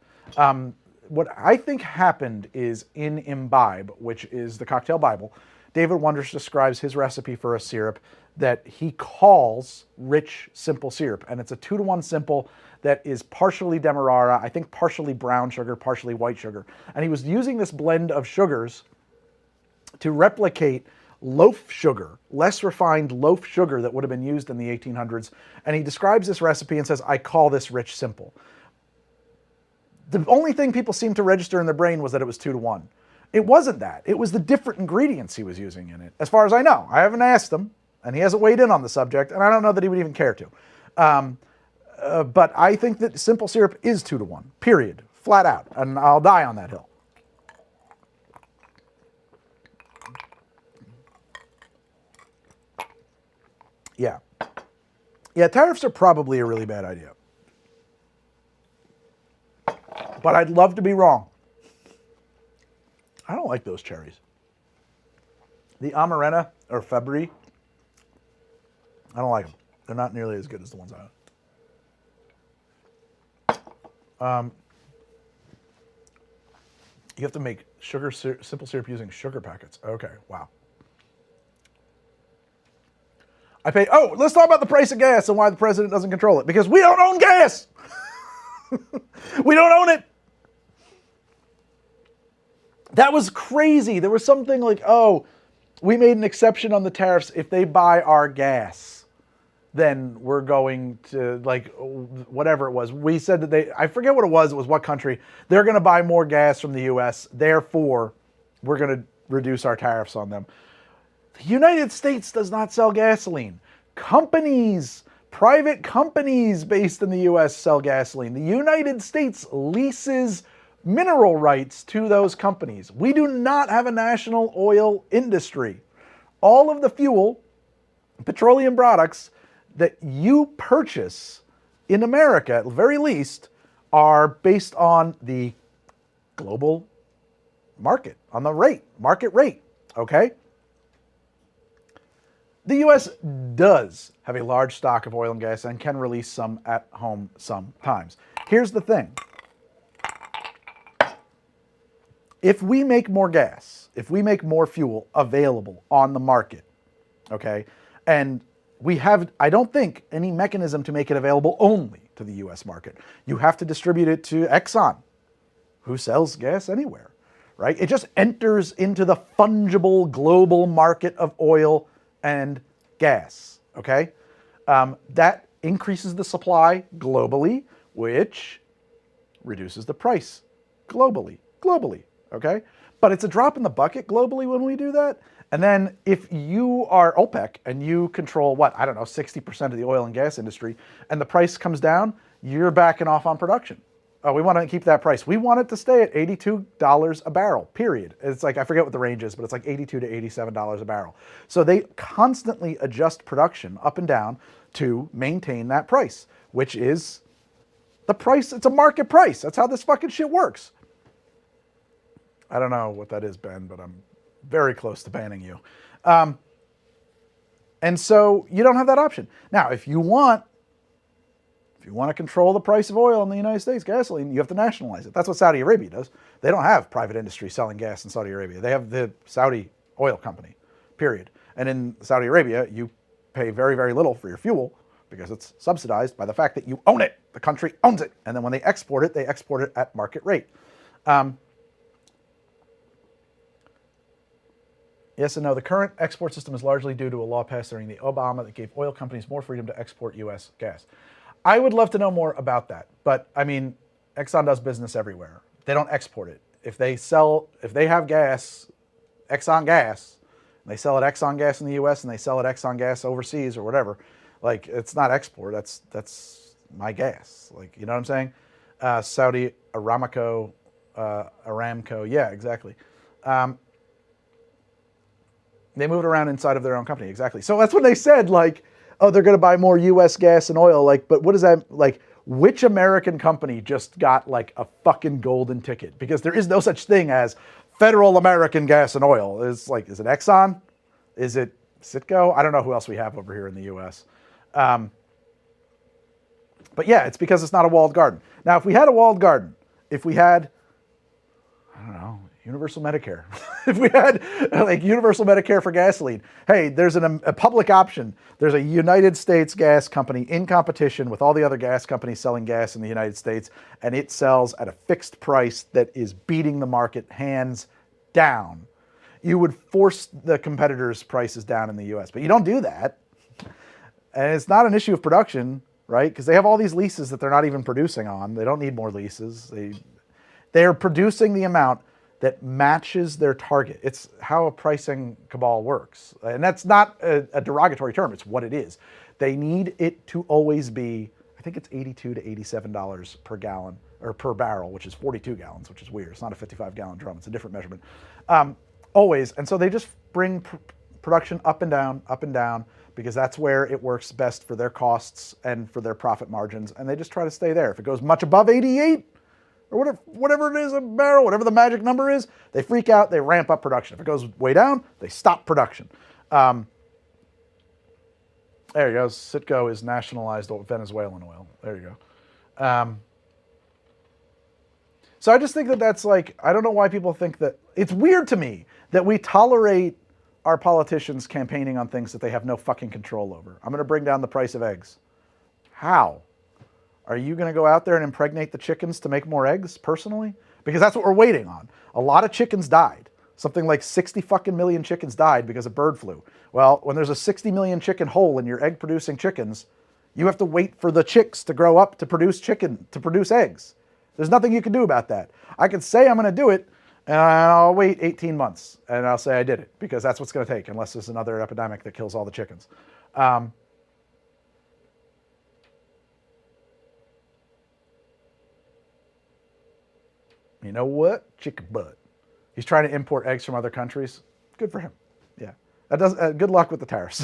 What I think happened is in Imbibe, which is the cocktail Bible, David Wonders describes his recipe for a syrup that he calls rich simple syrup. And it's a 2-to-1 simple that is partially Demerara, I think partially brown sugar, partially white sugar. And he was using this blend of sugars to replicate loaf sugar, less refined loaf sugar that would have been used in the 1800s. And he describes this recipe and says, I call this rich simple. The only thing people seemed to register in their brain was that it was 2 to 1. It wasn't that. It was the different ingredients he was using in it, as far as I know. I haven't asked him, and he hasn't weighed in on the subject, and I don't know that he would even care to. But I think that simple syrup is 2 to 1, period, flat out, and I'll die on that hill. Yeah. Yeah, tariffs are probably a really bad idea. But I'd love to be wrong. I don't like those cherries. The Amarena or Febri, I don't like them. They're not nearly as good as the ones I have. You have to make simple syrup using sugar packets. Okay, wow. Let's talk about the price of gas and why the president doesn't control it. Because we don't own gas. We don't own it. That was crazy. There was something like, we made an exception on the tariffs. If they buy our gas, then we're going to, like, whatever it was. We said that I forget what it was what country. They're going to buy more gas from the U.S. Therefore, we're going to reduce our tariffs on them. The United States does not sell gasoline. Private companies based in the U.S. sell gasoline. The United States leases mineral rights to those companies. We do not have a national oil industry. All of the fuel, petroleum products that you purchase in America, at the very least, are based on the global market, on the market rate, okay? The U.S. does have a large stock of oil and gas and can release some at home sometimes. Here's the thing. If we make more gas, if we make more fuel available on the market, okay, and we have, I don't think, any mechanism to make it available only to the U.S. market. You have to distribute it to Exxon, who sells gas anywhere, right? It just enters into the fungible global market of oil and gas, okay? That increases the supply globally, which reduces the price globally, okay? But it's a drop in the bucket globally when we do that. And then if you are OPEC and you control, 60% of the oil and gas industry, and the price comes down, you're backing off on production. We want to keep that price. We want it to stay at $82 a barrel, period. It's like, I forget what the range is, but it's like $82 to $87 a barrel. So they constantly adjust production up and down to maintain that price, which is the price. It's a market price. That's how this fucking shit works. I don't know what that is, Ben, but I'm very close to banning you. And so you don't have that option. Now, if you want to control the price of oil in the United States, gasoline, you have to nationalize it. That's what Saudi Arabia does. They don't have private industry selling gas in Saudi Arabia. They have the Saudi oil company, period. And in Saudi Arabia, you pay very, very little for your fuel because it's subsidized by the fact that you own it. The country owns it. And then when they export it at market rate. Yes and no. The current export system is largely due to a law passed during the Obama that gave oil companies more freedom to export U.S. gas. I would love to know more about that. But, I mean, Exxon does business everywhere. They don't export it. If they have gas, Exxon gas, and they sell it Exxon gas in the U.S. and they sell it Exxon gas overseas or whatever, like, it's not export. That's my gas. Like, you know what I'm saying? Saudi Aramco, yeah, exactly. They moved around inside of their own company, exactly. So that's when they said, like, oh, they're going to buy more U.S. gas and oil. Like, but what does that, like, which American company just got, like, a fucking golden ticket? Because there is no such thing as Federal American Gas and Oil. Is it Exxon? Is it Citgo? I don't know who else we have over here in the U.S. But yeah, it's because it's not a walled garden. Now, if we had a walled garden, if we had, I don't know, universal Medicare. If we had like universal Medicare for gasoline, hey, there's a public option. There's a United States gas company in competition with all the other gas companies selling gas in the United States, and it sells at a fixed price that is beating the market hands down. You would force the competitors' prices down in the U.S., but you don't do that. And it's not an issue of production, right? Because they have all these leases that they're not even producing on. They don't need more leases. They're producing the amount that matches their target. It's how a pricing cabal works. And that's not a derogatory term, it's what it is. They need it to always be, I think it's $82 to $87 per gallon, or per barrel, which is 42 gallons, which is weird. It's not a 55-gallon drum, it's a different measurement. Always, and so they just bring production up and down, because that's where it works best for their costs and for their profit margins, and they just try to stay there. If it goes much above 88, or whatever it is a barrel, whatever the magic number is, they freak out, they ramp up production. If it goes way down, they stop production. There you go. Citgo is nationalized Venezuelan oil. There you go. So I just think that that's like, I don't know why people think that, it's weird to me that we tolerate our politicians campaigning on things that they have no fucking control over. I'm going to bring down the price of eggs. How? Are you going to go out there and impregnate the chickens to make more eggs personally? Because that's what we're waiting on. A lot of chickens died. Something like 60 fucking million chickens died because of bird flu. Well, when there's a 60 million chicken hole in your egg producing chickens, you have to wait for the chicks to grow up to produce eggs. There's nothing you can do about that. I can say I'm going to do it, and I'll wait 18 months, and I'll say I did it, because that's what's going to take, unless there's another epidemic that kills all the chickens. You know what? Chicken butt. He's trying to import eggs from other countries. Good for him. Yeah. That does. Good luck with the tariffs.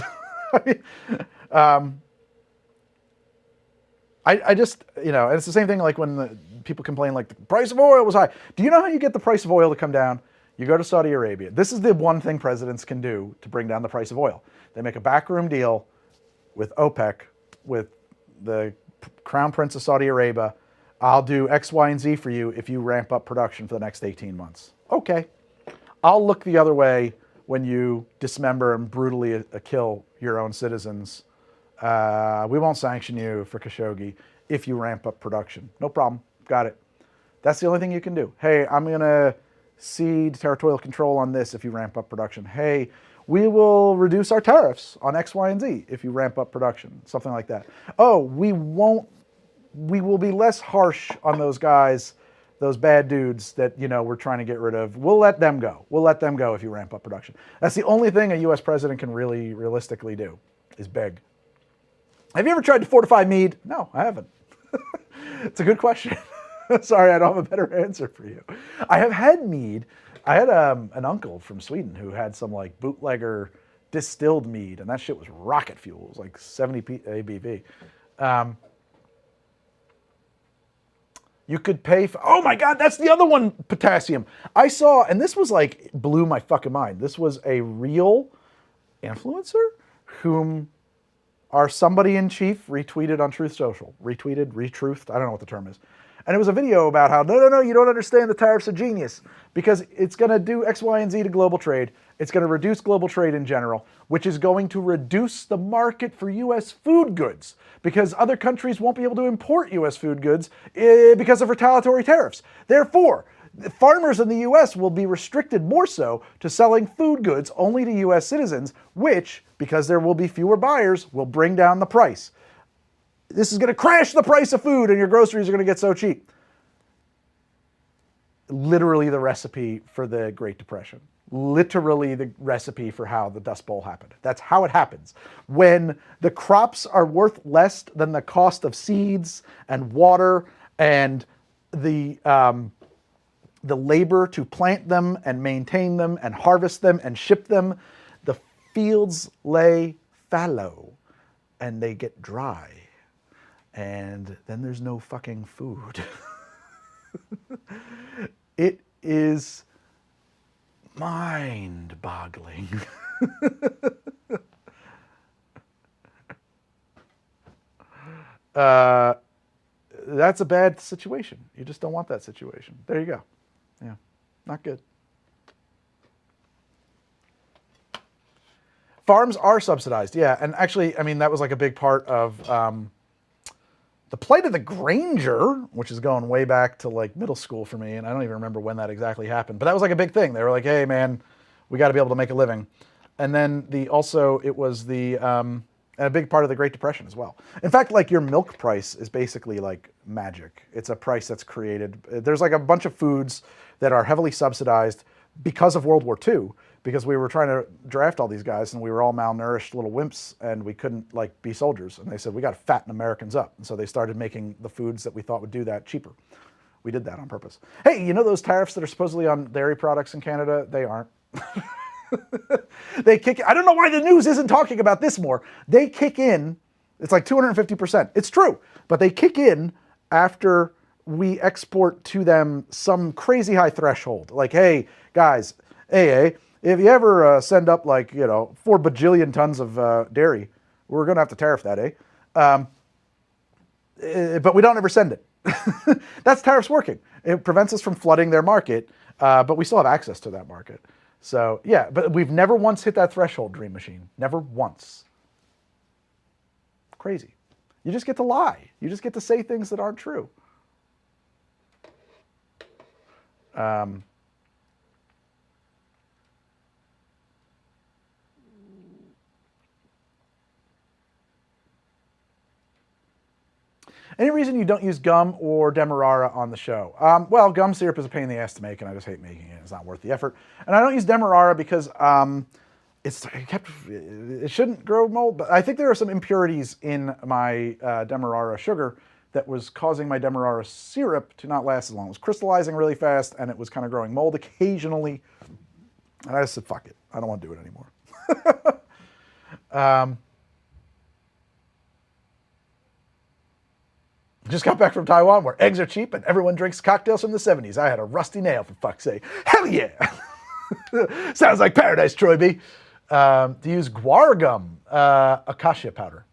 I just, you know, and it's the same thing like when people complain like the price of oil was high. Do you know how you get the price of oil to come down? You go to Saudi Arabia. This is the one thing presidents can do to bring down the price of oil. They make a backroom deal with OPEC, with the Crown Prince of Saudi Arabia. I'll do X, Y, and Z for you if you ramp up production for the next 18 months. Okay. I'll look the other way when you dismember and brutally kill your own citizens. We won't sanction you for Khashoggi if you ramp up production. No problem. Got it. That's the only thing you can do. Hey, I'm going to cede territorial control on this if you ramp up production. Hey, we will reduce our tariffs on X, Y, and Z if you ramp up production. Something like that. Oh, we will be less harsh on those guys, those bad dudes that, you know, we're trying to get rid of. We'll let them go. We'll let them go if you ramp up production. That's the only thing a U.S. president can really realistically do, is beg. Have you ever tried to fortify mead? No, I haven't. It's a good question. Sorry, I don't have a better answer for you. I have had mead. I had an uncle from Sweden who had some like bootlegger distilled mead, and that shit was rocket fuel. It was like 70 ABV. You could pay for, oh my God, that's the other one, potassium. I saw, and this was like, blew my fucking mind. This was a real influencer whom our somebody in chief retweeted on Truth Social. Retweeted, retruthed, I don't know what the term is. And it was a video about how, no, you don't understand, the tariffs are genius, because it's going to do X, Y, and Z to global trade. It's going to reduce global trade in general, which is going to reduce the market for U.S. food goods, because other countries won't be able to import U.S. food goods because of retaliatory tariffs. Therefore, the farmers in the U.S. will be restricted more so to selling food goods only to U.S. citizens, which, because there will be fewer buyers, will bring down the price. This is going to crash the price of food, and your groceries are going to get so cheap. Literally the recipe for the Great Depression. Literally the recipe for how the Dust Bowl happened. That's how it happens. When the crops are worth less than the cost of seeds and water and the labor to plant them and maintain them and harvest them and ship them, the fields lay fallow and they get dry. And then there's no fucking food. It is mind-boggling. That's a bad situation. You just don't want that situation. There you go. Yeah, not good. Farms are subsidized, yeah. And actually, I mean, that was like a big part of the plight of the Granger, which is going way back to like middle school for me, and I don't even remember when that exactly happened, but that was like a big thing. They were like, hey man, we got to be able to make a living. And then it was the, and and a big part of the Great Depression as well. In fact, like your milk price is basically like magic. It's a price that's created. There's like a bunch of foods that are heavily subsidized because of World War II, because we were trying to draft all these guys and we were all malnourished little wimps and we couldn't like be soldiers. And they said, we got to fatten Americans up. And so they started making the foods that we thought would do that cheaper. We did that on purpose. Hey, you know those tariffs that are supposedly on dairy products in Canada? They aren't. They kick. I don't know why the news isn't talking about this more. They kick in. It's like 250%. It's true, but they kick in after we export to them some crazy high threshold. Like, hey guys, hey, if you ever send up like 4 bajillion tons of dairy, we're gonna have to tariff that, but we don't ever send it. That's tariffs working. It prevents us from flooding their market, but we still have access to that market. So yeah, but we've never once hit that threshold, Dream Machine. Never once. Crazy. You just get to lie. You just get to say things that aren't true. Any reason you don't use gum or Demerara on the show? Well, gum syrup is a pain in the ass to make, and I just hate making it. It's not worth the effort. And I don't use Demerara because it shouldn't grow mold, but I think there are some impurities in my Demerara sugar that was causing my Demerara syrup to not last as long. It was crystallizing really fast, and it was kind of growing mold occasionally. And I just said, fuck it. I don't want to do it anymore. Just got back from Taiwan where eggs are cheap and everyone drinks cocktails from the 70s. I had a rusty nail, for fuck's sake. Hell yeah! Sounds like paradise, Troy B. To use guar gum, acacia powder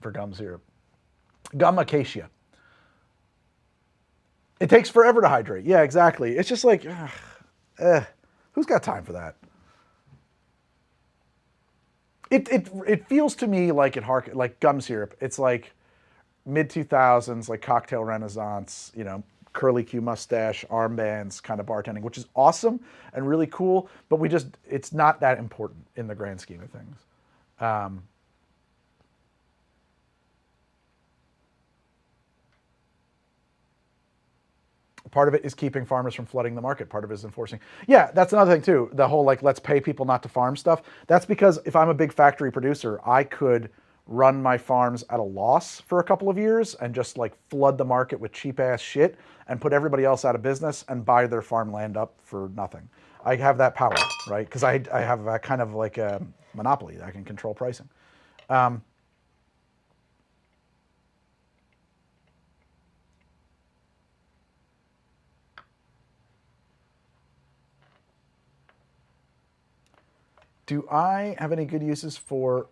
for gum syrup. Gum acacia. It takes forever to hydrate. Yeah, exactly. It's just like, who's got time for that? It feels to me like like gum syrup. It's like mid-2000s, like cocktail renaissance, curly Q mustache, armbands kind of bartending, which is awesome and really cool, but it's not that important in the grand scheme of things. Part of it is keeping farmers from flooding the market. Part of it is enforcing. Yeah, that's another thing too. The whole like, let's pay people not to farm stuff. That's because if I'm a big factory producer, I could run my farms at a loss for a couple of years and just like flood the market with cheap ass shit and put everybody else out of business and buy their farmland up for nothing. I have that power, right? Because I have a kind of like a monopoly. I can control pricing. Do I have any good uses for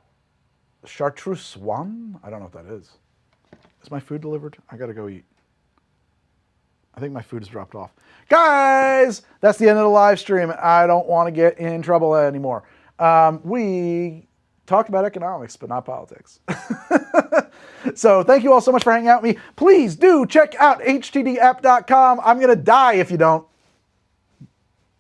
chartreuse swan? I don't know what that is. Is my food delivered? I gotta go eat. I think my food has dropped off. Guys, that's the end of the live stream. I don't want to get in trouble anymore. We talked about economics, but not politics. So thank you all so much for hanging out with me. Please do check out htdapp.com. I'm gonna die if you don't.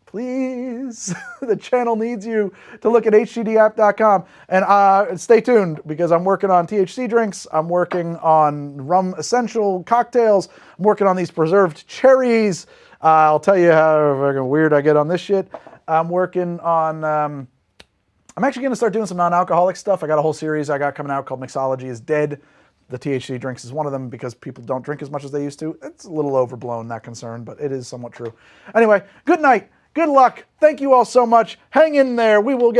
Please, the channel needs you to look at htdapp.com. And stay tuned because I'm working on THC drinks. I'm working on rum essential cocktails. I'm working on these preserved cherries. I'll tell you how fucking weird I get on this shit. I'm working on, I'm actually going to start doing some non-alcoholic stuff. I got a whole series I got coming out called Mixology is Dead. The THC drinks is one of them because people don't drink as much as they used to. It's a little overblown, that concern, but it is somewhat true. Anyway, good night. Good luck. Thank you all so much. Hang in there. We will get